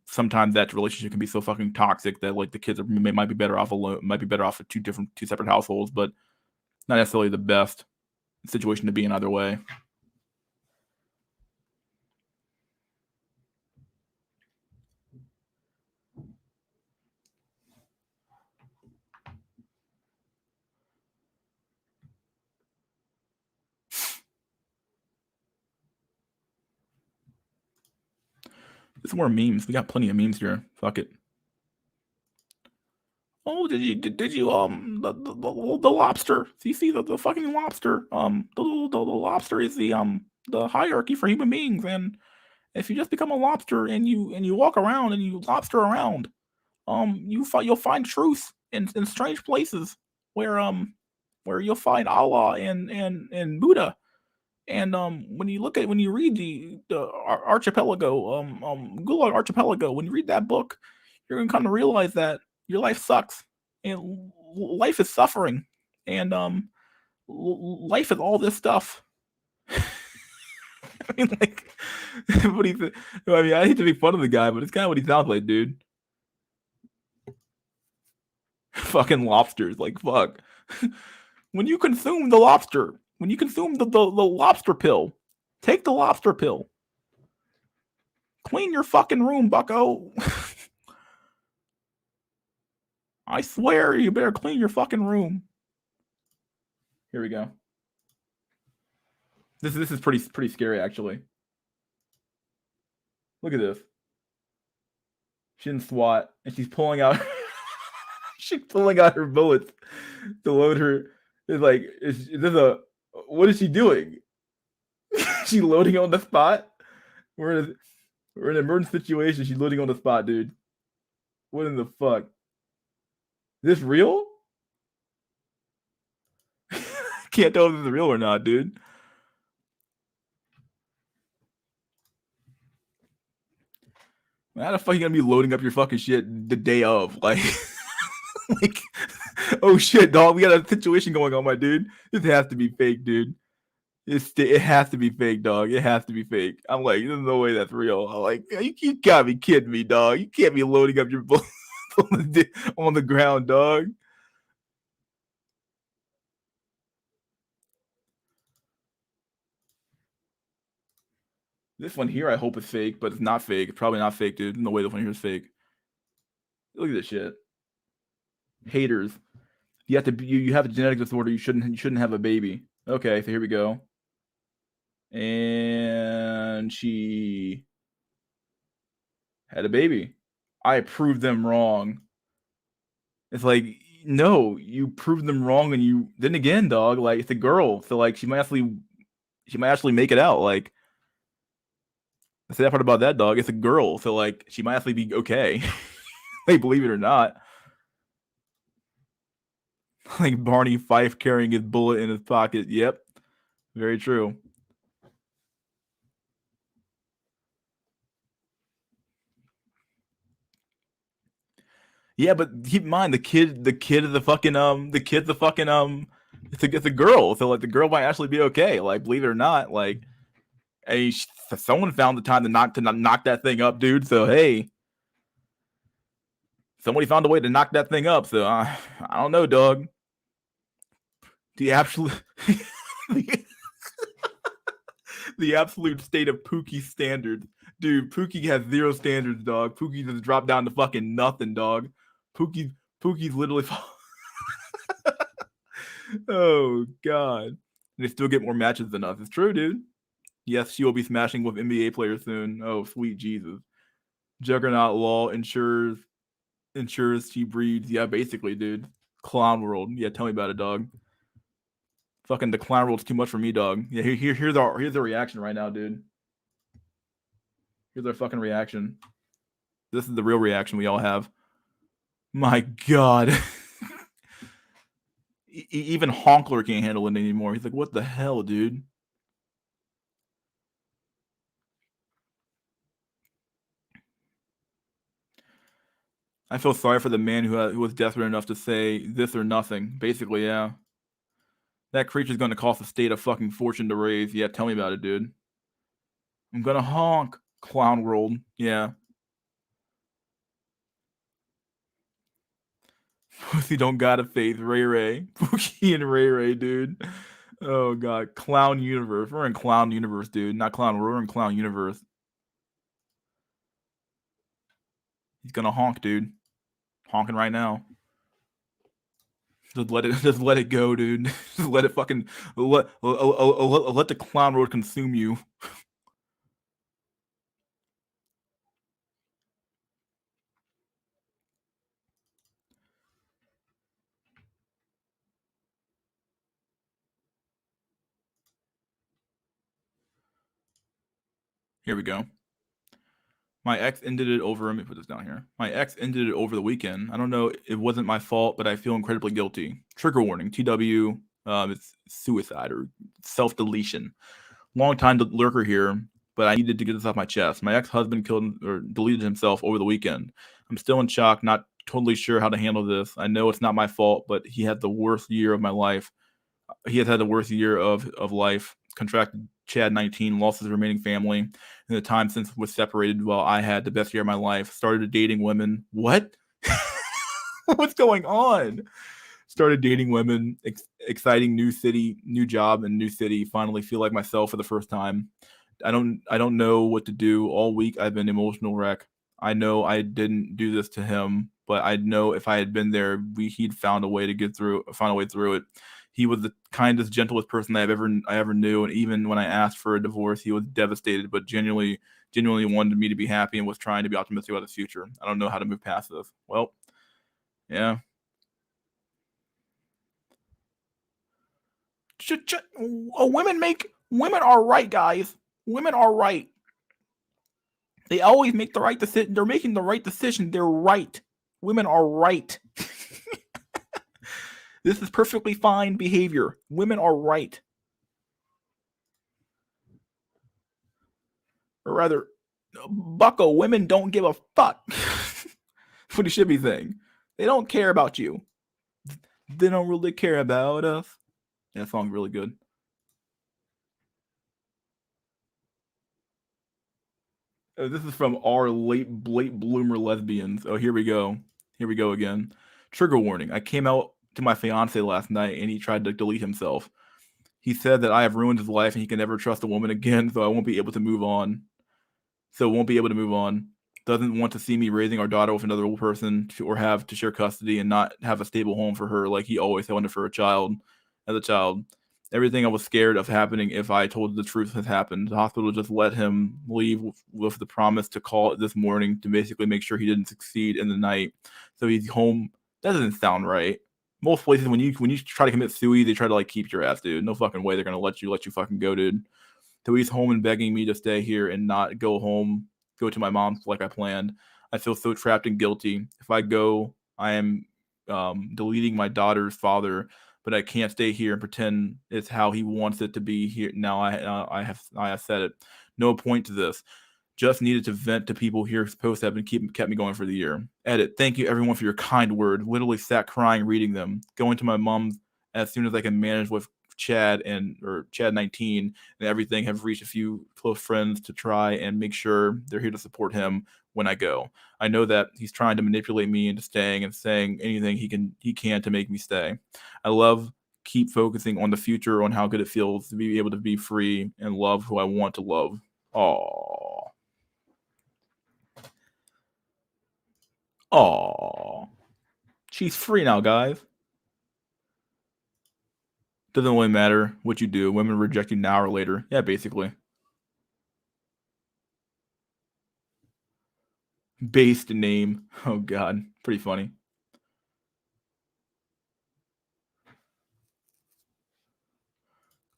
sometimes that relationship can be so fucking toxic that like the kids might be better off alone, might be better off at two separate households, but not necessarily the best situation to be in either way. There's more memes. We got plenty of memes here. Fuck it. Oh, did you the lobster? So you see the fucking lobster? The lobster is the hierarchy for human beings, and if you just become a lobster and you walk around and you lobster around, you'll find truth in strange places where you'll find Allah and Buddha. And when you read the archipelago, Gulag Archipelago, when you read that book, you're gonna come to realize that your life sucks and life is suffering, and life is all this stuff. I mean, like, what do you think? I mean, I hate to make fun of the guy, but it's kind of what he sounds like, dude. Fucking lobsters, like fuck. When you consume the lobster, when you consume the lobster pill, take the lobster pill. Clean your fucking room, bucko. I swear you better clean your fucking room. Here we go. This is pretty scary, actually. Look at this. She didn't SWAT, and she's pulling out she's pulling out her bullets to load her. It's like, is this a, what is she doing? She loading on the spot? We're in an emergency situation. She's loading on the spot, dude. What in the fuck? Is this real? Can't tell if this is real or not, dude. How the fuck are you gonna be loading up your fucking shit the day of? Like, like, oh shit, dog, we got a situation going on, my dude. This has to be fake, dude. It has to be fake, dog. It has to be fake. I'm like, there's no way that's real. I'm like, you gotta be kidding me, dog. You can't be loading up your bullets on the ground, dog. This one here, I hope is fake, but it's not fake. It's probably not fake, dude. No way this one here is fake. Look at this shit. Haters. You have to. You have a genetic disorder. You shouldn't have a baby. Okay, so here we go. And she had a baby. I proved them wrong. It's like, no, you proved them wrong, and you then again, dog. Like, it's a girl, so like she might actually make it out. Like, the sad part about that, dog, it's a girl, so like she might actually be okay. Like, believe it or not. Like Barney Fife carrying his bullet in his pocket. Yep, very true. Yeah, but keep in mind the kid is a fucking it's a girl, so like the girl might actually be okay. Like, believe it or not, like, hey, someone found the time to knock that thing up, dude. So hey, somebody found a way to knock that thing up. So I don't know, dog. The absolute the absolute state of Pookie standards. Dude, Pookie has zero standards, dog. Pookie just dropped down to fucking nothing, dog. Pookie's literally oh god. They still get more matches than us. It's true, dude. Yes, she will be smashing with NBA players soon. Oh, sweet Jesus. Juggernaut Law ensures she breeds. Yeah, basically, dude. Clown World. Yeah, tell me about it, dog. Fucking the Clown World's too much for me, dog. Yeah, here's the reaction right now, dude. Here's our fucking reaction. This is the real reaction we all have. My God. Even Honkler can't handle it anymore. He's like, what the hell, dude? I feel sorry for the man who was desperate enough to say this or nothing. Basically, yeah. That creature's going to cost the state a fucking fortune to raise. Yeah, tell me about it, dude. I'm gonna honk. Clown World. Yeah. Pussy don't got a faith. Ray Ray. Pookie and Ray Ray, dude. Oh god. Clown Universe. We're in Clown Universe, dude. Not Clown World. We're in Clown Universe. He's gonna honk, dude. Honking right now. Just let it go, dude. Just let it fucking let the clown road consume you. Here we go. My ex ended it over. Let me put this down here. My ex ended it over the weekend. I don't know. It wasn't my fault, but I feel incredibly guilty. Trigger warning. TW. It's suicide or self deletion. Long time lurker here, but I needed to get this off my chest. My ex-husband killed or deleted himself over the weekend. I'm still in shock, not totally sure how to handle this. I know it's not my fault, but he had the worst year of my life. He has had the worst year of life. Contracted Chad 19, lost his remaining family. In the time since was separated, while I had the best year of my life. Started dating women. What? What's going on? Started dating women. Exciting new city, new job, and new city. Finally feel like myself for the first time. I don't know what to do. All week I've been emotional wreck. I know I didn't do this to him, but I know if I had been there, he'd found a way through it. He was the kindest, gentlest person I ever knew, and even when I asked for a divorce, he was devastated, but genuinely wanted me to be happy and was trying to be optimistic about the future. I don't know how to move past this. Well, yeah. Women are right, guys. Women are right. They always make the right decision. They're making the right decision. They're right. Women are right. This is perfectly fine behavior. Women are right. Or rather, bucko, women don't give a fuck. That's what you should be saying. They don't care about you. They don't really care about us. Yeah, that song's really good. This is from our late bloomer lesbians. Oh, here we go. Here we go again. Trigger warning. I came out to my fiance last night and he tried to delete himself. He said that I have ruined his life and he can never trust a woman again, so I won't be able to move on. Doesn't want to see me raising our daughter with another person or have to share custody and not have a stable home for her like he always wanted for a child. As a child, everything I was scared of happening if I told the truth has happened. The hospital just let him leave with the promise to call it this morning to basically make sure he didn't succeed in the night. So he's home. That doesn't sound right. Most places when you try to commit suicide, they try to like keep your ass, dude. No fucking way they're gonna let you fucking go, dude. So he's home and begging me to stay here and not go home, go to my mom's like I planned. I feel so trapped and guilty. If I go, I am deleting my daughter's father, but I can't stay here and pretend it's how he wants it to be here. Now I have said it. No point to this. Just needed to vent to people here. Posts have been kept me going for the year. Edit. Thank you everyone for your kind word. Literally sat crying reading them. Going to my mom's as soon as I can manage with Chad 19 and everything. Have reached a few close friends to try and make sure they're here to support him when I go. I know that he's trying to manipulate me into staying and saying anything he can to make me stay. I love keep focusing on the future, on how good it feels to be able to be free and love who I want to love. Aww. Aww. She's free now, guys. Doesn't really matter what you do. Women reject you now or later. Yeah, basically. Based name. Oh, God. Pretty funny.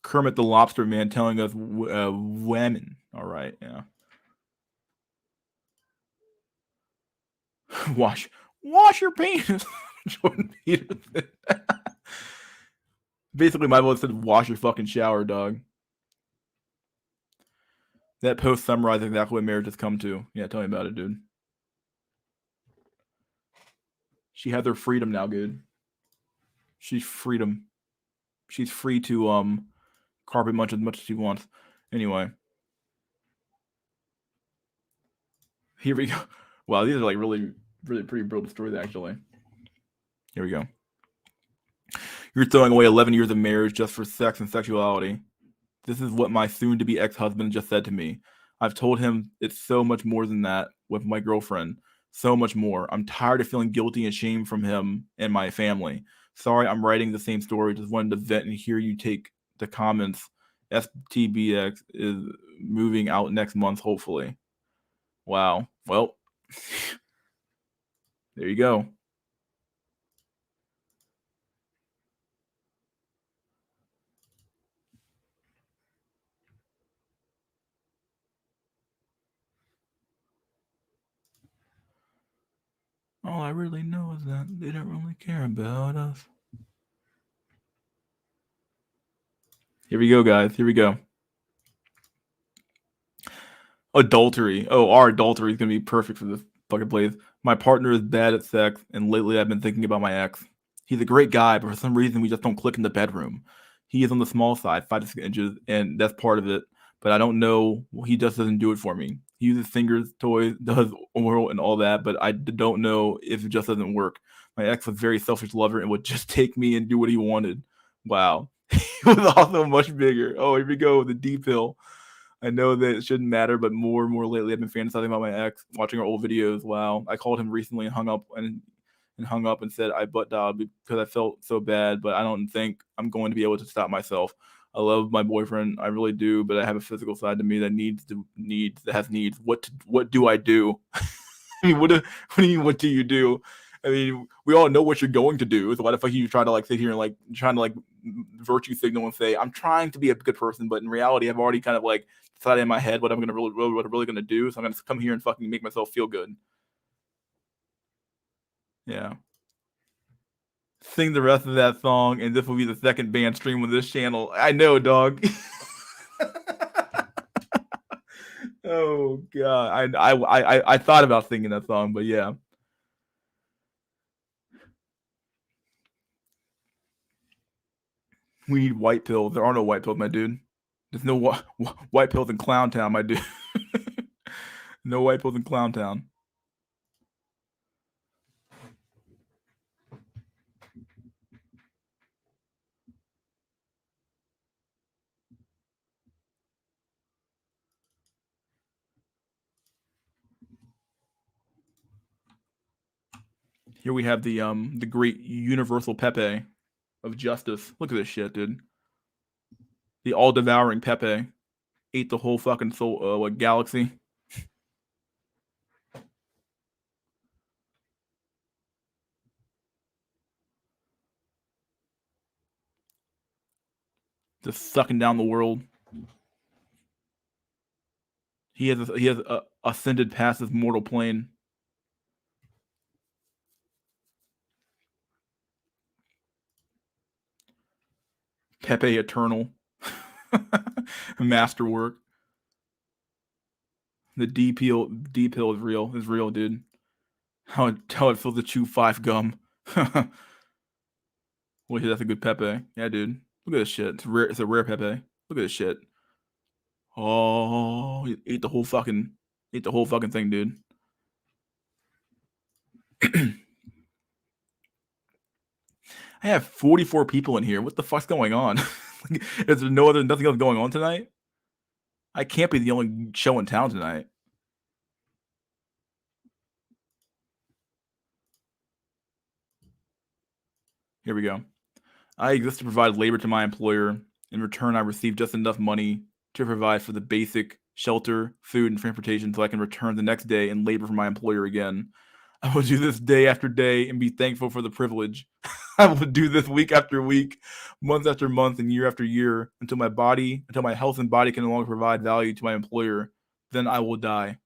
Kermit the Lobster Man telling us women. All right, yeah. Wash your penis. Jordan Peterson. Basically, my vote said wash your fucking shower, dog. That post summarizes exactly what marriage has come to. Yeah, tell me about it, dude. She has her freedom now, dude. She's freedom. She's free to carpet munch as much as she wants. Anyway. Here we go. Wow, these are like really pretty brutal stories, actually. Here we go. You're throwing away 11 years of marriage just for sex and sexuality. This is what my soon to be ex husband just said to me. I've told him it's so much more than that with my girlfriend. So much more. I'm tired of feeling guilty and shame from him and my family. Sorry, I'm writing the same story. Just wanted to vent and hear you take the comments. STBX is moving out next month, hopefully. Wow. Well, there you go. All I really know is that they don't really care about us. Here we go, guys. Here we go. Adultery. Oh, our adultery is going to be perfect for this fucking place. My partner is bad at sex, and lately I've been thinking about my ex. He's a great guy, but for some reason we just don't click in the bedroom. He is on the small side, 5 to 6 inches, and that's part of it. But I don't know. He just doesn't do it for me. He uses fingers, toys, does oral, and all that, but I don't know if it just doesn't work. My ex was a very selfish lover and would just take me and do what he wanted. Wow. He was also much bigger. Oh, here we go. The D pill. I know that it shouldn't matter, but more and more lately, I've been fantasizing about my ex, watching our old videos. Wow, I called him recently and hung up and said I butt dialed because I felt so bad, but I don't think I'm going to be able to stop myself. I love my boyfriend, I really do, but I have a physical side to me that has needs. What do I do? I mean, what do you mean? What do you do? I mean, we all know what you're going to do. So why the fuck are you trying to like sit here and like trying to like virtue signal and say I'm trying to be a good person, but in reality, I've already kind of like decided in my head what I'm really gonna do. So I'm gonna come here and fucking make myself feel good. Yeah. Sing the rest of that song, and this will be the second band stream on this channel. I know, dog. Oh god, I thought about singing that song, but yeah. We need white pills. There are no white pills, my dude. There's no white pills in Clown Town, my dude. No white pills in Clown Town. Here we have the great universal Pepe of justice. Look at this shit, dude. The all devouring Pepe ate the whole fucking soul galaxy. Just sucking down the world. He has ascended past his mortal plane. Pepe Eternal. Masterwork. The D pill is real, dude. How it feels to chew 5 gum. Well, that's a good Pepe. Yeah, dude. Look at this shit. It's rare. It's a rare Pepe. Look at this shit. Oh, he ate the whole fucking thing, dude. I have 44 people in here. What the fuck's going on? Is there nothing else going on tonight? I can't be the only show in town tonight. Here we go. I exist to provide labor to my employer. In return, I receive just enough money to provide for the basic shelter, food, and transportation so I can return the next day and labor for my employer again. I will do this day after day and be thankful for the privilege. I will do this week after week, month after month, and year after year until my health and body can no longer provide value to my employer. Then I will die.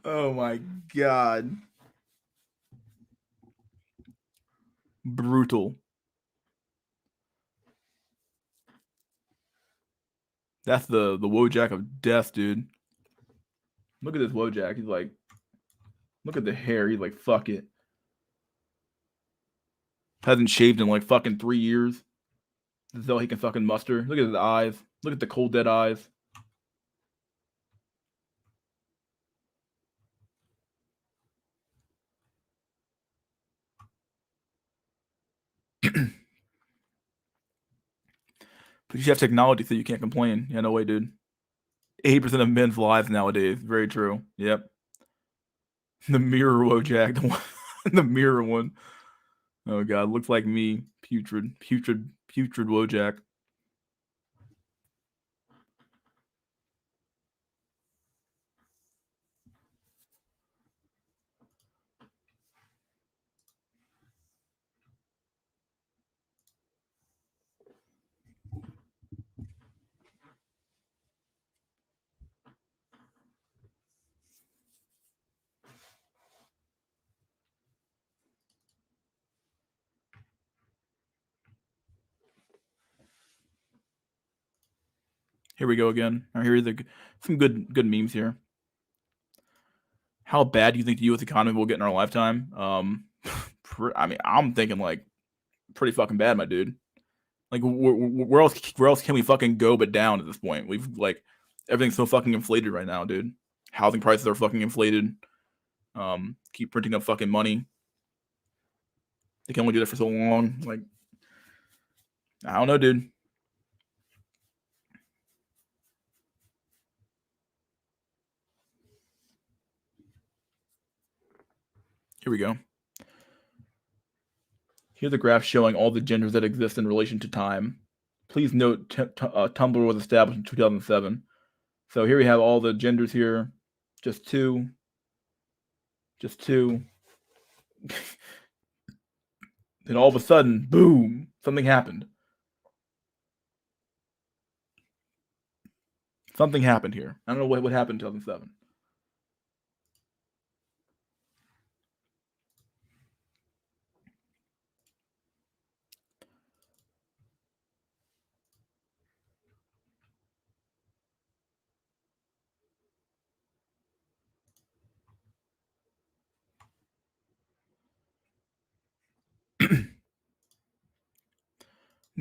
Oh my god. Brutal. That's the Wojak of death, dude. Look at this Wojak. He's like, look at the hair. He's like, fuck it. Hasn't shaved in like fucking 3 years. This is all he can fucking muster. Look at his eyes. Look at the cold, dead eyes. But you have technology, so you can't complain. Yeah, no way, dude. 80% of men's lives nowadays. Very true. Yep. The mirror Wojak. The one, the mirror one. Oh god, looks like me. Putrid Wojak. Here we go again. Here are some good memes here. How bad do you think the U.S. economy will get in our lifetime? I mean, I'm thinking like pretty fucking bad, my dude. Like, where else can we fucking go but down at this point? We've like everything's so fucking inflated right now, dude. Housing prices are fucking inflated. Keep printing up fucking money. They can only do that for so long. Like, I don't know, dude. Here we go. Here's a graph showing all the genders that exist in relation to time. Please note, Tumblr was established in 2007. So here we have all the genders here. Just two. Then all of a sudden, boom, something happened. Something happened here. I don't know what happened in 2007.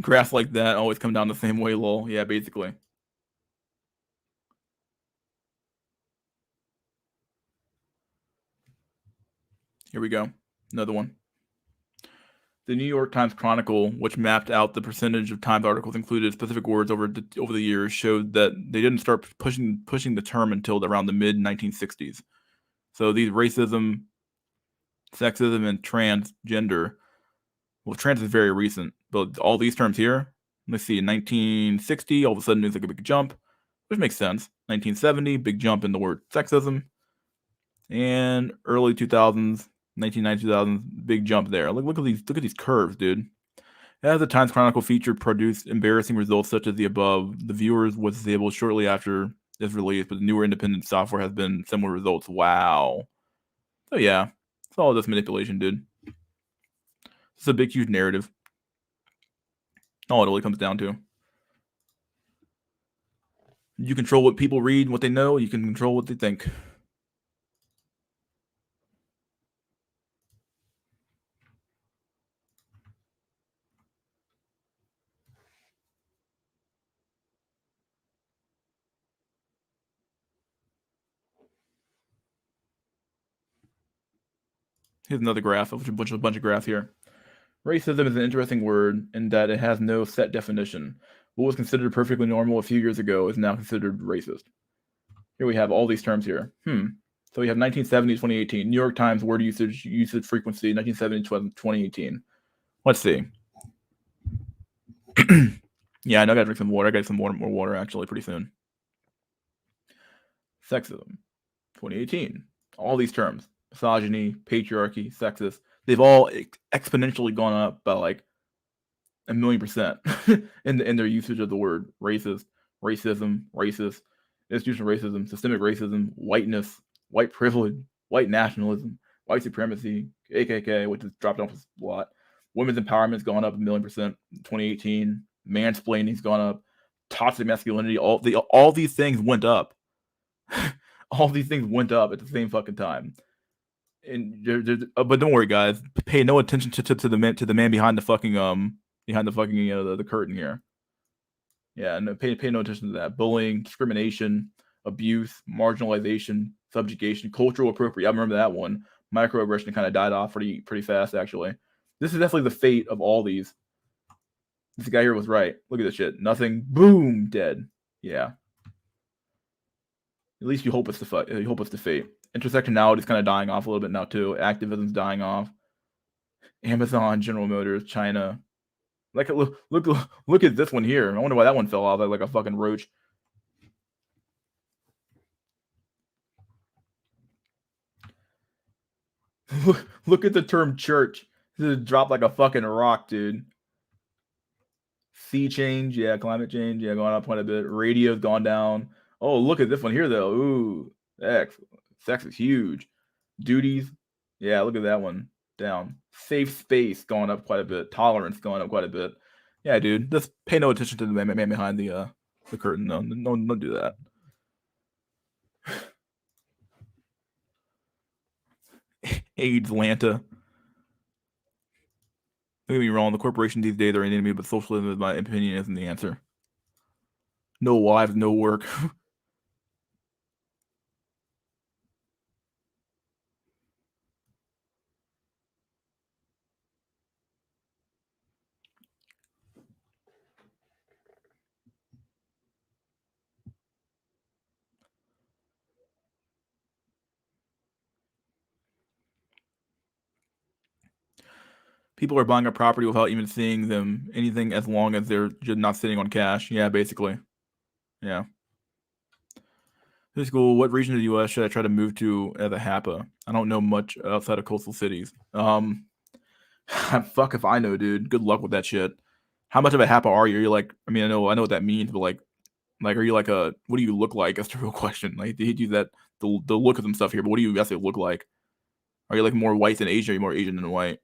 Graphs like that always come down the same way, lol. Yeah, basically. Here we go. Another one. The New York Times Chronicle, which mapped out the percentage of Times articles included specific words over the years, showed that they didn't start pushing the term until around the mid 1960s. So these racism, sexism, and transgender. Well, trans is very recent, but all these terms here, let's see, in 1960, all of a sudden there's like a big jump, which makes sense. 1970, big jump in the word sexism. And early 2000s, 1990s, 2000s, big jump there. Look at these curves, dude. As the Times Chronicle feature produced embarrassing results such as the above, the viewers was disabled shortly after its release, but the newer independent software has been similar results. Wow. So yeah, it's all this manipulation, dude. It's a big, huge narrative. All it really comes down to. You control what people read, what they know. You can control what they think. Here's another graph, a bunch of graphs here. Racism is an interesting word in that it has no set definition. What was considered perfectly normal a few years ago is now considered racist. Here we have all these terms here. So we have 1970 to 2018. New York Times word usage frequency 1970 to 2018. Let's see. Yeah, I know I gotta drink some water. I got some more water actually pretty soon. Sexism, 2018. All these terms: misogyny, patriarchy, sexist. They've all exponentially gone up by like 1,000,000% in their usage of the word racist, racism, racist, institutional racism, systemic racism, whiteness, white privilege, white nationalism, white supremacy, KKK, which has dropped off a lot. Women's empowerment's gone up 1,000,000% in 2018. Mansplaining's gone up. Toxic masculinity, all these things went up. All these things went up at the same fucking time. And but don't worry, guys. Pay no attention to the man behind the fucking behind the fucking the curtain here. Yeah, no, pay no attention to that. Bullying, discrimination, abuse, marginalization, subjugation, cultural appropriation. I remember that one. Microaggression kind of died off pretty fast, actually. This is definitely the fate of all these. This guy here was right. Look at this shit. Nothing. Boom. Dead. Yeah. At least you hope it's the fate. Intersectionality is kind of dying off a little bit now too. Activism's dying off. Amazon, General Motors, China. Like look at this one here. I wonder why that one fell off like a fucking roach. Look at the term church. This dropped like a fucking rock, dude. Sea change, yeah, climate change, yeah, going up quite a bit. Radio's gone down. Oh, look at this one here though. Ooh, sex is huge. Duties, yeah, look at that one down. Safe space going up quite a bit. Tolerance going up quite a bit. Yeah, dude, just pay no attention to the man behind the curtain. No, don't do that. AIDS, Atlanta. Don't get me wrong, the corporation these days are an enemy, but socialism, in my opinion, isn't the answer. No wives, no work. People are buying a property without even seeing them anything as long as they're just not sitting on cash. Yeah, basically. Yeah. This school, what region of the U.S. should I try to move to as a HAPA? I don't know much outside of coastal cities. Fuck if I know, dude. Good luck with that shit. How much of a HAPA are you? Are you like, I mean, I know what that means, but like, are you like what do you look like? That's the real question. Like, they do that, the look of them stuff here, but what do you actually look like? Are you like more white than Asian? Or are you more Asian than white?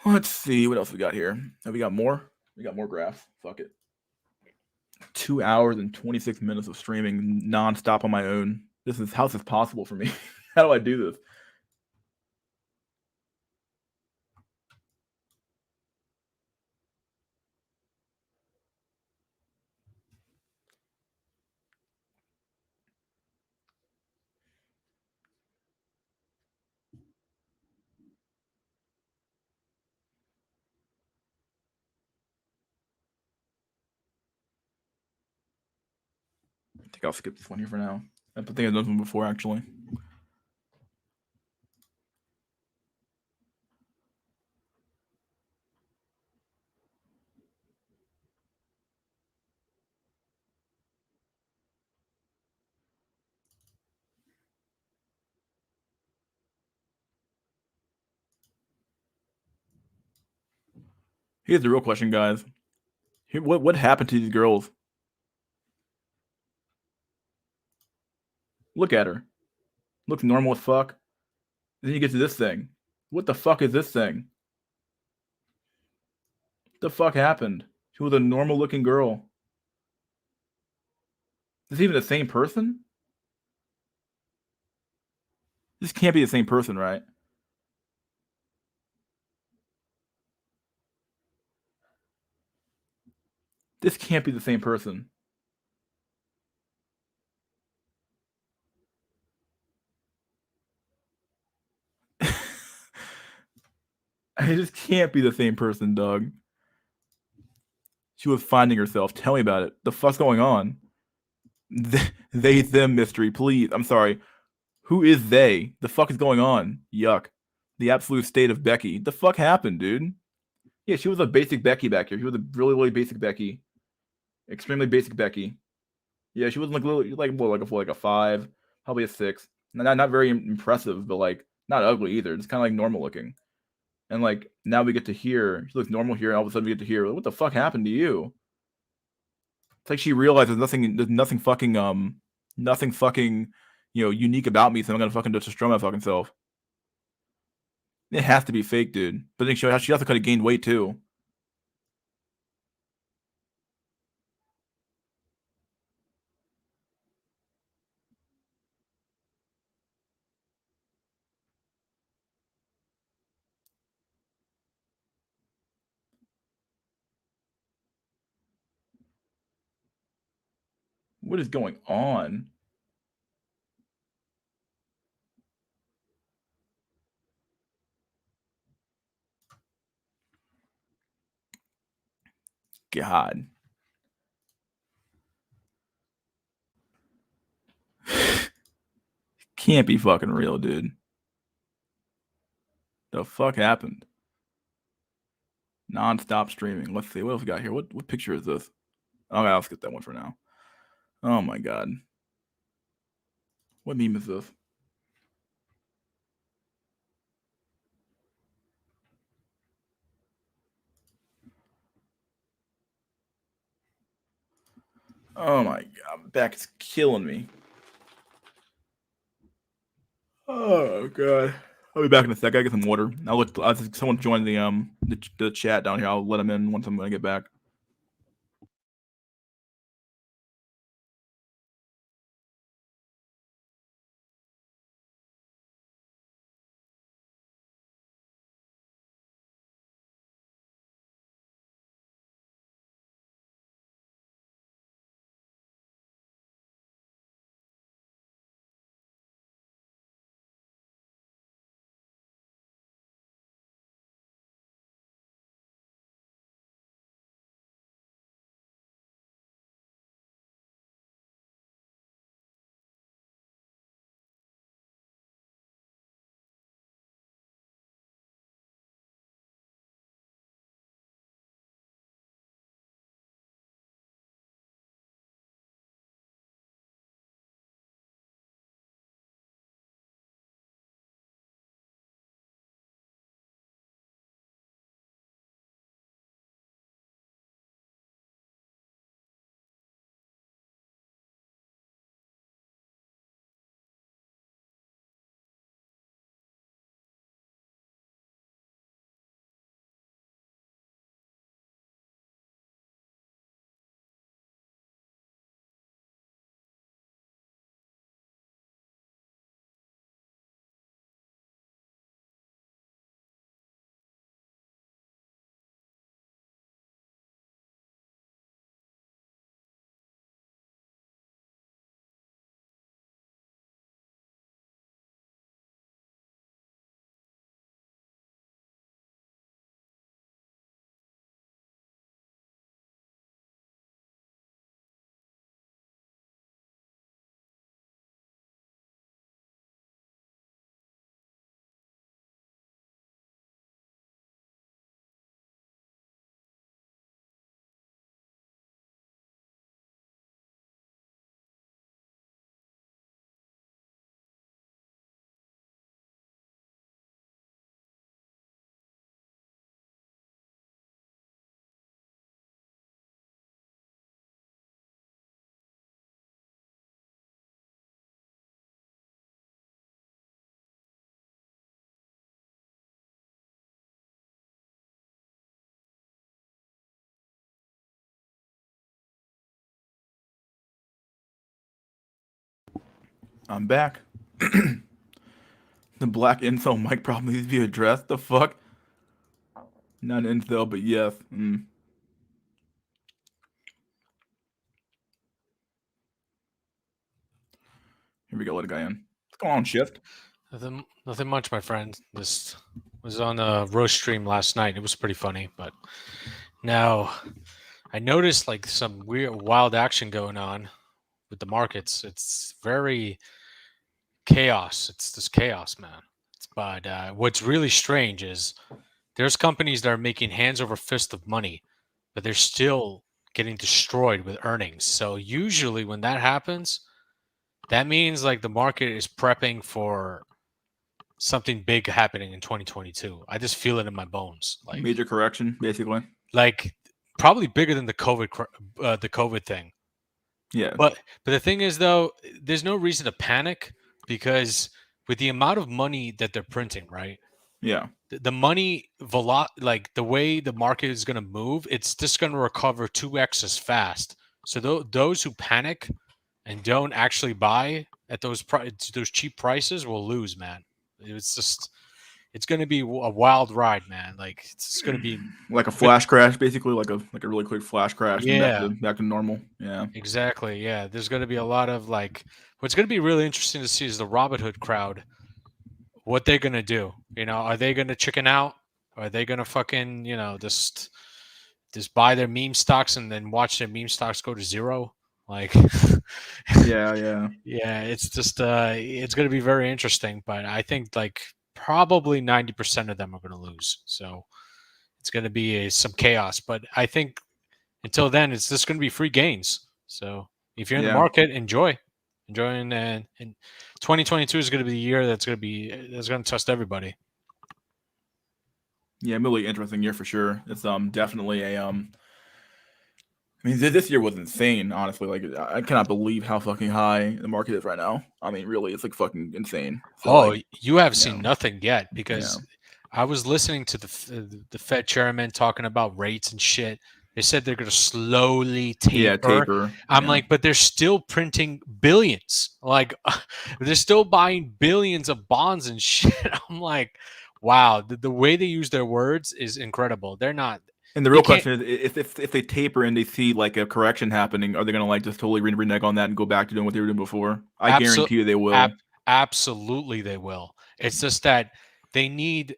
Let's see what else we got here. Have we got more? We got more graphs. Fuck it. 2 hours and 26 minutes of streaming nonstop on my own. How is this possible for me? How do I do this? I think I'll skip this one here for now. I think I've done this one before, actually. Here's the real question, guys. What happened to these girls? Look at her. Looks normal as fuck. Then you get to this thing. What the fuck is this thing? What the fuck happened? She was a normal looking girl. Is this even the same person? This can't be the same person, right? This can't be the same person. It just can't be the same person, Doug. She was finding herself. Tell me about it. The fuck's going on? They, them mystery, please. I'm sorry. Who is they? The fuck is going on? Yuck. The absolute state of Becky. The fuck happened, dude? Yeah, she was a basic Becky back here. She was a really, really basic Becky. Extremely basic Becky. Yeah, she wasn't like a 5, probably a 6. Not very impressive, but like not ugly either. Just kind of like normal looking. And like now we get to hear she looks normal here, and all of a sudden we get to hear what the fuck happened to you? It's like she realizes there's nothing fucking unique about me, so I'm gonna fucking just destroy my fucking self. It has to be fake, dude. But then she also could have gained weight too. What is going on? God. Can't be fucking real, dude. The fuck happened? Non-stop streaming. Let's see. What else we got here? What picture is this? Okay, I'll skip that one for now. Oh my god. What meme is this? Oh my god, my back is killing me. Oh god. I'll be back in a sec. I gotta get some water. I'll look. Someone joined the chat down here. I'll let them in once I'm gonna get back. I'm back. The black incel mic problem needs to be addressed. The fuck? Not an incel, but yes. Here we go. Let a guy in. What's going on, Shift? Nothing much, my friend. Just was on a roast stream last night. It was pretty funny, but now I noticed like some weird, wild action going on with the markets. It's very chaos. It's just chaos, man. But what's really strange is there's companies that are making hands over fist of money, but they're still getting destroyed with earnings. So usually when that happens, that means like the market is prepping for something big happening in 2022. I just feel it in my bones. Like Major correction, basically. like probably bigger than the COVID thing. Yeah. But the thing is though, there's no reason to panic because with the amount of money that they're printing, right? Yeah. The money like the way the market is going to move, it's just going to recover 2x as fast. So those who panic and don't actually buy at those cheap prices will lose, man. It's just it's going to be a wild ride, man. Like it's going to be like a flash crash, basically, like a really quick flash crash, and yeah, back to normal. Yeah, exactly. Yeah, there's going to be a lot of like. What's going to be really interesting to see is the Robinhood crowd. What they're going to do? You know, are they going to chicken out? Are they going to fucking just buy their meme stocks and then watch their meme stocks go to zero? Like, yeah. yeah, it's just it's going to be very interesting. But I think like probably 90% of them are going to lose. So it's going to be some chaos. But I think until then, it's just going to be free gains. So if you're in the Yeah. market, enjoy, and 2022 is going to be the year that's going to test everybody. Yeah, really interesting year for sure. It's definitely a I mean, this year was insane. Honestly, like I cannot believe how fucking high the market is right now. I mean, really, it's like fucking insane. So, Oh, like, you have yeah. seen nothing yet because I was listening to the Fed chairman talking about rates and shit. They said they're going to slowly taper. Yeah, taper. I'm yeah. like, but they're still printing billions. Like, they're still buying billions of bonds and shit. I'm like, wow, the way they use their words is incredible. They're not. And the real question is, if they taper and they see like a correction happening, are they going to like just totally renege on that and go back to doing what they were doing before? I guarantee you they will. Absolutely, they will. It's just that they need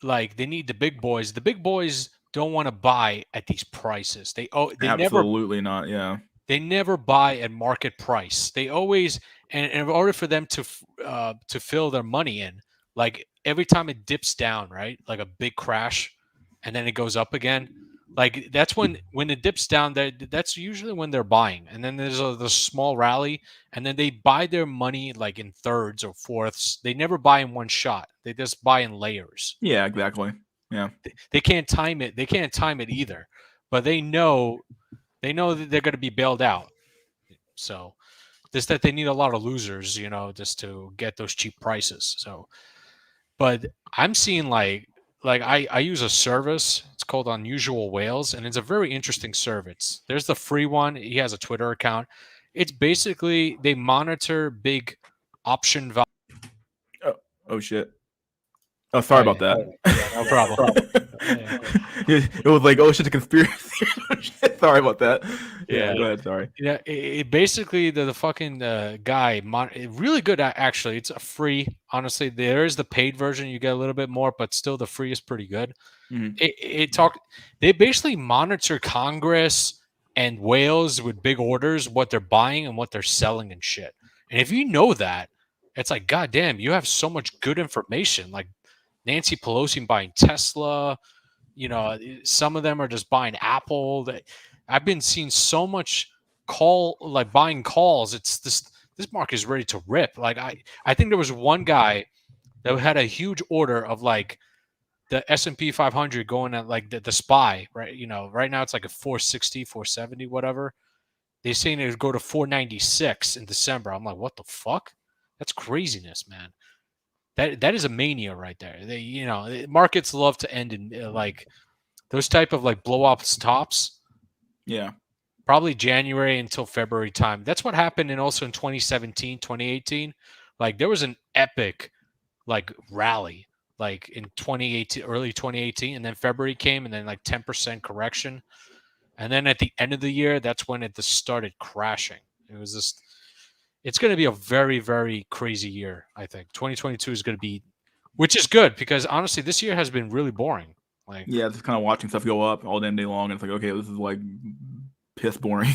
the big boys. The big boys don't want to buy at these prices. They absolutely not. Yeah. They never buy at market price. They always, and in order for them to fill their money in, like every time it dips down, right, like a big crash, and then it goes up again. Like that's when it dips down. That's usually when they're buying, and then there's the small rally, and then they buy their money like in thirds or fourths. They never buy in one shot. They just buy in layers. Yeah, exactly. Yeah, they can't time it. They can't time it either, but they know that they're going to be bailed out. So just that they need a lot of losers, just to get those cheap prices. So, but I'm seeing like I use a service. It's called Unusual Whales, and it's a very interesting service. There's the free one. He has a Twitter account. It's basically they monitor big option value. Oh shit. Oh, sorry about that. Yeah, no problem. It was like, oh shit, a conspiracy. Sorry about that. Yeah, go ahead. Sorry. Yeah, it basically the fucking guy, really good actually. It's a free. Honestly, there is the paid version. You get a little bit more, but still the free is pretty good. Mm-hmm. They basically monitor Congress and whales with big orders, what they're buying and what they're selling and shit. And if you know that, it's like, goddamn, you have so much good information. Like Nancy Pelosi buying Tesla, some of them are just buying Apple. I've been seeing so much buying calls. It's this market is ready to rip. Like I think there was one guy that had a huge order of like the S&P 500 going at like the SPY, right? Right now it's like a 460, 470, whatever. They're saying it would go to 496 in December. I'm like, what the fuck? That's craziness, man. That is a mania right there. Markets love to end in like those type of like blow up tops. Yeah. Probably January until February time. That's what happened also in 2017, 2018. Like there was an epic like rally like in 2018, early 2018, and then February came and then like 10% correction. And then at the end of the year, that's when it just started crashing. It was just it's going to be a very, very crazy year, I think. 2022 is going to be, which is good because honestly, this year has been really boring. Like, yeah, just kind of watching stuff go up all damn day long. And it's like, okay, this is like piss boring.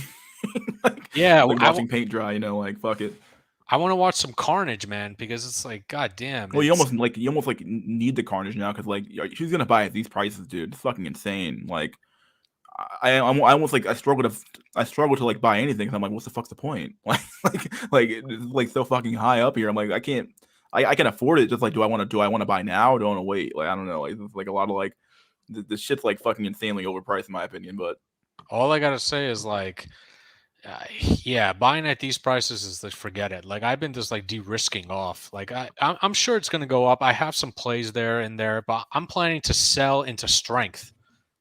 Like watching paint dry. Like fuck it. I want to watch some carnage, man, because it's like, god damn. Well, you almost need the carnage now because like who's gonna buy at these prices, dude? It's fucking insane. Like, I almost like I struggle to like buy anything. Cause I'm like, what's the fuck's the point? It's like so fucking high up here. I'm like, I can afford it. Just like, do I want to buy now? Or do I want to wait? Like, I don't know. Like, it's like a lot of like the shit's like fucking insanely overpriced in my opinion. But all I gotta say is like, buying at these prices is like forget it. Like I've been just like de-risking off. Like I'm sure it's gonna go up. I have some plays there and there, but I'm planning to sell into strength.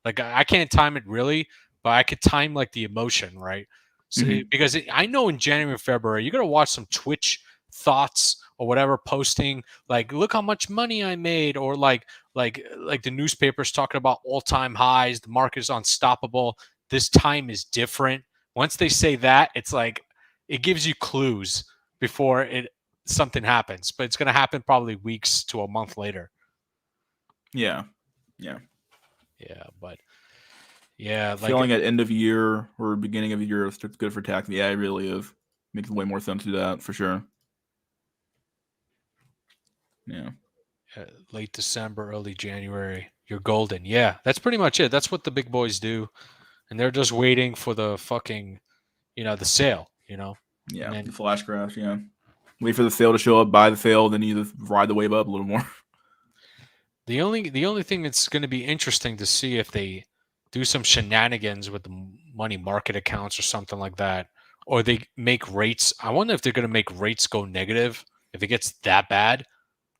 Like I can't time it really, but I could time like the emotion, right? So because I know in January and February, you're gonna watch some Twitch thoughts or whatever, posting like, look how much money I made, or like the newspapers talking about all-time highs, the market is unstoppable, this time is different. Once they say that, it's like it gives you clues before something happens, but it's going to happen probably weeks to a month later. Yeah. But yeah, like feeling at end of year or beginning of the year is good for tax. Yeah, it really is. Makes way more sense to do that for sure. Yeah. Late December, early January, you're golden. Yeah, that's pretty much it. That's what the big boys do, and they're just waiting for the fucking, the sale. Yeah, and then the flash crash. Yeah, wait for the sale to show up, buy the sale, then you just ride the wave up a little more. the only thing that's going to be interesting to see if they do some shenanigans with the money market accounts or something like that, or they make rates. I wonder if they're going to make rates go negative if it gets that bad.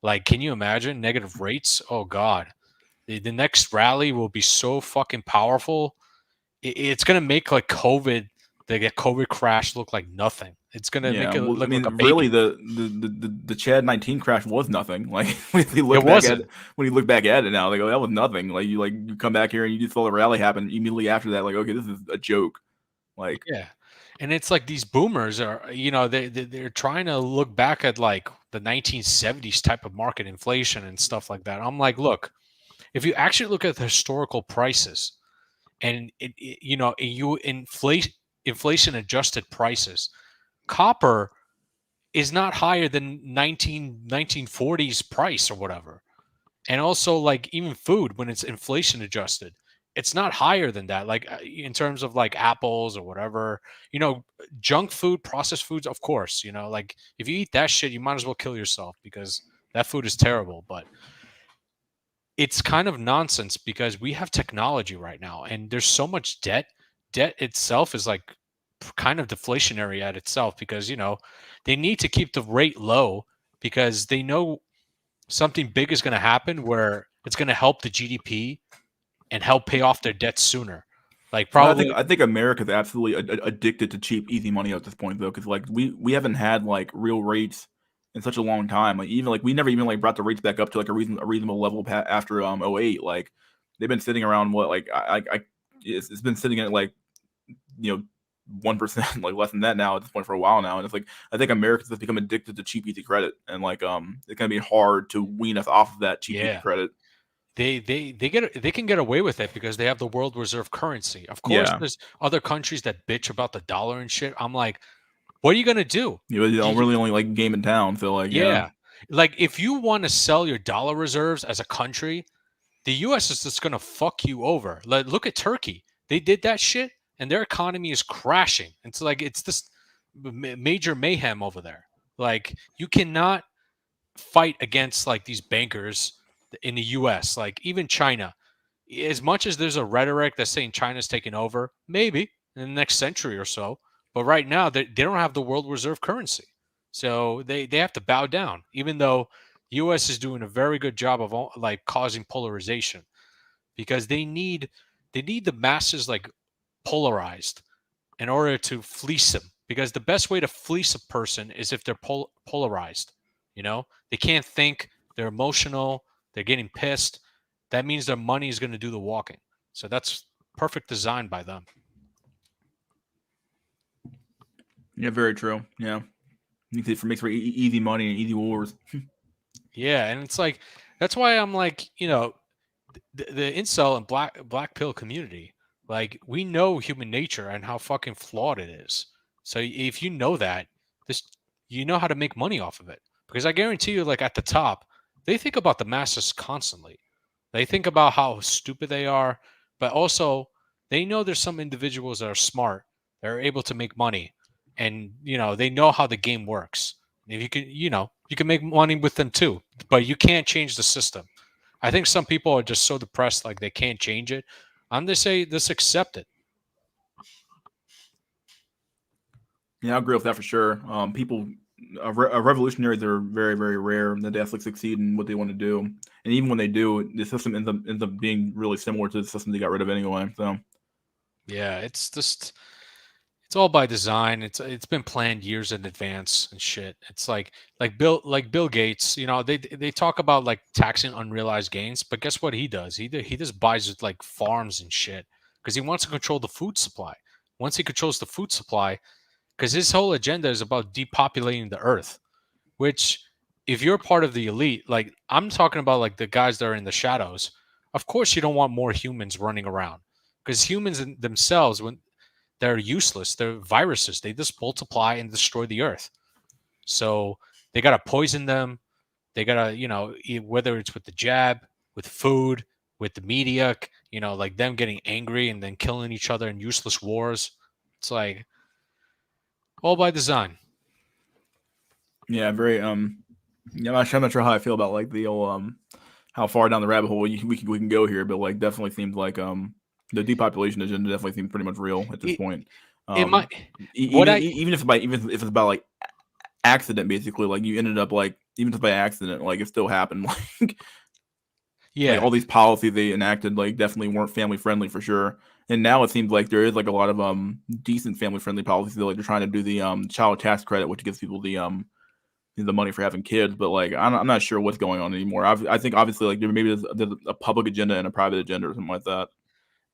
Like, can you imagine negative rates? Oh God, the next rally will be so fucking powerful. It's gonna make like COVID, the COVID crash look like nothing. It's gonna make Yeah, it well, I look like a mean, baby. really, the Chad 19 crash was nothing. Like when you It look back wasn't. at it now, they go, that was nothing. Like you come back here and you just saw the rally happen immediately after that. Like, okay, this is a joke. Like, Yeah, and it's like these boomers are, they're trying to look back at like the 1970s type of market inflation and stuff like that. I'm like, look, if you actually look at the historical prices and you inflation adjusted prices, copper is not higher than 1940s price or whatever. And also, like, even food, when it's inflation adjusted, it's not higher than that. Like, in terms of like apples or whatever, junk food, processed foods, of course, like if you eat that shit, you might as well kill yourself because that food is terrible. But it's kind of nonsense because we have technology right now and there's so much debt. Debt itself is like kind of deflationary at itself because, they need to keep the rate low because they know something big is going to happen where it's going to help the GDP and help pay off their debts sooner. Like, well, probably, I think America's absolutely addicted to cheap, easy money at this point though, because like we haven't had like real rates in such a long time. Like even like we never even like brought the rates back up to like a reasonable level after '08. Like they've been sitting around what like it's been sitting at like 1%, like less than that now at this point for a while now. And it's like I think Americans have become addicted to cheap, easy credit, and like it's gonna be hard to wean us off of that cheap, easy yeah, credit. they can get away with it because they have the world reserve currency. Of course, Yeah, there's other countries that bitch about the dollar and shit. I'm like, what are you gonna do? you know, You- really only like game in town. So like yeah. yeah, like if you want to sell your dollar reserves as a country, the U.S. is just gonna fuck you over. Like, look at Turkey. They did that shit, and their economy is crashing. It's like it's this major mayhem over there. Like, you cannot fight against like these bankers in the U.S. Like, even China. As much as there's a rhetoric that's saying China's taking over, maybe in the next century or so, but right now they don't have the world reserve currency, so they have to bow down. Even though the U.S. is doing a very good job of like causing polarization because they need the masses like polarized in order to fleece them. Because the best way to fleece a person is if they're polarized. They can't think, they're emotional, they're getting pissed. That means their money is going to do the walking. So that's perfect design by them. Yeah, very true. Yeah, makes for easy money and easy wars. Yeah, and it's like that's why I'm like, the incel and black pill community, like, we know human nature and how fucking flawed it is. So if you know that, this you know how to make money off of it. Because I guarantee you, like, at the top, they think about the masses constantly. They think about how stupid they are, but also they know there's some individuals that are smart, that are able to make money, and they know how the game works. If you can, you can make money with them too, but you can't change the system. I think some people are just so depressed, like they can't change it. I'm to say, just accept it. Yeah, I agree with that for sure. People, revolutionaries are very, very rare that they actually succeed in what they want to do, and even when they do, the system ends up being really similar to the system they got rid of anyway. So Yeah, it's it's all by design. It's been planned years in advance and shit. It's like Bill Gates. You know, they talk about like taxing unrealized gains, but guess what he does? He just buys like farms and shit because he wants to control the food supply. Once he controls the food supply, because his whole agenda is about depopulating the earth. Which, if you're part of the elite, like I'm talking about, like the guys that are in the shadows. Of course, you don't want more humans running around because humans themselves, when they're useless. They're viruses. They just multiply and destroy the earth. So they got to poison them. They got to, whether it's with the jab, with food, with the media, like them getting angry and then killing each other in useless wars. It's like all by design. Yeah, very yeah, I'm not sure how I feel about like the old how far down the rabbit hole we can go here, but like definitely seems like the depopulation agenda definitely seems pretty much real at this point. It might. Even if it's about like accident, basically, like you ended up like even if by accident, like it still happened. Like yeah, like all these policies they enacted like definitely weren't family friendly for sure. And now it seems like there is like a lot of decent family friendly policies. Like they're trying to do the child tax credit, which gives people the money for having kids, but like I'm not sure what's going on anymore. I think obviously like there's a public agenda and a private agenda or something like that.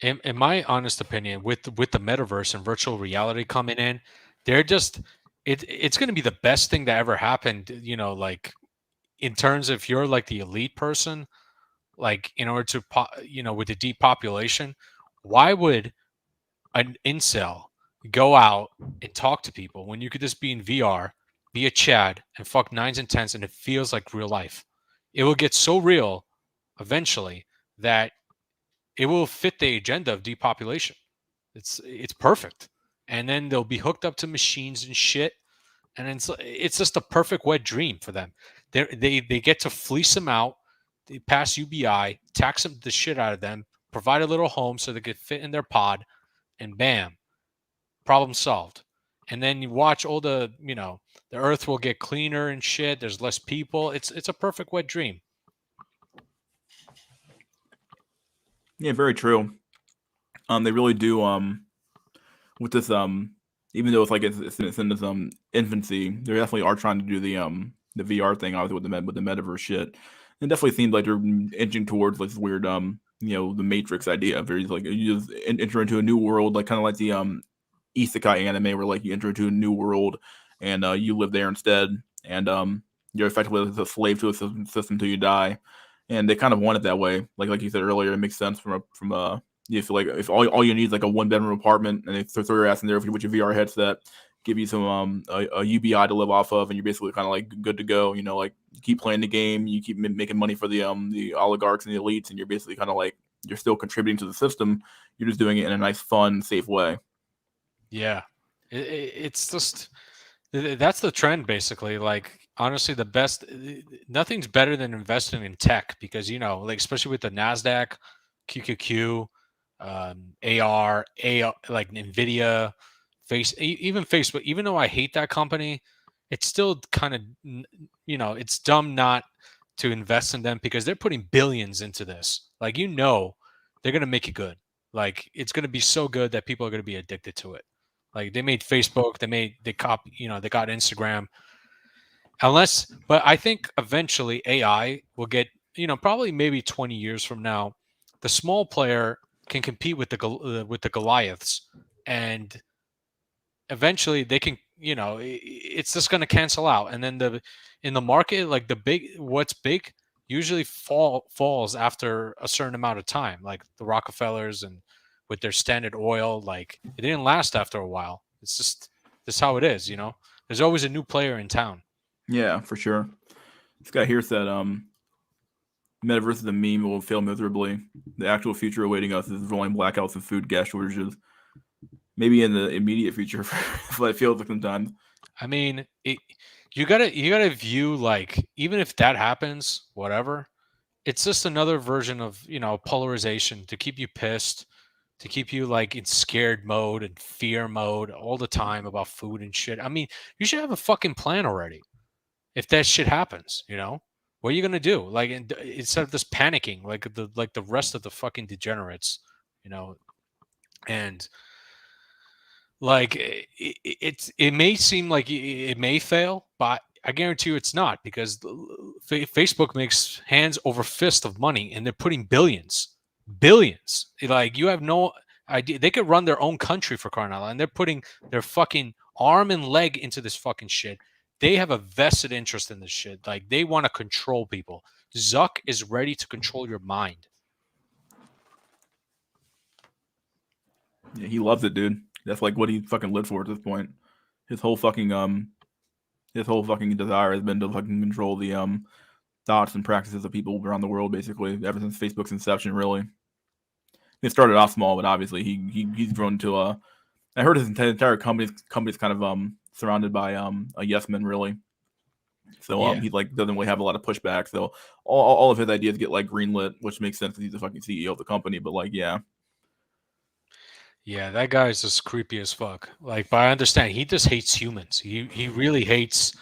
in my honest opinion, with the metaverse and virtual reality coming in, they're just it's going to be the best thing that ever happened. Like in terms of if you're like the elite person, like in order to with the depopulation, why would an incel go out and talk to people when you could just be in VR, be a Chad, and fuck nines and tens, and it feels like real life? It will get so real eventually that it will fit the agenda of depopulation. It's perfect, and then they'll be hooked up to machines and shit, and it's just a perfect wet dream for them. They get to fleece them out, they pass UBI, tax them the shit out of them, provide a little home so they could fit in their pod, and bam, problem solved. And then you watch all the the earth will get cleaner and shit. There's less people. It's a perfect wet dream. Yeah, very true. They really do. With this even though it's like it's in its infancy, they definitely are trying to do the VR thing, obviously with the metaverse shit. It definitely seems like they're inching towards like this weird the Matrix idea. Very like you just enter into a new world, like kind of like the isekai anime, where like you enter into a new world and you live there instead, and you're effectively a slave to a system until you die. And they kind of want it that way. Like you said earlier, it makes sense from a you feel like if all you need is like a 1 bedroom apartment and they throw your ass in there with your VR headset, give you some a UBI to live off of, and you're basically kind of like good to go. Like you keep playing the game, you keep making money for the oligarchs and the elites, and you're basically kind of like you're still contributing to the system. You're just doing it in a nice, fun, safe way. Yeah, it's just that's the trend basically. Like honestly, the best nothing's better than investing in tech because like especially with the Nasdaq, QQQ, AR, like Nvidia, even Facebook. Even though I hate that company, it's still kind of it's dumb not to invest in them because they're putting billions into this. Like they're gonna make it good. Like it's gonna be so good that people are gonna be addicted to it. Like they made Facebook, they got Instagram. But I think eventually AI will get, probably maybe 20 years from now, the small player can compete with the Goliaths, and eventually they can, it's just going to cancel out, and then in the market, like what's big usually falls after a certain amount of time, like the Rockefellers and with their Standard Oil, like it didn't last after a while. It's just this how it is, There's always a new player in town. Yeah, for sure. This guy here said, "Metaverse is a meme. It will fail miserably. The actual future awaiting us is rolling blackouts and food gas shortages. Maybe in the immediate future, but it feels like sometimes." I mean, you gotta view like even if that happens, whatever. It's just another version of polarization to keep you pissed, to keep you like in scared mode and fear mode all the time about food and shit. I mean, you should have a fucking plan already. If that shit happens, what are you gonna do? Like instead of just panicking like the rest of the fucking degenerates, and Like it may seem like it may fail, but I guarantee you it's not, because Facebook makes hands over fist of money, and they're putting billions. Like, you have no idea. They could run their own country, for crying out loud, and they're putting their fucking arm and leg into this fucking shit. They have a vested interest in this shit. Like, they want to control people. Zuck is ready to control your mind. Yeah, he loves it, dude. That's like what he fucking lived for at this point. His whole fucking desire has been to fucking control the thoughts and practices of people around the world, basically, ever since Facebook's inception, really. It started off small, but obviously he's grown to I heard his entire company's kind of surrounded by a yes man, really. So Yeah. he like doesn't really have a lot of pushback. So all of his ideas get like greenlit, which makes sense because he's the fucking CEO of the company. But like, yeah, Yeah, that guy is just creepy as fuck. Like, but I understand he just hates humans. He really hates.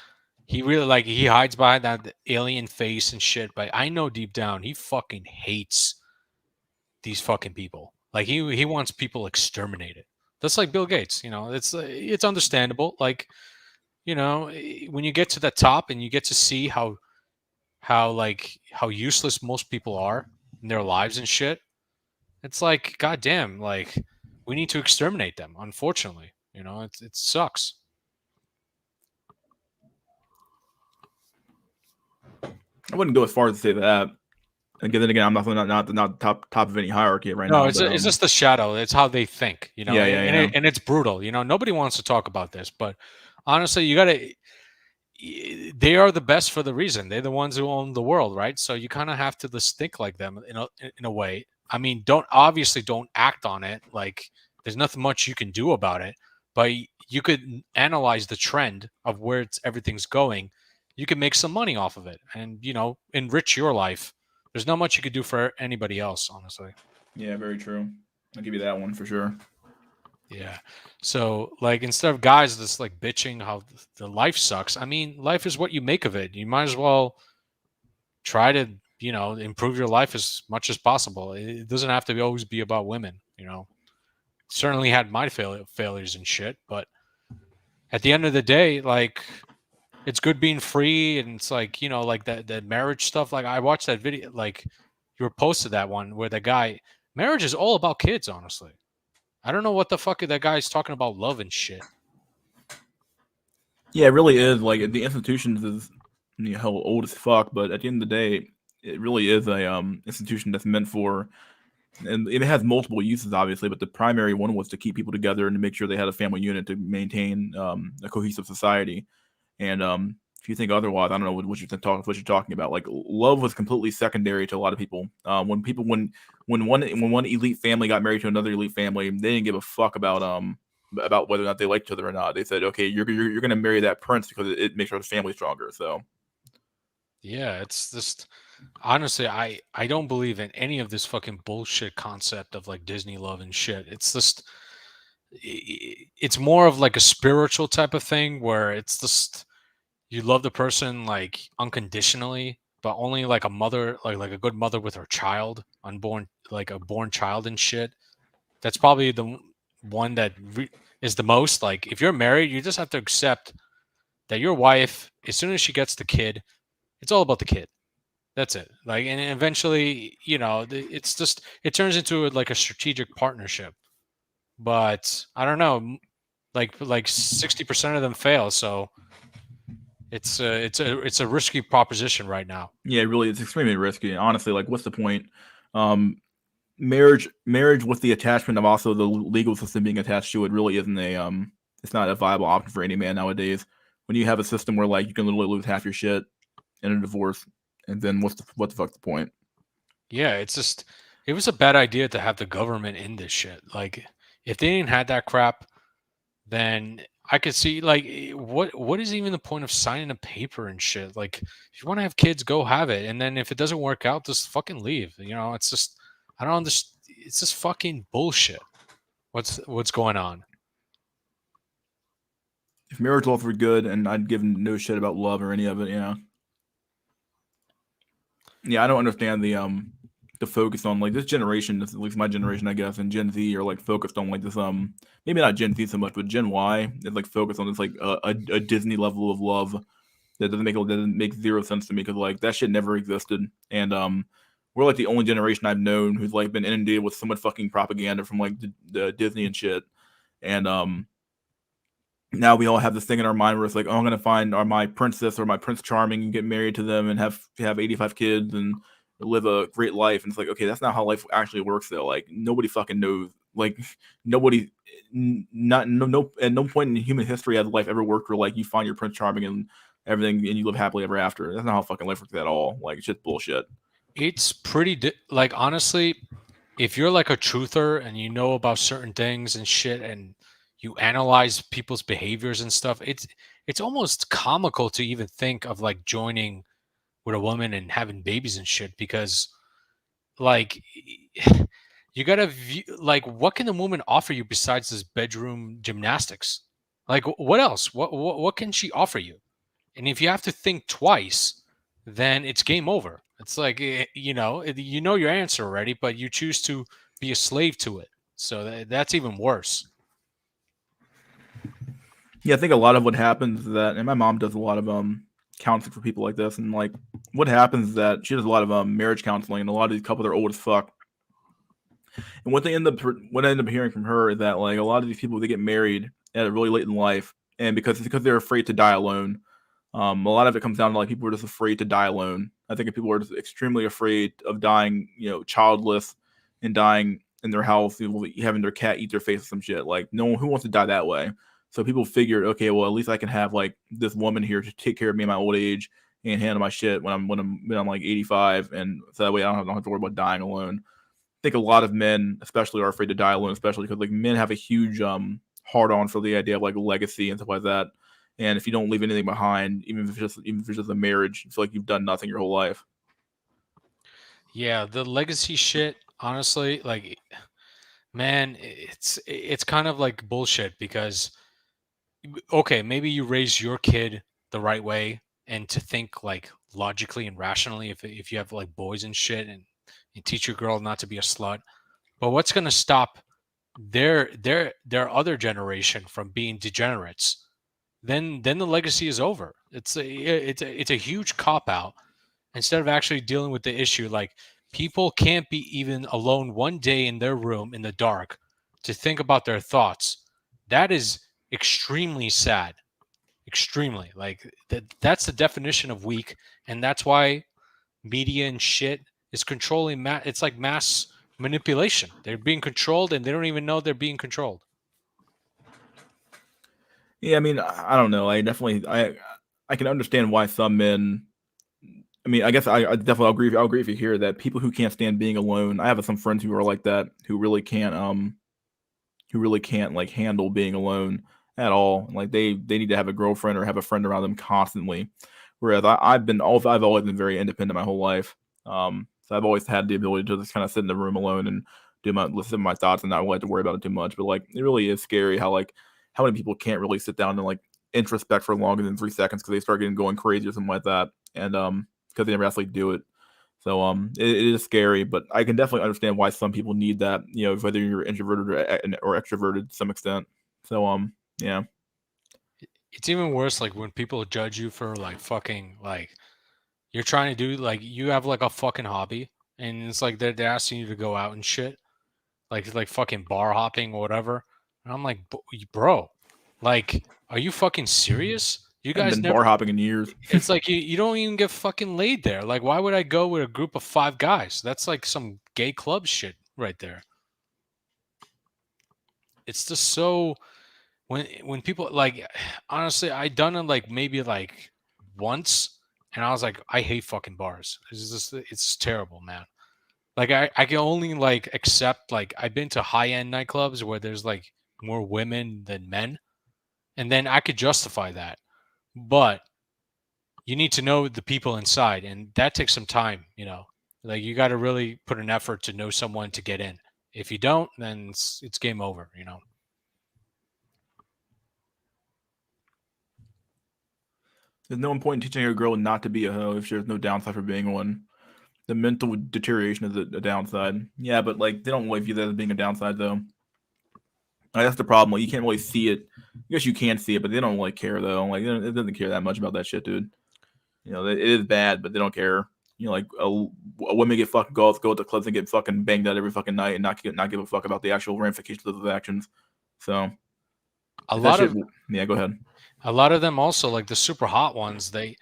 He really, like, he hides behind that alien face and shit. But I know deep down he fucking hates these fucking people. Like, he wants people exterminated. That's like Bill Gates. You know, it's understandable. Like, you know, when you get to the top and you get to see how useless most people are in their lives and shit. It's like, goddamn, like, we need to exterminate them. Unfortunately, you know, it sucks. I wouldn't go as far as to say that. And then again, I'm not the top of any hierarchy right No, now. it's But, it's just the shadow. It's how they think, you know. Yeah, and it's brutal. You know, nobody wants to talk about this, but honestly, you gotta. They are the best for the reason. They're the ones who own the world, right? So you kind of have to just think like them in a way. I mean, don't act on it. Like, there's nothing much you can do about it, but you could analyze the trend of where everything's going. You can make some money off of it, and, you know, enrich your life. There's not much you could do for anybody else, honestly. yeah, very true. I'll give you that one for sure. Yeah. So, like, instead of guys just like bitching how the life sucks, I mean, life is what you make of it. You might as well try to, you know, improve your life as much as possible. It doesn't have to always be about women, you know. Certainly had my failures and shit, but at the end of the day, like, it's good being free, and it's like, you know, like that marriage stuff. Like, I watched that video, like, you were posted that one where the guy, marriage is all about kids, honestly. I don't know what the fuck that guy's talking about love and shit. Yeah, it really is. Like, the institutions is, you know, old as fuck, but at the end of the day, it really is a institution that's meant for, and it has multiple uses, obviously, but the primary one was to keep people together and to make sure they had a family unit to maintain a cohesive society. And if you think otherwise, I don't know what you're talking about. Like, love was completely secondary to a lot of people. When one elite family got married to another elite family, they didn't give a fuck about whether or not they liked each other or not. They said, okay, you're going to marry that prince because it makes our family stronger. So Yeah, it's just, honestly, I don't believe in any of this fucking bullshit concept of like Disney love and shit. It's just, it's more of like a spiritual type of thing where it's just, you love the person like unconditionally, but only like a mother, like a good mother with her child, unborn, like a born child and shit. That's probably the one that is the most, like, if you're married, you just have to accept that your wife, as soon as she gets the kid, it's all about the kid. That's it. Like, and eventually, you know, it's just, it turns into like a strategic partnership. But I don't know, like 60% of them fail. So it's a risky proposition right now. yeah, really, it's extremely risky. Honestly, like, what's the point? Um, marriage with the attachment of also the legal system being attached to it really isn't it's not a viable option for any man nowadays. When you have a system where, like, you can literally lose half your shit in a divorce, and then what the fuck's the point? Yeah, it's just, it was a bad idea to have the government in this shit. Like, if they didn't have that crap, then I could see, like, what is even the point of signing a paper and shit? Like, if you want to have kids, go have it, and then if it doesn't work out, just fucking leave. You know, it's just, I don't understand. It's just fucking bullshit. What's going on? If marriage laws were good, and I'd give no shit about love or any of it, you know. Yeah, I don't understand the the focus on like this generation, at least my generation, I guess, and Gen Z are like focused on like this maybe not Gen Z so much, but Gen Y is like focused on this like a Disney level of love that doesn't make zero sense to me because like that shit never existed, and we're like the only generation I've known who's like been inundated with so much fucking propaganda from like the Disney and shit, and now we all have this thing in our mind where it's like, oh, I'm gonna find my princess or my Prince Charming and get married to them and have 85 kids and live a great life. And it's like, okay, that's not how life actually works though. Like nobody fucking knows. Like nobody, not no at no point in human history has life ever worked where like you find your Prince Charming and everything and you live happily ever after. That's not how fucking life works at all. Like it's just bullshit. It's pretty like honestly, if you're like a truther and you know about certain things and shit and you analyze people's behaviors and stuff, it's almost comical to even think of like joining with a woman and having babies and shit because like you gotta view, like what can the woman offer you besides this bedroom gymnastics? Like what else? What can she offer you? And if you have to think twice, then it's game over. It's like you know your answer already, but you choose to be a slave to it. So that's even worse. Yeah, I think a lot of what happens is that, and my mom does a lot of counseling for people like this, and like what happens is that she does a lot of marriage counseling, and a lot of these couples are old as fuck. And what I end up hearing from her is that like a lot of these people they get married at a really late in life, and because they're afraid to die alone. A lot of it comes down to like people are just afraid to die alone. I think if people are just extremely afraid of dying, childless and dying in their house, having their cat eat their face or some shit. Like no one who wants to die that way. So people figured, okay, well at least I can have like this woman here to take care of me in my old age and handle my shit when I'm like 85, and so that way I don't have to worry about dying alone. I think a lot of men, especially, are afraid to die alone, especially because like men have a huge hard on for the idea of like legacy and stuff like that. And if you don't leave anything behind, even if it's just a marriage, you feel like you've done nothing your whole life. Yeah, the legacy shit, honestly, like man, it's kind of like bullshit because okay, maybe you raise your kid the right way and to think like logically and rationally if you have like boys and shit and you teach your girl not to be a slut. But what's going to stop their other generation from being degenerates? Then the legacy is over. It's a huge cop out instead of actually dealing with the issue. Like people can't be even alone one day in their room in the dark to think about their thoughts. That is extremely sad. Extremely. Like that's the definition of weak, and that's why media and shit is controlling it's like mass manipulation. They're being controlled and they don't even know they're being controlled. Yeah, I mean, I don't know. I can understand why some men. I mean, I guess I definitely agree. I'll agree if you hear that people who can't stand being alone. I have some friends who are like that who really can't like handle being alone at all. Like they need to have a girlfriend or have a friend around them constantly. Whereas I've always been very independent my whole life. So I've always had the ability to just kind of sit in the room alone and listen to my thoughts and not really have to worry about it too much. But like it really is scary how many people can't really sit down and like introspect for longer than 3 seconds because they start going crazy or something like that, and because they never actually do it. So it is scary, but I can definitely understand why some people need that. Whether you're introverted or extroverted to some extent. So yeah. It's even worse like when people judge you for like fucking like you're trying to do like you have like a fucking hobby and it's like they're asking you to go out and shit like fucking bar hopping or whatever. And I'm like, bro, like, are you fucking serious? You I haven't guys been never. bar hopping in years. It's like you don't even get fucking laid there. Like, why would I go with a group of 5 guys? That's like some gay club shit right there. It's just so when people like honestly, I done it like maybe like once, and I was like, I hate fucking bars. It's terrible, man. Like I can only like accept like I've been to high end nightclubs where there's like more women than men, and then I could justify that. But you need to know the people inside, and that takes some time. Like you got to really put an effort to know someone to get in. If you don't, then it's game over. There's no point in teaching a girl not to be a hoe if there's no downside for being one. The mental deterioration is a downside. Yeah, but like they don't really view that as being a downside though. That's the problem. Like you can't really see it. I guess you can see it, but they don't really care though. Like it doesn't care that much about that shit, dude. It is bad, but they don't care. Like a women get fucking go to the clubs and get fucking banged out every fucking night and not give a fuck about the actual ramifications of those actions. So A lot of yeah, go ahead. a lot of them also, like the super hot ones, they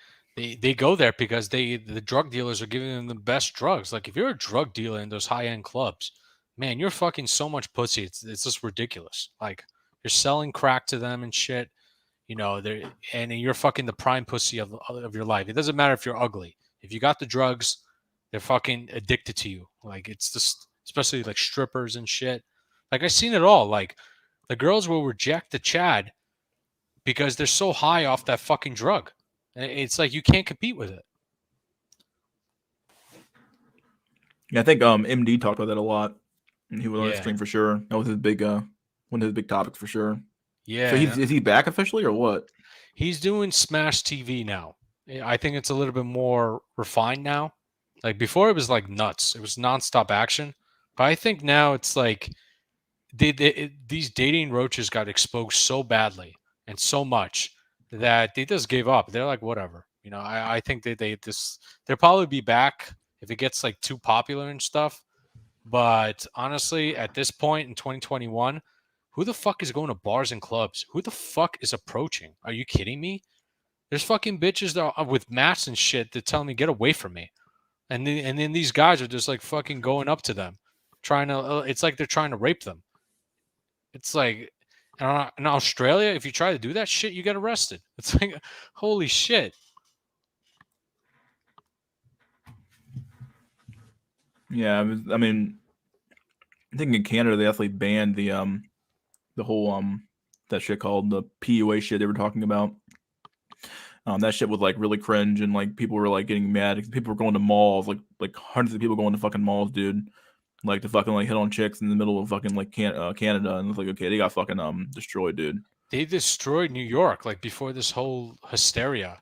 go there because the drug dealers are giving them the best drugs. Like if you're a drug dealer in those high end clubs, man, you're fucking so much pussy. It's just ridiculous. Like you're selling crack to them and shit. And you're fucking the prime pussy of your life. It doesn't matter if you're ugly. If you got the drugs, they're fucking addicted to you. Like it's just, especially like strippers and shit. Like I've seen it all. Like the girls will reject the Chad because they're so high off that fucking drug. It's like you can't compete with it. Yeah, I think MD talked about that a lot. And he was on the Yeah. stream for sure. That was his big one of his big topics for sure. Yeah. So is he back officially or what? He's doing Smash TV now. I think it's a little bit more refined now. Like before, it was like nuts. It was nonstop action. But I think now it's like these dating roaches got exposed so badly and so much that they just gave up. They're like, whatever. I think they'll probably be back if it gets like too popular and stuff. But honestly, at this point in 2021, who the fuck is going to bars and clubs? Who the fuck is approaching? Are you kidding me? There's fucking bitches that are with mats and shit that tell me get away from me, and then these guys are just like fucking going up to them, trying to. It's like they're trying to rape them. It's like in Australia, if you try to do that shit, you get arrested. It's like holy shit. Yeah, I mean, I think in Canada they actually banned the whole that shit called the PUA shit they were talking about. That shit was like really cringe and like people were like getting mad. People were going to malls, like hundreds of people going to fucking malls, dude. Like to fucking like hit on chicks in the middle of fucking like Canada, and it's like okay, they got fucking destroyed, dude. They destroyed New York like before this whole hysteria.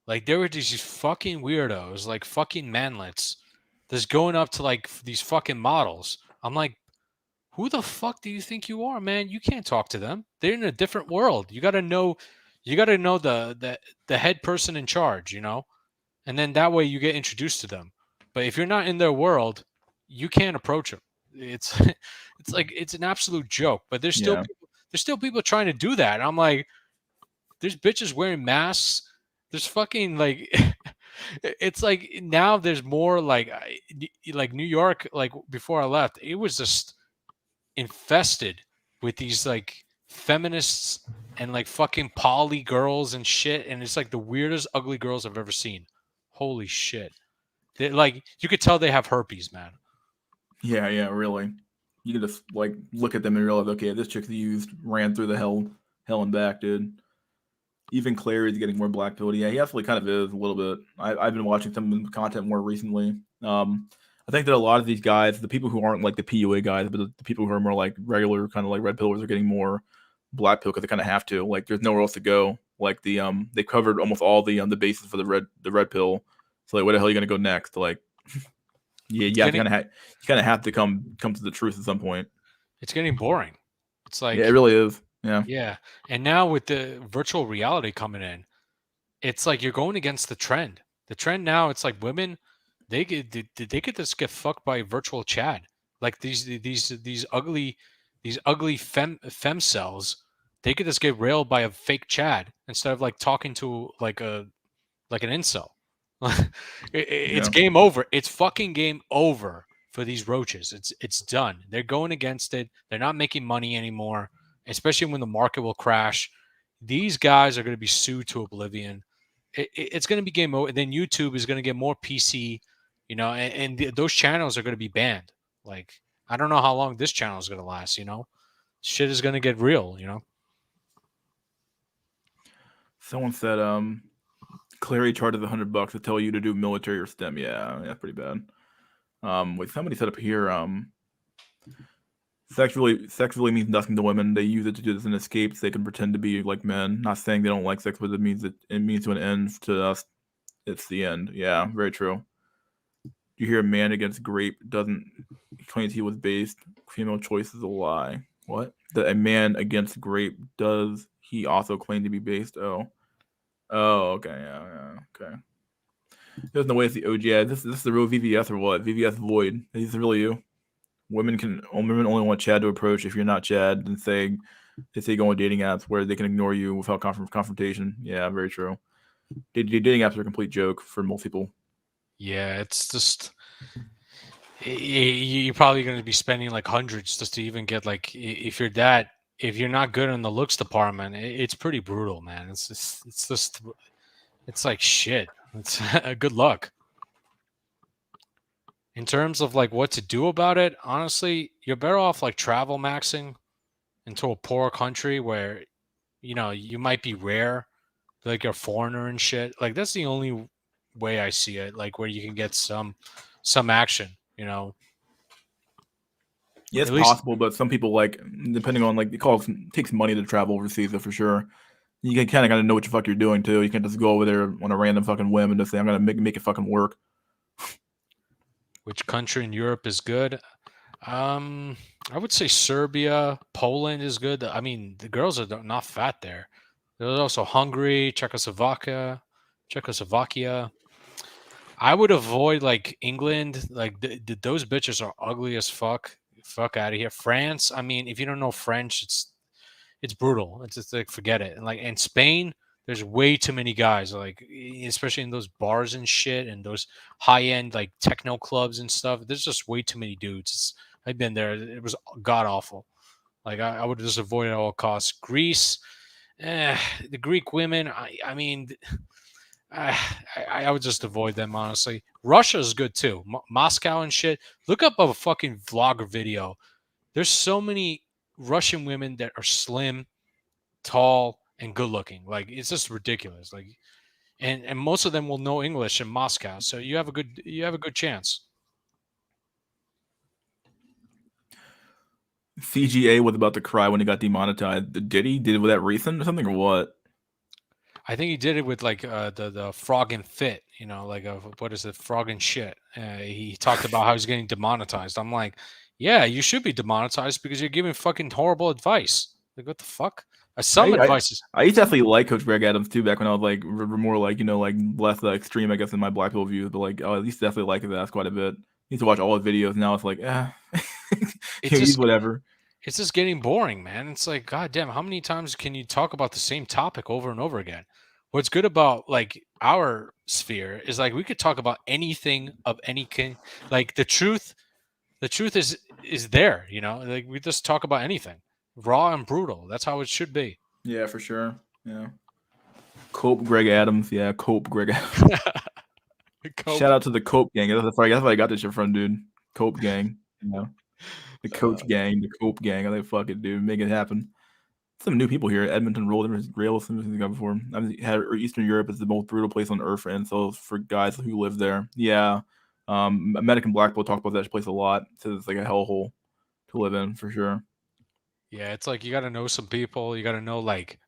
Like there were these fucking weirdos, like fucking manlets, that's going up to like these fucking models. I'm like, who the fuck do you think you are, man? You can't talk to them. They're in a different world. You gotta know the head person in charge, and then that way you get introduced to them. But if you're not in their world, you can't approach them. It's it's like it's an absolute joke. But there's still people trying to do that. And I'm like, there's bitches wearing masks. There's fucking like it's like now there's more like New York, like before I left, it was just infested with these like feminists and like fucking poly girls and shit, and it's like the weirdest ugly girls I've ever seen. Holy shit. Like you could tell they have herpes, man. Yeah, really. You can just like look at them and realize, okay, this chick ran through the hell and back, dude. Even Clary's getting more black pilled. Yeah, he actually kind of is a little bit. I've been watching some of the content more recently. I think that a lot of these guys, the people who aren't like the PUA guys, but the people who are more like regular kind of like red pillers are getting more black pill because they kind of have to. Like, there's nowhere else to go. Like they covered almost all the bases for the red pill. So like, where the hell are you gonna go next? Like, yeah, you kind of have to come to the truth at some point. It's getting boring. It's like yeah, it really is. Yeah. Yeah. And now with the virtual reality coming in, it's like you're going against the trend. The trend now, it's like women, they could just get fucked by virtual Chad. Like these ugly fem cells, they could just get railed by a fake Chad instead of like talking to like an incel. It's game over. It's fucking game over for these roaches. It's done. They're going against it. They're not making money anymore, especially when the market will crash. These guys are going to be sued to oblivion. It's going to be game over. Then YouTube is going to get more PC, and those channels are going to be banned. Like, I don't know how long this channel is going to last, Shit is going to get real, Someone said, Clary charges $100 to tell you to do military or STEM. Yeah, that's pretty bad. Wait, somebody said up here, sex really means nothing to women. They use it to do this in escapes. They can pretend to be like men. Not saying they don't like sex, but it means to an end. To us, it's the end. Yeah, very true. You hear a man against grape doesn't claims he was based. Female choice is a lie. What? A man against grape does he also claim to be based? Oh. Oh, okay, yeah, okay. There's no way it's the OG. Yeah, this is the real VVS or what? VVS void. Is really you. Women only want Chad to approach. If you're not Chad, then they say go on dating apps where they can ignore you without confrontation. Yeah, very true. Dating apps are a complete joke for most people. Yeah, it's just you're probably going to be spending like hundreds just to even get like if you're not good in the looks department, it's pretty brutal, man. It's like shit. It's good luck. In terms of like what to do about it, honestly, you're better off like travel maxing into a poor country where you might be rare, like you're a foreigner and shit. Like that's the only way I see it, like where you can get some action, Yeah, it's At least- possible, but some people like depending on like it takes money to travel overseas, though, for sure. You kind of got to know what the fuck you're doing too. You can't just go over there on a random fucking whim and just say I'm gonna make it fucking work. Which country in Europe is good? I would say Serbia, Poland is good. I mean, the girls are not fat there. There's also Hungary, Czechoslovakia. I would avoid like England. Like those bitches are ugly as fuck. Fuck out of here. France. I mean, if you don't know French, it's brutal. It's just like forget it. And like in Spain, there's way too many guys. Like especially in those bars and shit, and those high end like techno clubs and stuff. There's just way too many dudes. I've been there. It was god awful. Like I would just avoid it at all costs. Greece, the Greek women. I mean. I would just avoid them, honestly. Russia is good too. Moscow and shit. Look up a fucking vlogger video. There's so many Russian women that are slim, tall, and good looking. Like it's just ridiculous. Like, and most of them will know English in Moscow, so you have a good chance. CGA was about to cry when he got demonetized. Did he? Was that recent or something or what? I think he did it with like the frog and fit, like what is it, frog and shit. He talked about how he's getting demonetized. I'm like, yeah, you should be demonetized because you're giving fucking horrible advice. Like, what the fuck? Advice. I used to actually like Coach Greg Adams too back when I was like more like like less extreme, I guess, in my Black Pill views. But like, I at least definitely like his ass quite a bit. I used to watch all his videos. Now it's like, it's just whatever. It's just getting boring, man. It's like, god damn, how many times can you talk about the same topic over and over again? What's good about like our sphere is like we could talk about anything of any kind. Like the truth is there, like we just talk about anything. Raw and brutal. That's how it should be. Yeah, for sure. Yeah. Cope Greg Adams. Yeah, Cope Greg Adams. Shout out to the Cope gang. That's where I got this shit from, dude. Cope gang. The Coach gang, the Cope gang. I like, fuck it, dude. Make it happen. Some new people here. Edmonton rolled rail. Something got before. Eastern Europe is the most brutal place on earth for incels for guys who live there. Yeah. American Blackpool talked about that place a lot. Says it's like a hellhole to live in for sure. Yeah, it's like you got to know some people. You got to know like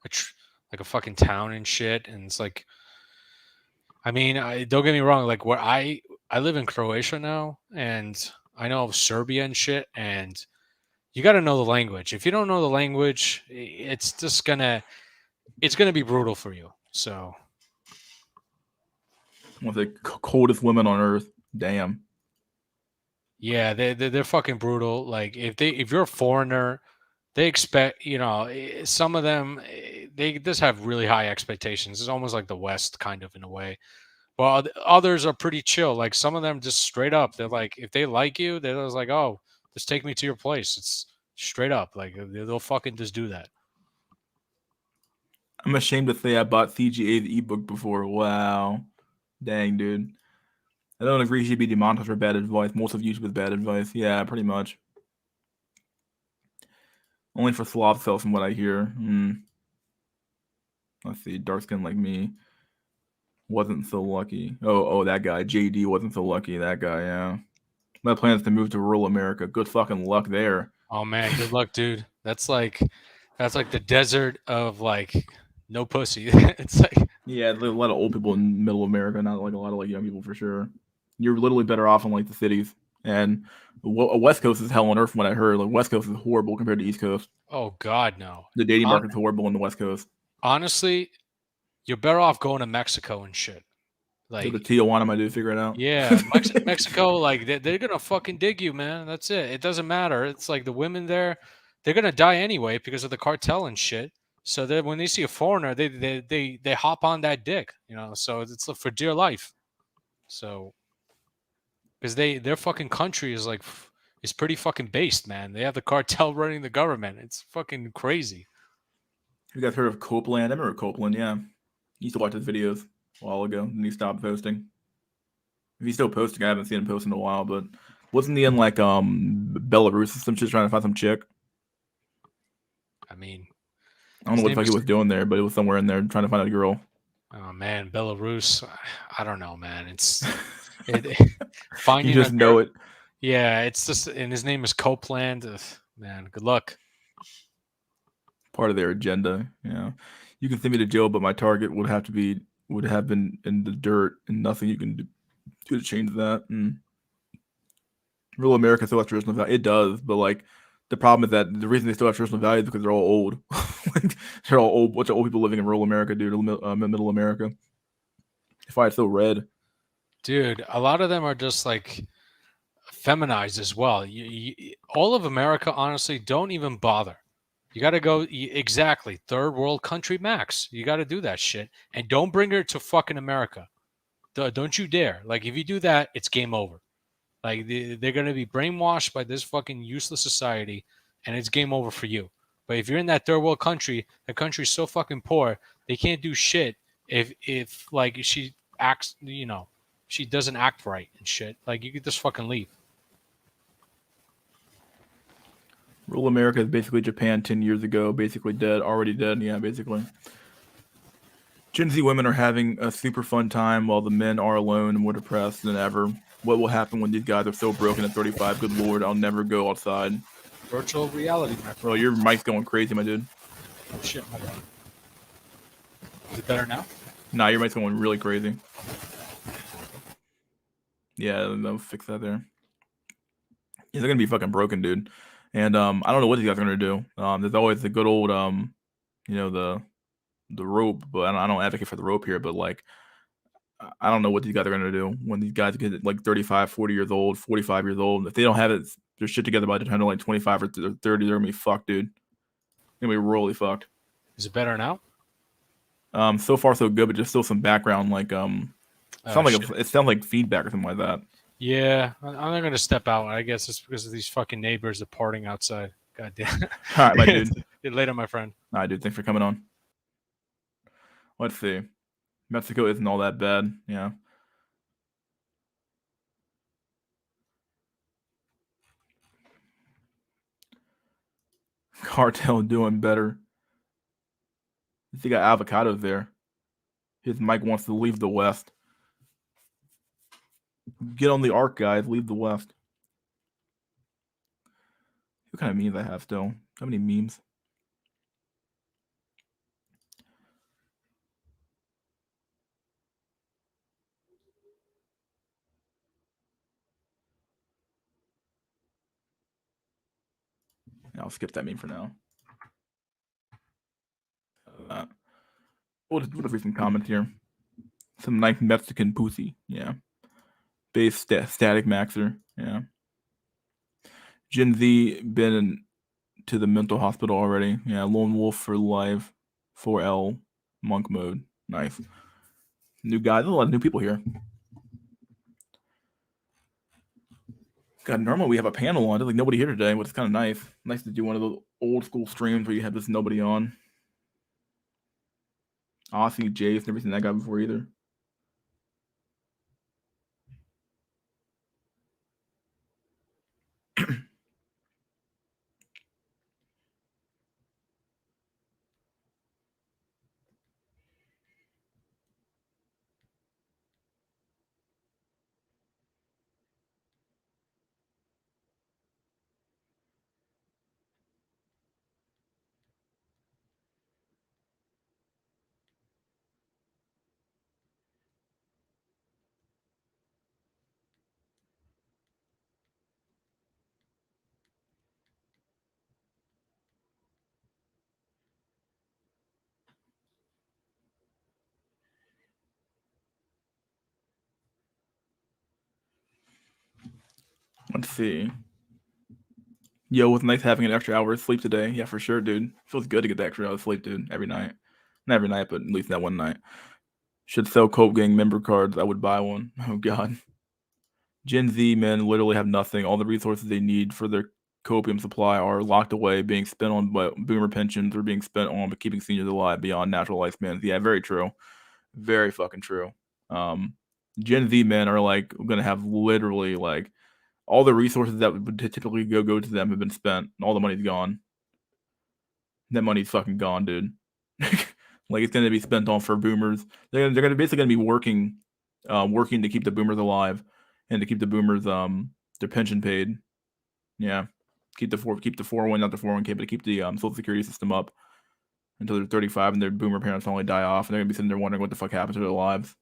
a fucking town and shit. And it's like, I mean, don't get me wrong. Like where I live in Croatia now, and I know Serbia and shit, and you got to know the language. If you don't know the language, it's gonna be brutal for you. So, one of the coldest women on earth. Damn. Yeah, they're fucking brutal. Like if you're a foreigner, they expect some of them they just have really high expectations. It's almost like the West, kind of in a way. Well, others are pretty chill. Like some of them just straight up, they're like, if they like you, they're just like, oh, just take me to your place. It's straight up. Like they'll fucking just do that. I'm ashamed to say I bought CGA's ebook before. Wow. Dang, dude. I don't agree she should be demonetized for bad advice. Most of YouTube is bad advice. Yeah, pretty much. Only for slob cells from what I hear. Let's see. Dark skin like me. Wasn't so lucky. Oh, that guy. JD wasn't so lucky. That guy, yeah. My plan is to move to rural America. Good fucking luck there. Oh man, good luck, dude. That's like the desert of like no pussy. It's like yeah, there's a lot of old people in middle America, not like a lot of like young people for sure. You're literally better off in like the cities. And West Coast is hell on earth from what I heard. Like West Coast is horrible compared to East Coast. Oh God, no. The dating market's horrible in the West Coast. Honestly, you're better off going to Mexico and shit. Go Like, to Tijuana, might do figure it out. yeah, Mexico, like they're gonna fucking dig you, man. That's it. It doesn't matter. It's like the women there, they're gonna die anyway because of the cartel and shit. So that when they see a foreigner, they hop on that dick, you know. So it's for dear life. So because their fucking country is like is pretty fucking based, man. They have the cartel running the government. It's fucking crazy. You guys heard of Copeland? I remember Copeland, yeah. He used to watch his videos a while ago, and he stopped posting. If he's still posting, I haven't seen him post in a while, but wasn't he in like Belarus or some shit trying to find some chick? I mean, I don't know what the fuck he was doing there, but it was somewhere in there trying to find a girl. Oh man, Belarus. I don't know, man. It's finding You just know it. Yeah, it's just, and his name is Copeland. Ugh, man, good luck. Part of their agenda, yeah. You can send me to jail, but my target would have been in the dirt, and nothing you can do to change that. And real America still has traditional value. It does, but like the problem is that the reason they still have traditional value is because they're all old. Like, they're all old. Bunch of old people living in rural America, dude. Middle America. That's why it's so red. Dude, a lot of them are just like feminized as well. All of America, honestly, don't even bother. You got to go exactly third world country max. You got to do that shit, and don't bring her to fucking America. Don't you dare! Like if you do that, it's game over. Like they're gonna be brainwashed by this fucking useless society, and it's game over for you. But if you're in that third world country, that country's so fucking poor, they can't do shit if like she acts, you know, she doesn't act right and shit. Like you could just fucking leave. Rural America is basically Japan 10 years ago, basically dead, already dead. Yeah, basically. Gen Z women are having a super fun time while the men are alone and more depressed than ever. What will happen when these guys are so broken at 35? Good lord, I'll never go outside. Virtual reality, my Bro, your mic's going crazy, my dude. Oh shit, my bad. Is it better now? Nah, your mic's going really crazy. Yeah, they'll fix that there. Yeah, they're gonna be fucking broken, dude. And I don't know what these guys are gonna do. There's always the good old you know, the rope, but I don't advocate for the rope here, but like I don't know what these guys are gonna do when these guys get like 35, 40 years old, 45 years old. If they don't have their shit together by the time they're like 25 or 30, they're gonna be fucked, dude. They're gonna be royally fucked. Is it better now? So far so good, but just still some background like it sounds like feedback or something like that. Yeah, I'm not gonna step out. I guess it's because of these fucking neighbors departing outside. God damn. All right, my dude. Later, my friend. All right, dude. Thanks for coming on. Let's see. Mexico isn't all that bad. Yeah. Cartel doing better. He got avocados there. His mic wants to leave the West. Get on the arc, guys. Leave the West. What kind of memes I have still? How many memes? I'll skip that meme for now. We'll just read some comments here. Some nice Mexican pussy. Yeah. Base static maxer. Yeah. Gen Z been to the mental hospital already. Yeah. Lone Wolf for life. 4L. Monk mode. Nice. New guys. There's a lot of new people here. God, normally we have a panel on. There's like nobody here today, but it's kind of nice. Nice to do one of those old school streams where you have this nobody on. Aussie, Jace, never seen that guy before either. Let's see. Yo, it was nice having an extra hour of sleep today. Yeah, for sure, dude. Feels good to get the extra hour of sleep, dude. Every night. Not every night, but at least that one night. Should sell Cope Gang member cards. I would buy one. Oh god. Gen Z men literally have nothing. All the resources they need for their copium supply are locked away, being spent on boomer pensions or being spent on keeping seniors alive beyond natural lifespans. Yeah, very true. Very fucking true. Gen Z men are like gonna have literally like all the resources that would typically go to them have been spent. All the money's gone. That money's fucking gone, dude. Like it's gonna be spent on for boomers. They're gonna basically gonna be working to keep the boomers alive and to keep the boomers their pension paid. Yeah. Keep the 401, not the 401k, but to keep the social security system up until they're 35 and their boomer parents finally die off, and they're gonna be sitting there wondering what the fuck happened to their lives.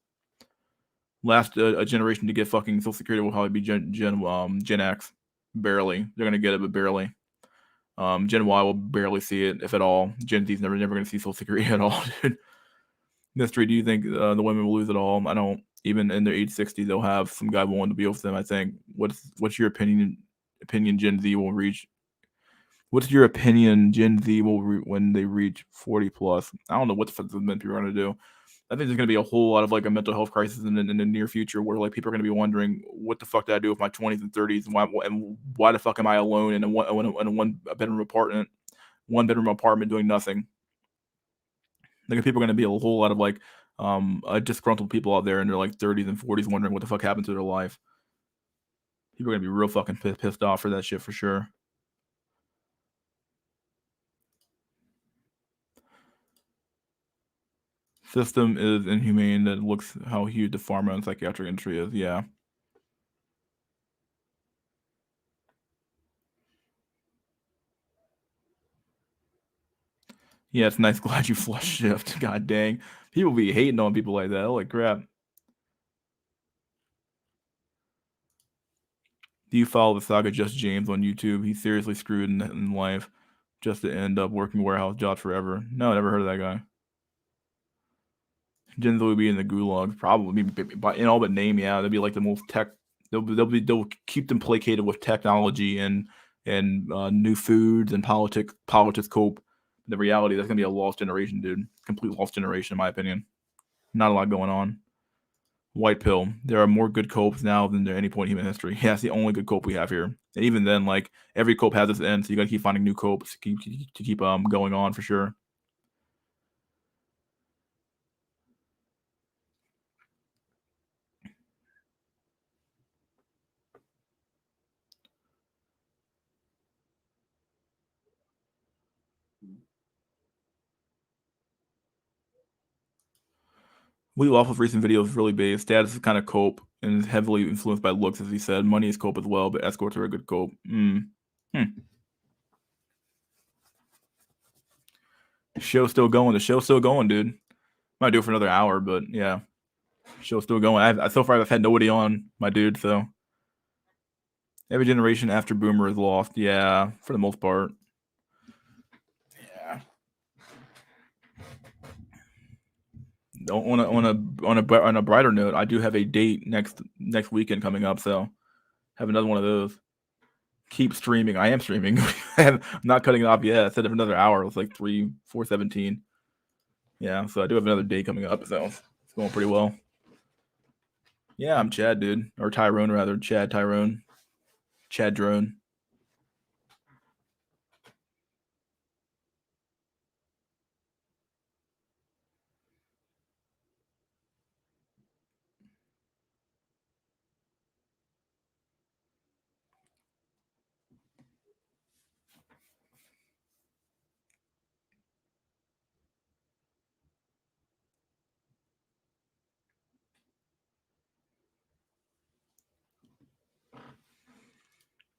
Last a generation to get fucking social security will probably be Gen X. Barely. They're gonna get it, but barely. Gen Y will barely see it, if at all. Gen Z's never gonna see social security at all, dude. Mystery, do you think the women will lose it all? I don't. Even in their age 60, they'll have some guy willing to be with them. I think. What's your opinion? Gen Z will reach. What's your opinion? Gen Z will when they reach 40 plus. I don't know what the fuck the men people are gonna do. I think there's gonna be a whole lot of like a mental health crisis in the near future where like people are gonna be wondering what the fuck did I do with my 20s and 30s and why the fuck am I alone in a one bedroom apartment doing nothing. Like people are gonna be a whole lot of like disgruntled people out there in their like 30s and 40s wondering what the fuck happened to their life. People are gonna be real fucking pissed off for that shit for sure. System is inhumane. That looks how huge the pharma and psychiatric industry is. Yeah. Yeah, it's nice. Glad you flush shift. God dang. People be hating on people like that. Holy crap. Do you follow the saga Just James on YouTube? He's seriously screwed in life just to end up working warehouse jobs forever. No, I never heard of that guy. Gen Z will be in the gulags, probably in all but name. Yeah, they'll be like the most tech. They'll keep them placated with technology and new foods and politics cope. The reality, that's gonna be a lost generation, dude. Complete lost generation, in my opinion. Not a lot going on. White pill. There are more good copes now than there any point in human history. Yeah, it's the only good cope we have here. And even then, like every cope has its end, so you gotta keep finding new copes to keep going on for sure. Will off of recent videos really based. Status is kind of cope and is heavily influenced by looks, as he said. Money is cope as well, but escorts are a good cope. Show's still going. The show's still going, dude. Might do it for another hour, but yeah, show's still going. So far I've had nobody on, my dude. So every generation after Boomer is lost. Yeah, for the most part. Yeah. On a brighter note, I do have a date next weekend coming up, so have another one of those. Keep streaming. I am streaming. I'm not cutting it off yet. I said another hour. It was like 4:17. Yeah, so I do have another day coming up, so it's going pretty well. Yeah, I'm Chad, dude, or Tyrone rather. Tyrone, Chad Drone.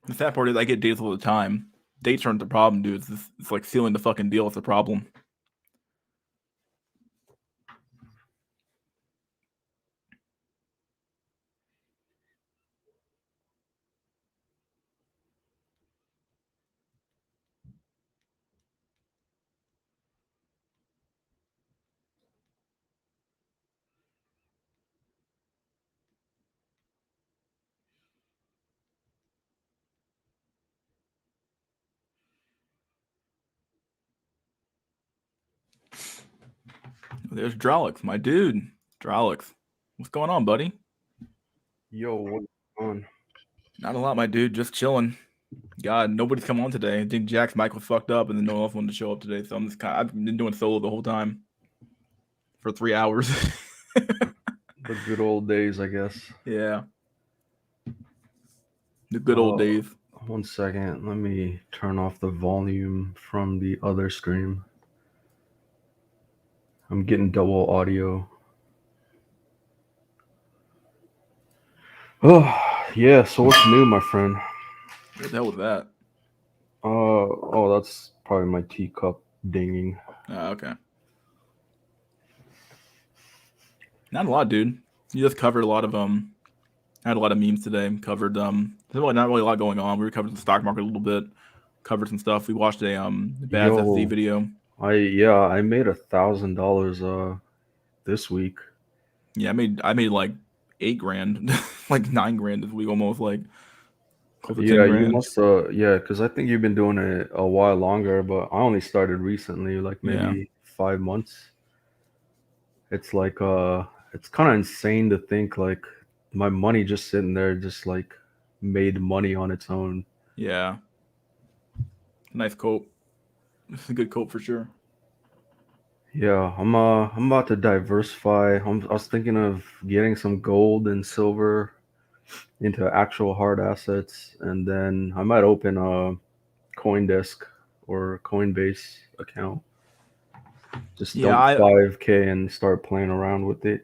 The sad part is I get dates all the time. Dates aren't the problem, dude. It's like sealing the fucking deal is the problem. There's Drolix, my dude. Drolix. What's going on, buddy? Yo, what's going on? Not a lot, my dude. Just chilling. God, nobody's come on today. I think Jack's mic was fucked up, and then no one else wanted to show up today. So I've been doing solo the whole time for 3 hours. The good old days, I guess. Yeah. The good old days. 1 second. Let me turn off the volume from the other stream. I'm getting double audio. Oh, yeah. So what's new, my friend? What the hell was that? Oh, that's probably my teacup dinging. Okay. Not a lot, dude. You just covered a lot of I had a lot of memes today. Covered there's really not really a lot going on. We covered the stock market a little bit. Covered some stuff. We watched a Baz FZ video. I made $1,000 this week. Yeah, I made like $8,000, like $9,000 this week, almost like. Close to Yeah, 10 you grand. must because I think you've been doing it a while longer, but I only started recently, like maybe 5 months. It's like it's kind of insane to think like my money just sitting there just like made money on its own. Yeah. Nice quote. It's a good quote for sure. Yeah, I'm about to diversify. I was thinking of getting some gold and silver into actual hard assets, and then I might open a CoinDesk or Coinbase account. Just dump 5K and start playing around with it.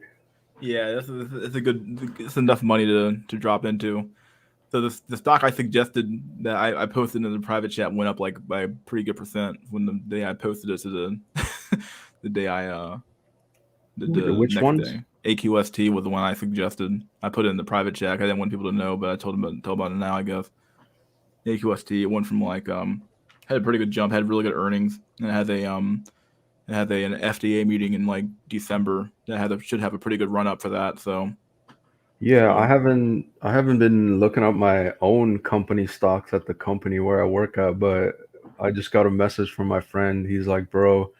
Yeah, it's enough money to drop into. So the stock I suggested that I posted in the private chat went up like by a pretty good percent when the day I posted it to the the day I Which next ones? day. AQST was the one I suggested. I put it in the private chat. I didn't want people to know, but I told about it now, I guess. AQST, it went from like had a pretty good jump, had really good earnings, and it has an FDA meeting in like December that should have a pretty good run up for that. So yeah, I haven't been looking up my own company stocks at the company where I work at, but I just got a message from my friend. He's like, bro,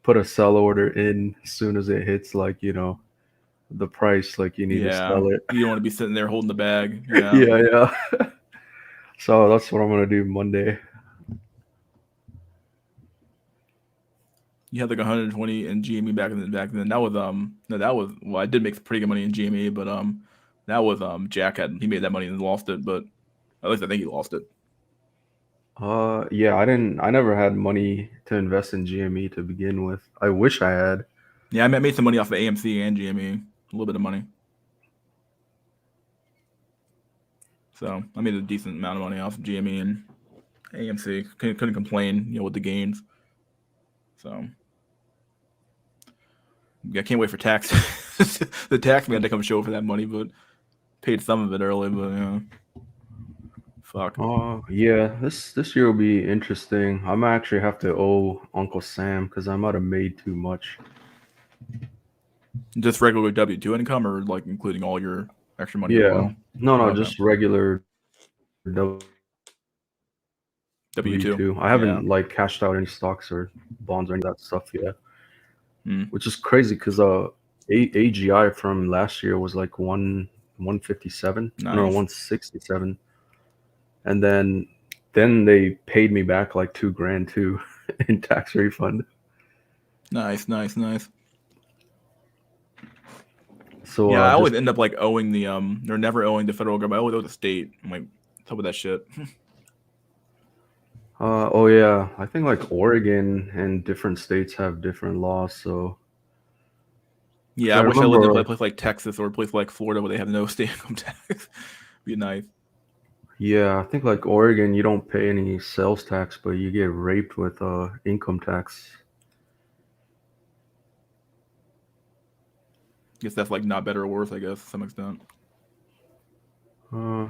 put a sell order in as soon as it hits like, the price, like you need to sell it. You don't want to be sitting there holding the bag. Yeah. So that's what I'm gonna do Monday. You had like 120 in GME back then. That was well, I did make pretty good money in GME, but that was Jack he made that money and lost it, but at least I think he lost it. Yeah, I never had money to invest in GME to begin with. I wish I had. Yeah, I made some money off of AMC and GME, a little bit of money. So I made a decent amount of money off of GME and AMC. Couldn't complain, with the gains. So I can't wait for tax. The tax man to come show for that money, but paid some of it early. But fuck. Oh yeah, this year will be interesting. I might actually have to owe Uncle Sam because I might have made too much. Just regular W-2 income, or like including all your extra money? Yeah, as well? no, Okay. just regular W-2. I haven't like cashed out any stocks or bonds or any of that stuff yet. Which is crazy because AGI from last year was like 157 Nice. or 167, and then they paid me back like $2,000 too in tax refund. Nice. So yeah, I always end up like owing the or never owing the federal government. I always owe the state. I'm like, what's up with that shit? Oh yeah, I think like Oregon and different states have different laws. So yeah, I wish I lived in a place like Texas or a place like Florida where they have no state income tax. Be nice. Yeah, I think like Oregon, you don't pay any sales tax, but you get raped with income tax. Guess that's like not better or worse, I guess, to some extent.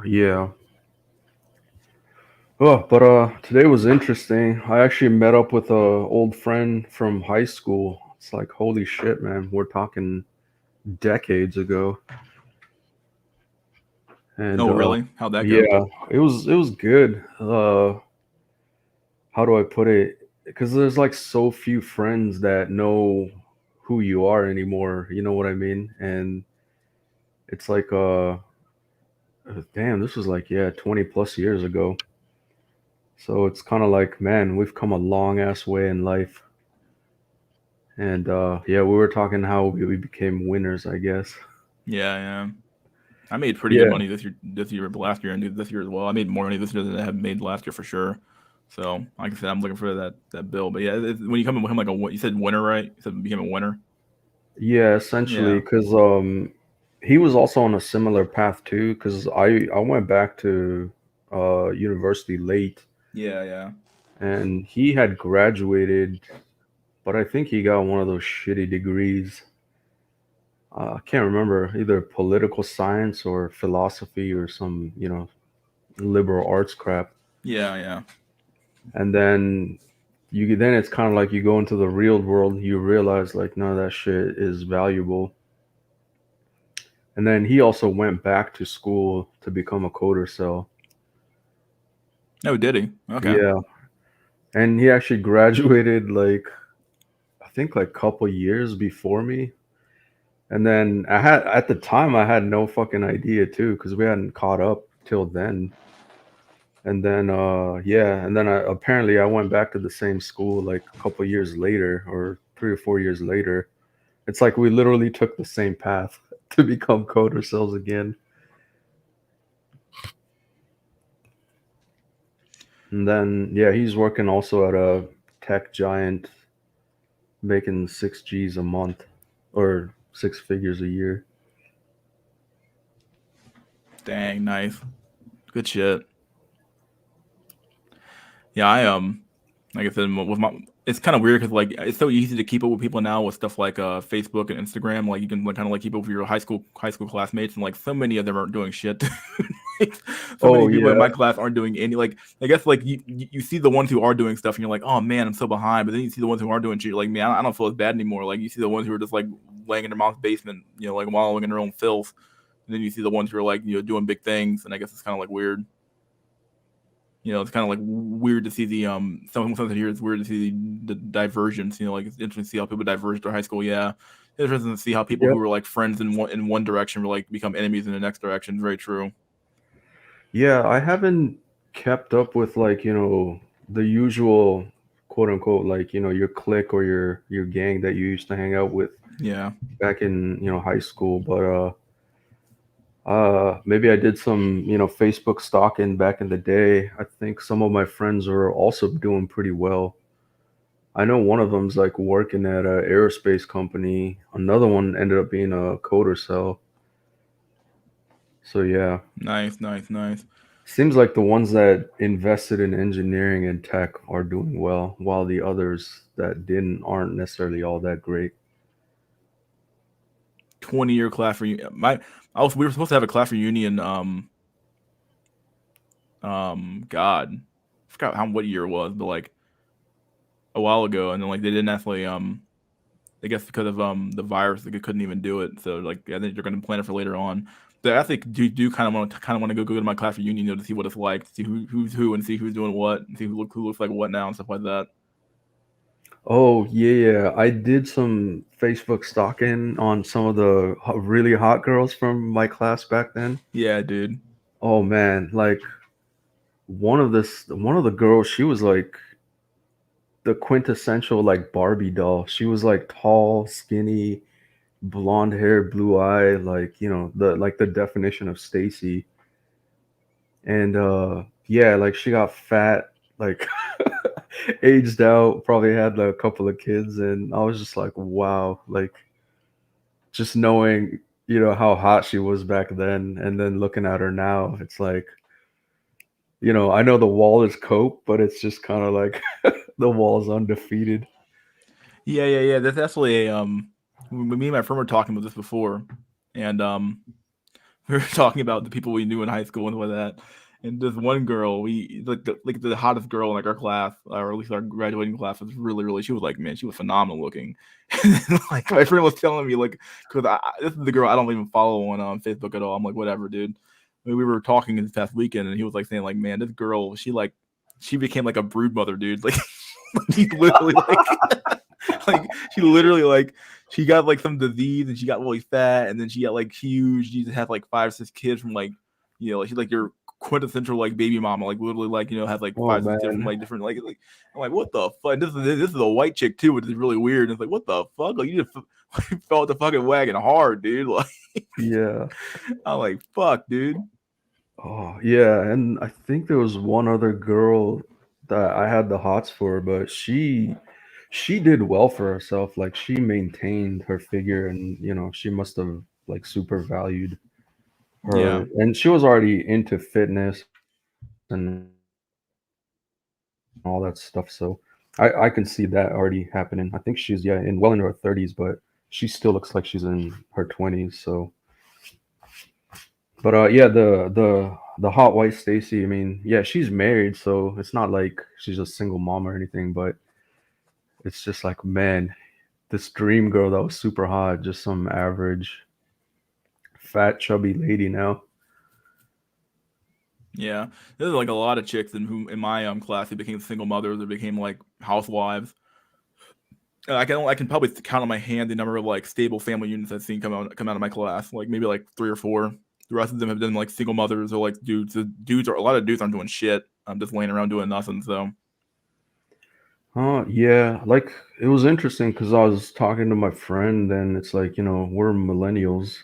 Yeah. Oh, but today was interesting. I actually met up with a old friend from high school. It's like, holy shit, man. We're talking decades ago. And really? How'd that go? Yeah, it was good. How do I put it? Because there's like so few friends that know who you are anymore. You know what I mean? And it's like damn, this was like 20 plus years ago. So it's kind of like, man, we've come a long ass way in life. And yeah, we were talking how we became winners, I guess. Yeah. I made pretty good Yeah. money this year, but last year, and this year as well. I made more money this year than I have made last year for sure. So, like I said, I'm looking for that bill. But yeah, when you come in with him like you said winner, right? You said became a winner. Yeah, essentially, Yeah. because he was also on a similar path too. Because I went back to university late, Yeah. and he had graduated, but I think he got one of those shitty degrees. I can't remember, either political science or philosophy or some liberal arts crap. Yeah. And then it's kind of like you go into the real world, you realize like none of that shit is valuable. And then he also went back to school to become a coder cell. Oh, did he? Okay. Yeah. And he actually graduated like I think like couple years before me. And then I had at the time I had no fucking idea too because we hadn't caught up till then. And then apparently I went back to the same school like a couple years later or 3 or 4 years later. It's like we literally took the same path to become coder cells again. And then he's working also at a tech giant making 6 G's a month or 6 figures a year. Dang, nice. Good shit. Yeah, like I said, with my, it's kind of weird because like it's so easy to keep up with people now with stuff like Facebook and Instagram. Like you can like, kind of like keep up with your high school classmates, and like so many of them aren't doing shit. Like, so Oh many people in yeah. my class aren't doing any. Like I guess like you see the ones who are doing stuff, and you're like, oh man, I'm so behind. But then you see the ones who aren't doing shit. You're like, man, I don't feel as bad anymore. Like you see the ones who are just like laying in their mom's basement, like wallowing in their own filth. And then you see the ones who are like doing big things, and I guess it's kind of like weird. It's kind of like weird to see the something here. It's weird to see the divergence. Like it's interesting to see how people diverge through high school. Yeah, it's interesting to see how people Yep. who were like friends in one direction will like become enemies in the next direction. Very true. Yeah, I haven't kept up with like, the usual quote unquote like, your clique or your gang that you used to hang out with Yeah, back in, high school, but maybe I did some, Facebook stalking back in the day. I think some of my friends are also doing pretty well. I know one of them's like working at a aerospace company. Another one ended up being a coder cell. So yeah, nice. seems like the ones that invested in engineering and tech are doing well, while the others that didn't aren't necessarily all that great. 20-year class reunion. We were supposed to have a class reunion. God, I forgot what year it was, but like a while ago, and then like they didn't actually I guess because of the virus, like, they couldn't even do it. So like I think they're going to plan it for later on. But I think do kind of want to go to my class reunion, to see what it's like, to see who's who, and see who's doing what, and see who looks like what now and stuff like that. Oh yeah, I did some Facebook stalking on some of the really hot girls from my class back then. Yeah, dude. Oh man, like one of the girls, she was like the quintessential like Barbie doll. She was like tall, skinny, blonde hair, blue eye, like the definition of Stacy. And yeah, like she got fat, like aged out, probably had like, a couple of kids, and I was just like, wow, like just knowing how hot she was back then, and then looking at her now, it's like, I know the wall is cope, but it's just kind of like the wall's undefeated. Yeah. That's actually a me and my friend were talking about this before, and we were talking about the people we knew in high school and like that. And this one girl, we like the hottest girl in like our class, or at least our graduating class, was really. She was like, man, she was phenomenal looking. And then, like my friend was telling me, like, because this is the girl I don't even follow on Facebook at all. I'm like, whatever, dude. I mean, we were talking this past weekend, and he was like saying, like, man, this girl, she became like a brood mother, dude. Like, he's literally like. Like she literally like she got like some disease and she got really fat and then she got like huge. She just had like 5 or 6 kids from like she's like your quintessential like baby mama, like literally like has like Oh 5 6 kids from man. like different like I'm like what the fuck? This is a white chick too, which is really weird. And it's like what the fuck? Like you just felt the fucking wagon hard, dude. Like Yeah. I'm like fuck, dude. Oh yeah, and I think there was one other girl that I had the hots for, but she did well for herself. Like she maintained her figure, and she must have like super valued Yeah. her, and she was already into fitness and all that stuff. So I can see that already happening. I think she's well into her 30s, but she still looks like she's in her 20s. So, but yeah, the hot white Stacy. I mean, yeah, she's married, so it's not like she's a single mom or anything. But it's just like, man, this dream girl that was super hot, just some average fat chubby lady now. Yeah, there's like a lot of chicks in my class who became single mothers or became like housewives. I can probably count on my hand the number of like stable family units I've seen come out of my class. Like maybe like 3 or 4. The rest of them have been like single mothers or like dudes. A lot of dudes aren't doing shit. I'm just laying around doing nothing. So Yeah, like it was interesting because I was talking to my friend, and it's like, we're millennials,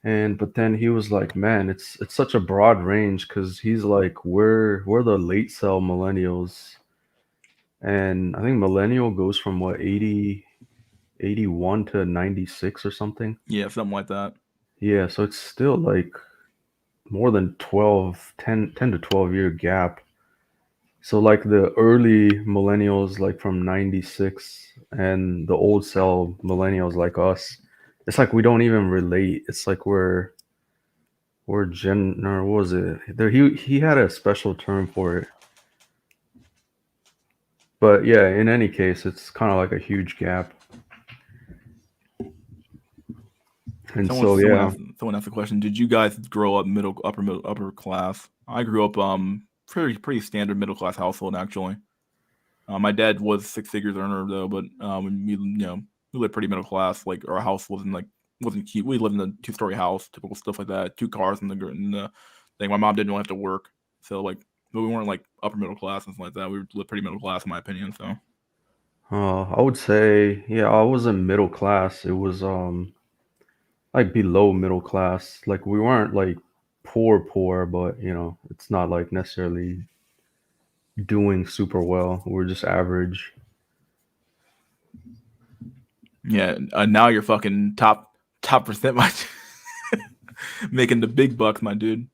and but then he was like, man, it's such a broad range because he's like, we're the late cell millennials, and I think millennial goes from what 81 to 96 or something. yeah, something like that. Yeah, so it's still like more than 10 to 12 year gap. So like the early millennials like from 96 and the old cell millennials like us, it's like we don't even relate. It's like we're gen or what was it? There he had a special term for it. But yeah, in any case, it's kind of like a huge gap. And Someone so someone yeah. asked someone asked the question: did you guys grow up upper class? I grew up pretty standard middle class household actually. My dad was 6 figures earner though, but we lived pretty middle class. Like our house wasn't cute. We lived in a 2-story house, typical stuff like that. 2 cars in the thing. My mom didn't really have to work, so like, but we weren't like upper middle class and stuff like that. We lived pretty middle class in my opinion. So I would say, yeah, I wasn't middle class. It was like below middle class. Like we weren't like poor, but it's not like necessarily doing super well. We're just average. yeah, now you're fucking top percent, my making the big bucks, my dude.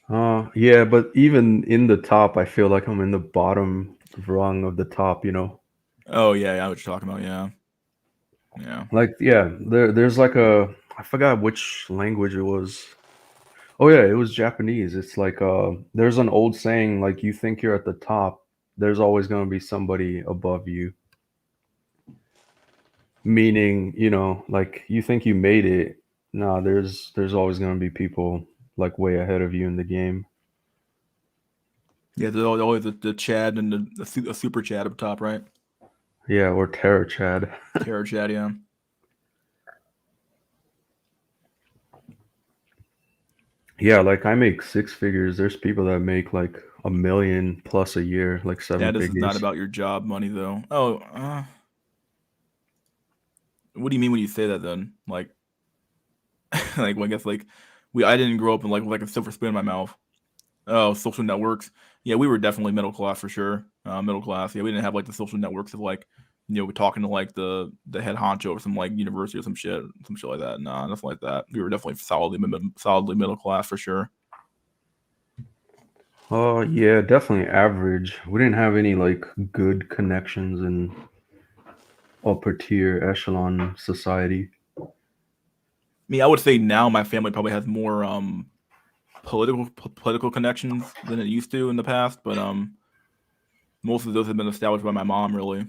Yeah, but even in the top, I feel like I'm in the bottom rung of the top. Oh yeah, I know what you're talking about. Yeah, yeah. Like yeah, there's like I forgot which language it was. Oh yeah, it was Japanese. It's like there's an old saying like you think you're at the top, there's always going to be somebody above you. Meaning, like you think you made it, nah, there's always going to be people like way ahead of you in the game. Yeah, there's always the Chad and the super Chad up top, right? Yeah, or Terror Chad. Terror Chad, yeah. Yeah, like I make 6 figures. There's people that make like $1 million plus a year, like seven This is not figures. about your job money, though. Oh, what do you mean when you say that then? Like, like, well, I guess like I didn't grow up in like with like a silver spoon in my mouth. Oh, social networks. Yeah, we were definitely middle class for sure. Middle class. Yeah, we didn't have like the social networks of like, we're talking to like the head honcho of some like university or some shit like that. Nah, nothing like that. We were definitely solidly middle class for sure. Oh, yeah, definitely average. We didn't have any like good connections in upper tier echelon society. I mean, I would say now my family probably has more political connections than it used to in the past, but most of those have been established by my mom. Really,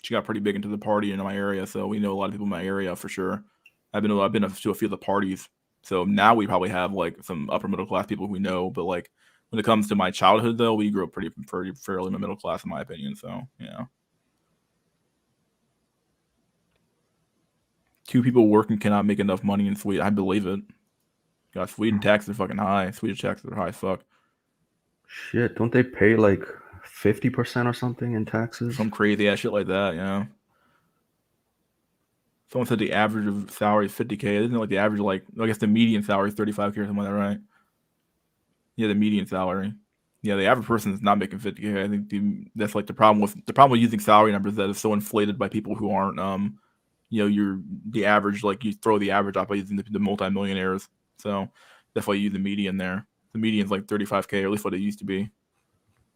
she got pretty big into the party in my area, so we know a lot of people in my area for sure. I've been to a few of the parties, so now we probably have like some upper middle class people we know. But like when it comes to my childhood, though, we grew up pretty fairly middle class in my opinion. So yeah. 2 people working cannot make enough money in Sweden. I believe it. God, Sweden taxes are fucking high. Swedish taxes are high as fuck. Shit, don't they pay like 50% or something in taxes? Some crazy ass shit like that, Someone said the average of salary is 50K. Isn't it like the average, like, I guess the median salary is 35K or something like that, right? Yeah, the median salary. Yeah, the average person is not making 50K. I think that's like the problem with using salary numbers, that is so inflated by people who aren't you're the average, like you throw the average out by using the multimillionaires. So that's why you use the median there. The median's like 35K, or at least what it used to be.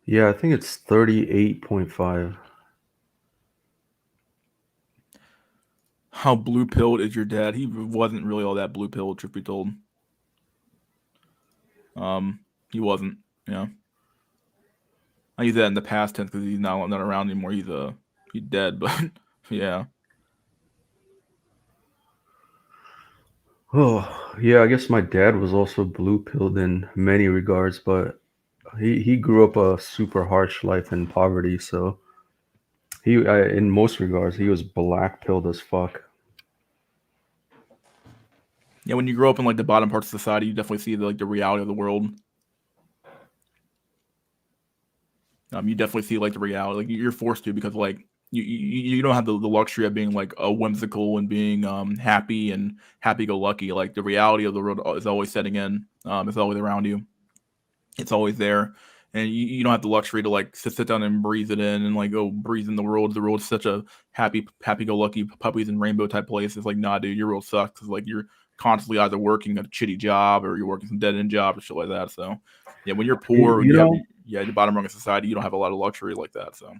Yeah, I think it's 38.5. How blue pilled is your dad? He wasn't really all that blue pilled, truth be told. He wasn't. Yeah. I use that in the past tense because he's not around anymore. He's dead, but yeah. Oh, yeah, I guess my dad was also blue-pilled in many regards, but he grew up a super harsh life in poverty, so in most regards, he was black-pilled as fuck. Yeah, when you grow up in like the bottom parts of society, you definitely see the reality of the world. You definitely see like the reality. Like you're forced to, because like you don't have the luxury of being like a whimsical and being happy and happy-go-lucky. Like the reality of the world is always setting in. It's always around you. It's always there, and you don't have the luxury to like sit down and breathe it in and like go breathe in the world. The world's such a happy-go-lucky puppies and rainbow type place. It's like, nah, dude, your world sucks, because like you're constantly either working a shitty job or you're working some dead end job or shit like that. So yeah, when you're poor and You know, the bottom rung of society, you don't have a lot of luxury like that. So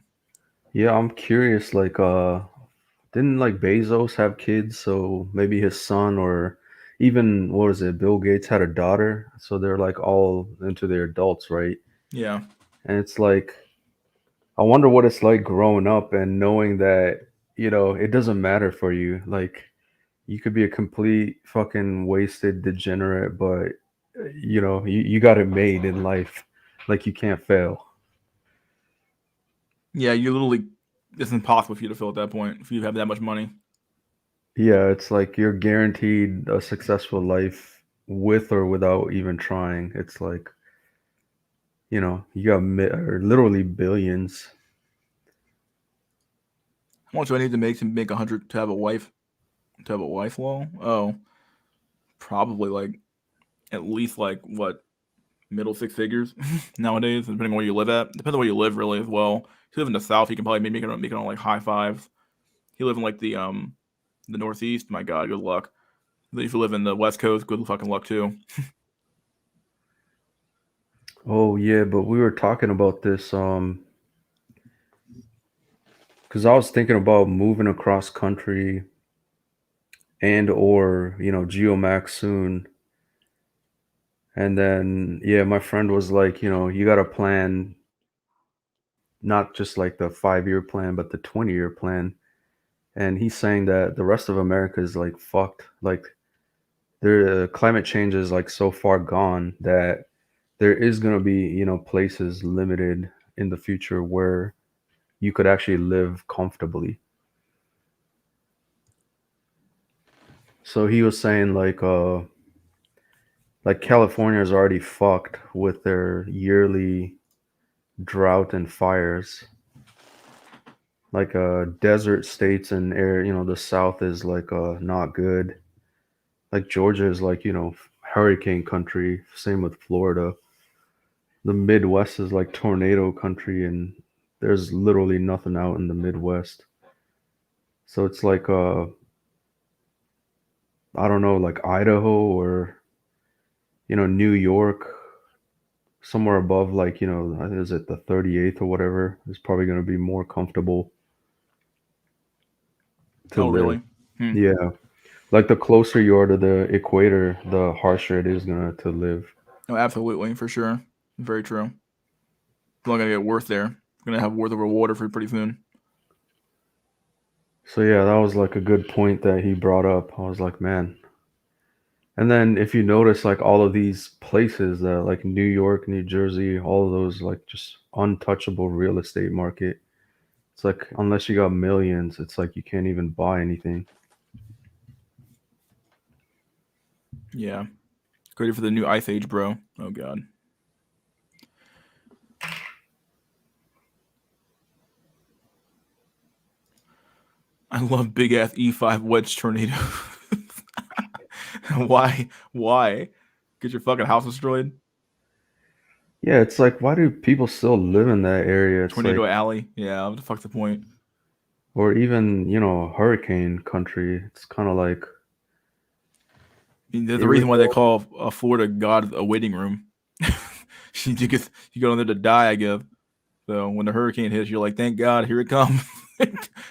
yeah, I'm curious, like, didn't like Bezos have kids? So maybe his son, or even, what was it, Bill Gates had a daughter, so they're like all into their adults, right? yeah. And it's like, I wonder what it's like growing up and knowing that, it doesn't matter for you. Like, you could be a complete fucking wasted degenerate, but you got it made in life. Like, you can't fail. Yeah, you literally, it's impossible for you to fill at that point if you have that much money. Yeah, it's like you're guaranteed a successful life with or without even trying. It's like, you got or literally billions. How much do I need to make 100 to have a wife? To have a wife, Law? Oh, probably like at least like what, middle 6 figures nowadays, depending on where you live at. Depends on where you live really as well. If you live in the South, you can probably make it on like high fives. If you live in like the Northeast, my God, good luck. If you live in the West Coast, good fucking luck too. Oh yeah, but we were talking about this because I was thinking about moving across country and or Geomax soon. And then yeah, my friend was like, you got to plan not just like the 5-year plan, but the 20-year plan. And he's saying that the rest of America is like fucked. Like, their climate change is like so far gone that there is going to be places limited in the future where you could actually live comfortably. So he was saying like California is already fucked with their yearly drought and fires. Like desert states and air, the South is like not good. Like Georgia is like, hurricane country. Same with Florida. The Midwest is like tornado country, and there's literally nothing out in the Midwest. So it's like I don't know, like Idaho or New York, somewhere above, like, is it the 38th or whatever, is probably going to be more comfortable to Oh, live. really? Hmm. Yeah. Like the closer you are to the equator, the harsher it is gonna to live. No, absolutely, for sure. Very true. It's not gonna get worse there. It's gonna have worse over water for pretty soon. So yeah, that was like a good point that he brought up. I was like, man. And then if you notice, like all of these places that like New York, New Jersey, all of those like just untouchable real estate market. It's like unless you got millions, it's like you can't even buy anything. Yeah. Ready for the new Ice Age, bro. Oh god. I love big ass E5 wedge tornado. Why? Why? Get your fucking house destroyed? Yeah, it's like, why do people still live in that area? It's Tornado like, alley. Yeah, what the fuck's the point? or even, hurricane country. It's kind of like, I mean, there's a here we reason why they go. call Florida God a waiting room. You go in there to die, I guess. So when the hurricane hits, you're like, thank God, here it comes.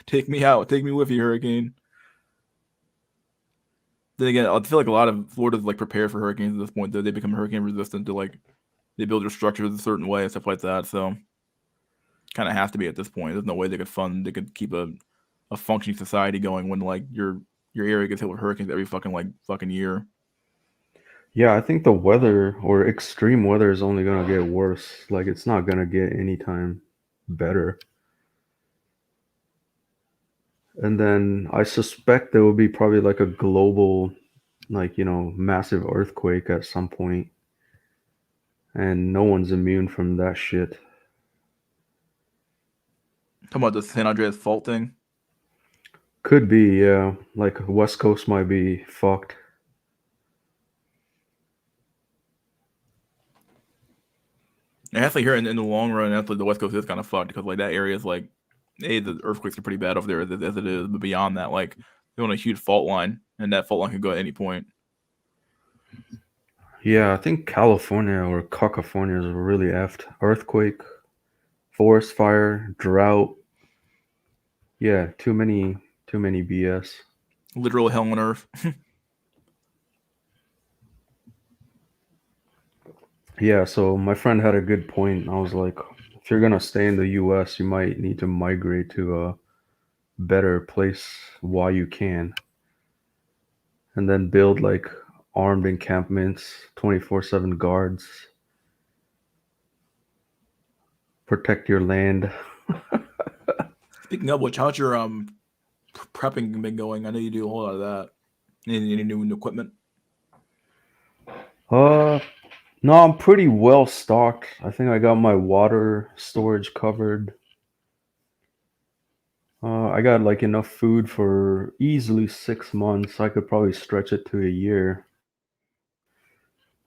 Take me out. Take me with you, hurricane. Then again, I feel like a lot of Florida's like prepared for hurricanes at this point. Though they become hurricane resistant to like they build their structures a certain way and stuff like that. So kind of has to be at this point. There's no way they could keep a functioning society going when like your area gets hit with hurricanes every fucking year. Yeah, I think the weather or extreme weather is only gonna get worse. Like, it's not gonna get any time better. And then I suspect there will be probably like a global, like, massive earthquake at some point, and no one's immune from that shit. Talking about the San Andreas fault thing. Could be, yeah. Like, West Coast might be fucked. And actually, here in the long run, actually the West Coast is kind of fucked because like that area is like, the earthquakes are pretty bad over there as it is, but beyond that, like they're on a huge fault line, and that fault line could go at any point. Yeah, I think California or California is really effed. Earthquake, forest fire, drought. Yeah, too many BS. Literal hell on earth. Yeah, so my friend had a good point. I was like, if you're gonna stay in the US, you might need to migrate to a better place while you can. And then build like armed encampments, 24/7 guards, protect your land. Speaking of which, how's your prepping been going? I know you do a whole lot of that. Any new equipment? Uh, no, I'm pretty well stocked. I think I got my water storage covered. I got like enough food for easily 6 months. I could probably stretch it to a year.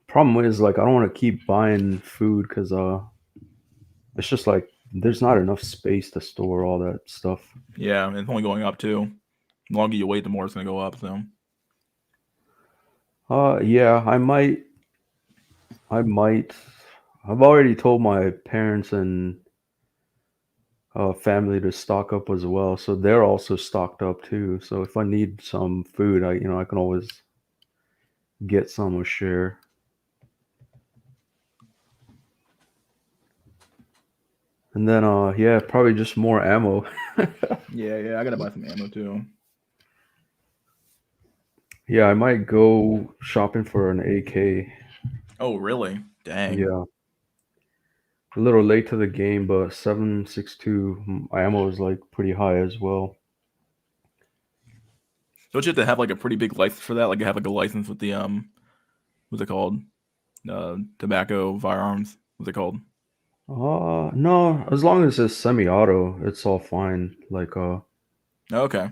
Problem is, like, I don't want to keep buying food because it's just like there's not enough space to store all that stuff. Yeah, and it's only going up too. The longer you wait, the more it's gonna go up. So Yeah, I might. I've already told my parents and family to stock up as well, so they're also stocked up too. So if I need some food, I can always get some or share. And then yeah, probably just more ammo. yeah, I gotta buy some ammo too. Yeah, I might go shopping for an AK. Oh really? Dang. Yeah, a little late to the game, but 7.62 ammo is like pretty high as well. Don't you have to have like a pretty big license for that? Like you have like a license with the what's it called? Tobacco firearms. What's it called? No, as long as it's semi-auto, it's all fine. Like Okay.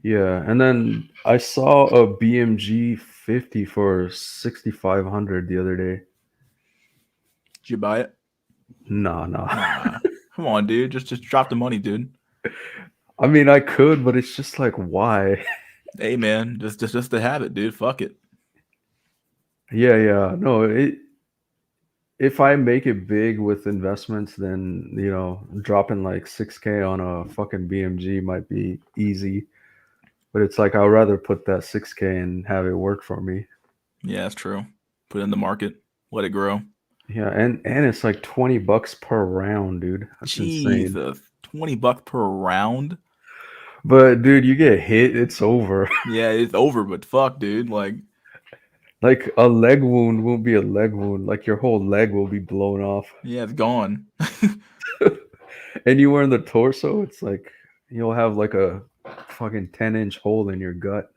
yeah, and then I saw a BMG 50 for 6,500 the other day. Did you buy it? Nah, nah. Nah. Come on, dude. Just drop the money, dude. I mean, I could, but it's just like, why? Hey man, just to have it, dude. Fuck it. Yeah, yeah. No, if I make it big with investments, then dropping like 6K on a fucking BMG might be easy. But it's like I'd rather put that 6K and have it work for me. Yeah, that's true. Put it in the market. Let it grow. Yeah, and it's like $20 per round, dude. That's insane. Jesus. $20 per round? But dude, you get hit, it's over. Yeah, it's over, but fuck, dude. Like a leg wound won't be a leg wound. Like your whole leg will be blown off. Yeah, it's gone. And you were in the torso, it's like you'll have like a fucking 10-inch hole in your gut.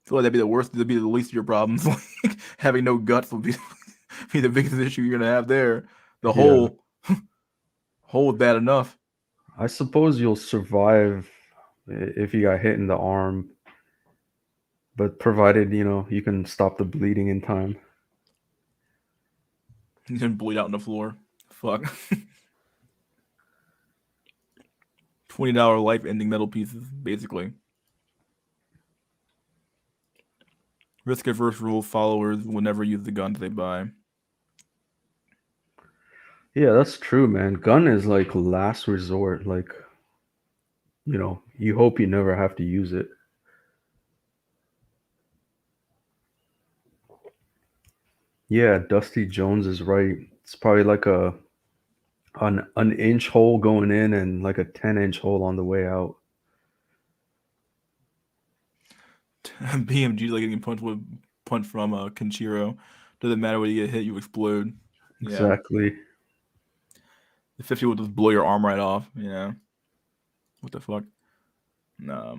feel like that'd be the worst. That'd be the least of your problems. Like having no guts would be the biggest issue you're gonna have there. The Yeah. hole is bad enough. I suppose you'll survive if you got hit in the arm, but provided, you can stop the bleeding in time. You can bleed out on the floor. Fuck. $20 life-ending metal pieces, basically. Risk-averse rule followers will never use the guns they buy. Yeah, that's true, man. Gun is like last resort. Like, you hope you never have to use it. Yeah, Dusty Jones is right. It's probably like an inch hole going in and like a 10-inch hole on the way out. BMG like getting punched from Kenshiro. Doesn't matter when you get hit, you explode. Yeah. Exactly. The 50 will just blow your arm right off. Yeah. What the fuck? No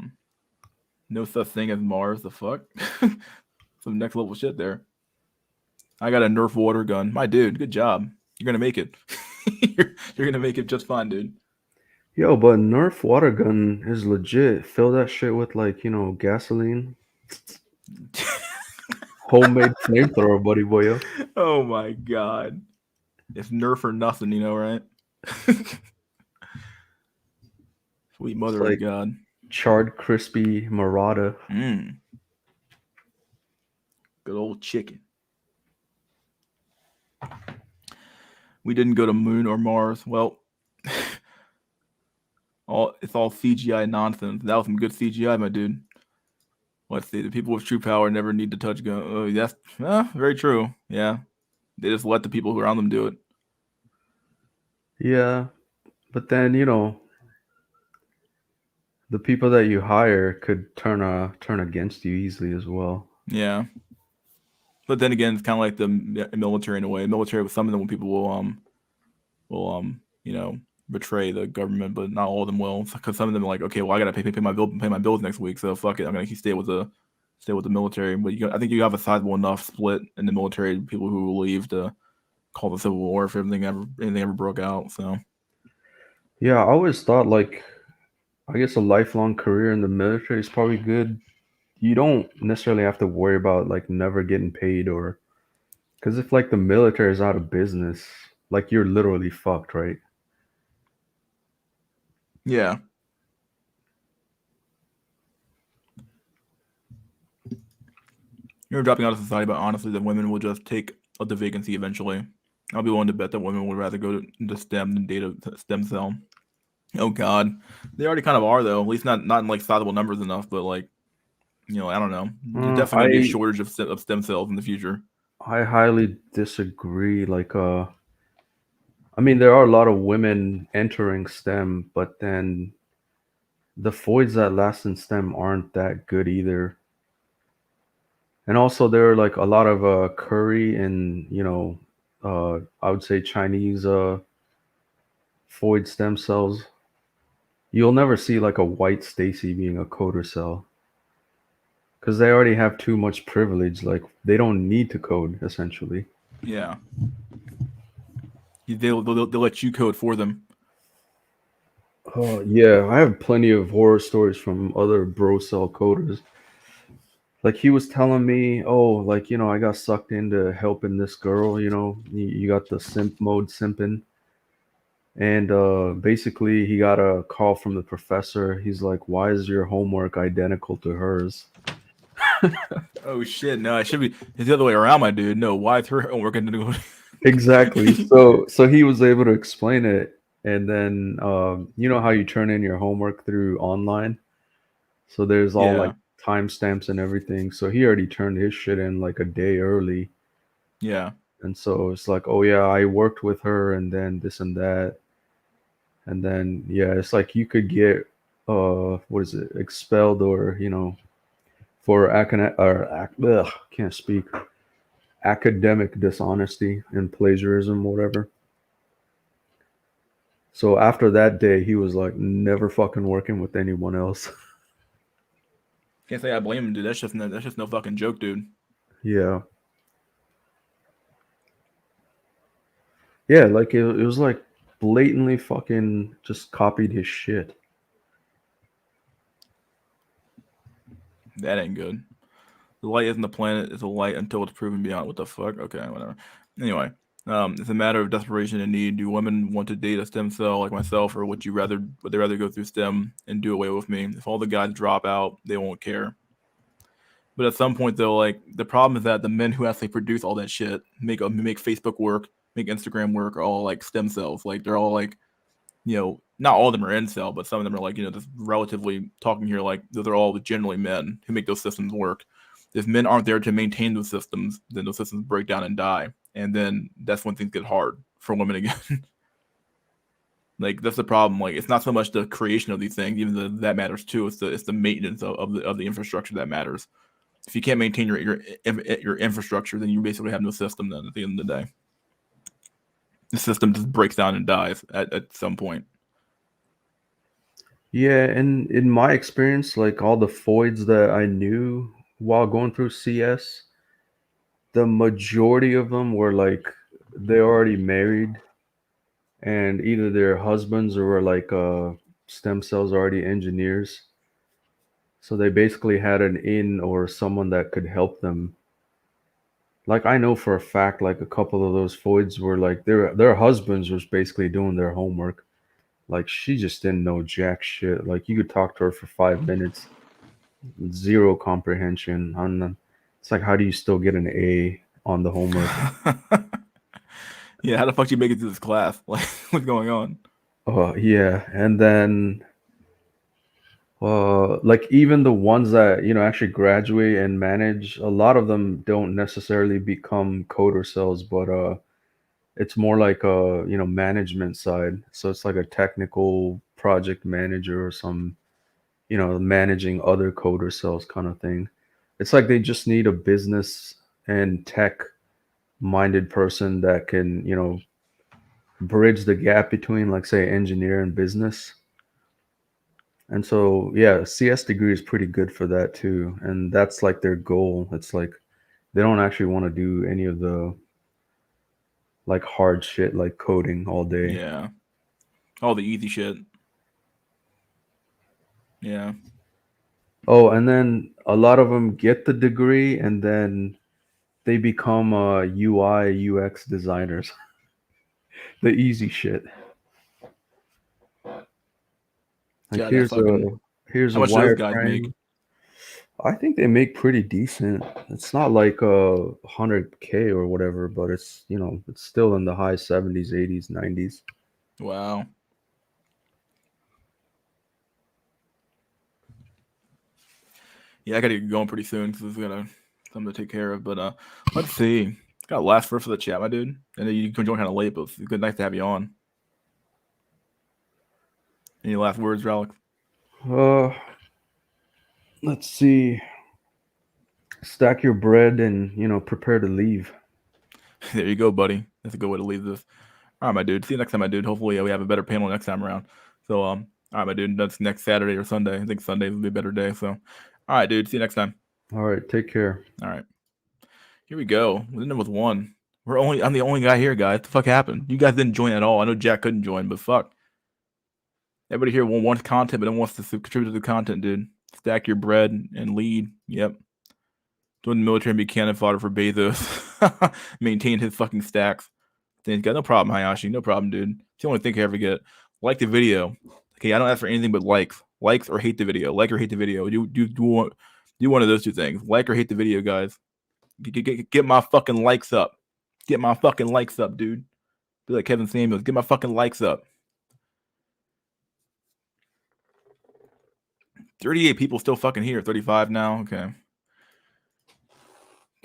such thing as Mars. The fuck? Some next level shit there. I got a Nerf water gun. My dude, good job. You're gonna make it. you're gonna make it just fine, dude. Yo, but Nerf water gun is legit. Fill that shit with like, gasoline. Homemade flamethrower, buddy boy. Yo. Oh my god. It's Nerf or nothing, right? Sweet mother like- of God. Charred crispy marauder. Good old chicken. We didn't go to Moon or Mars. Well, it's all CGI nonsense. That was some good CGI, my dude. Let's see. The people with true power never need to touch gun. Oh, that's very true. Yeah. They just let the people around them do it. Yeah, but then the people that you hire could turn against you easily as well. Yeah. But then again, it's kind of like the military in a way. Military with some of them people will betray the government, but not all of them will. Because some of them are like, okay, well, I gotta pay my bills next week, so fuck it, I'm gonna stay with the military. But I think you have a sizable enough split in the military, people who will leave to call the Civil War if anything ever broke out. So Yeah, I always thought like, I guess a lifelong career in the military is probably good. You don't necessarily have to worry about like never getting paid, or because if like the military is out of business, like you're literally fucked, right? yeah. You're dropping out of society, but honestly, the women will just take the vacancy eventually. I'll be willing to bet that women would rather go to STEM than data stem cell. Oh God, they already kind of are though. At least not in like sizable numbers enough, but like, I don't know. There's definitely gonna be a shortage of stem cells in the future. I highly disagree. Like, I mean, there are a lot of women entering STEM, but then the voids that last in STEM aren't that good either. And also, there are like a lot of curry and I would say Chinese void stem cells. You'll never see like a white Stacy being a coder cell because they already have too much privilege. Like they don't need to code essentially. Yeah. They'll let you code for them. Oh yeah, I have plenty of horror stories from other bro cell coders. Like he was telling me, oh, like I got sucked into helping this girl. You got the simp mode simping, and basically he got a call from the professor. He's like, "Why is your homework identical to hers?" Oh shit! No, it should be. It's the other way around, my dude. No, why is her homework going to do? Exactly. So he was able to explain it, and then you know how you turn in your homework through online. So there's all like timestamps and everything. So he already turned his shit in like a day early. Yeah. And so it's like, oh yeah, I worked with her, and then this and that, and then yeah, it's like you could get what is it, expelled, or for can't speak, academic dishonesty and plagiarism, whatever. So after that day, he was like never fucking working with anyone else. Can't say I blame him, dude. That's just no fucking joke, dude. Yeah. Yeah, like it was like blatantly fucking just copied his shit. That ain't good. The light isn't the planet; it's a light until it's proven beyond. What the fuck? Okay, whatever. Anyway, it's a matter of desperation and need. Do women want to date a stem cell like myself, or would they rather go through STEM and do away with me? If all the guys drop out, they won't care. But at some point, though, like the problem is that the men who actually produce all that shit make Facebook work, make Instagram work, are all like stem cells. Like they're all like, not all of them are incel, but some of them are like, just relatively talking here, like those are all generally men who make those systems work. If men aren't there to maintain those systems, then those systems break down and die, and then that's when things get hard for women again. Like that's the problem. Like it's not so much the creation of these things, even though that matters too. It's the maintenance of the infrastructure that matters. If you can't maintain your infrastructure, then you basically have no system. Then at the end of the day, the system just breaks down and dies at some point. Yeah, and in my experience, like all the Foids that I knew while going through CS, the majority of them were like they're already married and either their husbands or were like stem cells already engineers. So they basically had an in or someone that could help them. Like I know for a fact, like a couple of those Foids were like their husbands was basically doing their homework. Like she just didn't know jack shit. Like you could talk to her for 5 minutes, zero comprehension. It's like how do you still get an A on the homework? Yeah, how the fuck do you make it to this class? Like, what's going on? Oh yeah, and then like even the ones that actually graduate and manage, a lot of them don't necessarily become coder cells, but it's more like a management side. So it's like a technical project manager or some managing other coder cells kind of thing. It's like they just need a business and tech minded person that can bridge the gap between, like, say, engineer and business. And so, yeah, CS degree is pretty good for that too. And that's like their goal. It's like they don't actually want to do any of the like hard shit like coding all day. Yeah, all the easy shit. Yeah. Oh, and then a lot of them get the degree and then they become UI UX designers. The easy shit. Like Yeah, that fucking. here's How a much do those guys make? wireframe. I think they make pretty decent. It's not like 100K or whatever, but it's it's still in the high 70s, 80s, 90s. Wow. Yeah, I gotta get going pretty soon because we got something to take care of. But let's see. Got last word for the chat, my dude. I know you can join kind of late, but it's good, nice to have you on. Any last words, Alex? Let's see. Stack your bread and prepare to leave. There you go, buddy. That's a good way to leave this. All right, my dude. See you next time, my dude. Hopefully, we have a better panel next time around. So, all right, my dude. That's next Saturday or Sunday. I think Sunday will be a better day. So, all right, dude. See you next time. All right, take care. All right. Here we go. We're in with one. I'm the only guy here, guys. What the fuck happened? You guys didn't join at all. I know Jack couldn't join, but fuck. Everybody here wants content, but then wants to contribute to the content, dude. Stack your bread and lead. Yep. Join the military and be cannon fodder for Bezos. Maintain his fucking stacks. Then got no problem, Hayashi. No problem, dude. It's the only thing I ever get. Like the video. Okay, I don't ask for anything but likes. Likes or hate the video. Like or hate the video. Do one of those two things. Like or hate the video, guys. Get my fucking likes up. Get my fucking likes up, dude. Be like Kevin Samuels. Get my fucking likes up. 38 people still fucking here. 35 now. Okay.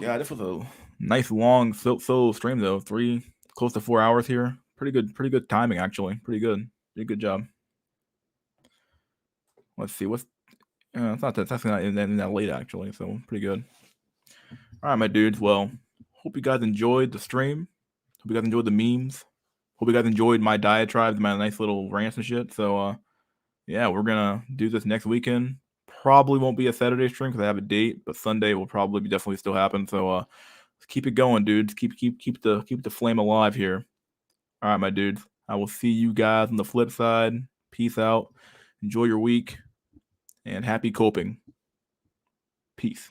Yeah, this was a nice long solo stream though. Close to 4 hours here. Pretty good timing actually. Pretty good job. Let's see what's it's not that's not in that late actually, so pretty good. All right, my dudes. Well, hope you guys enjoyed the stream. Hope you guys enjoyed the memes. Hope you guys enjoyed my diatribes, my nice little rants and shit. So yeah, we're gonna do this next weekend. probably won't be a Saturday stream because I have a date, but Sunday will probably definitely still happen. So let's keep it going, dudes. Keep the flame alive here. All right, my dudes. I will see you guys on the flip side. Peace out. Enjoy your week and happy coping. Peace.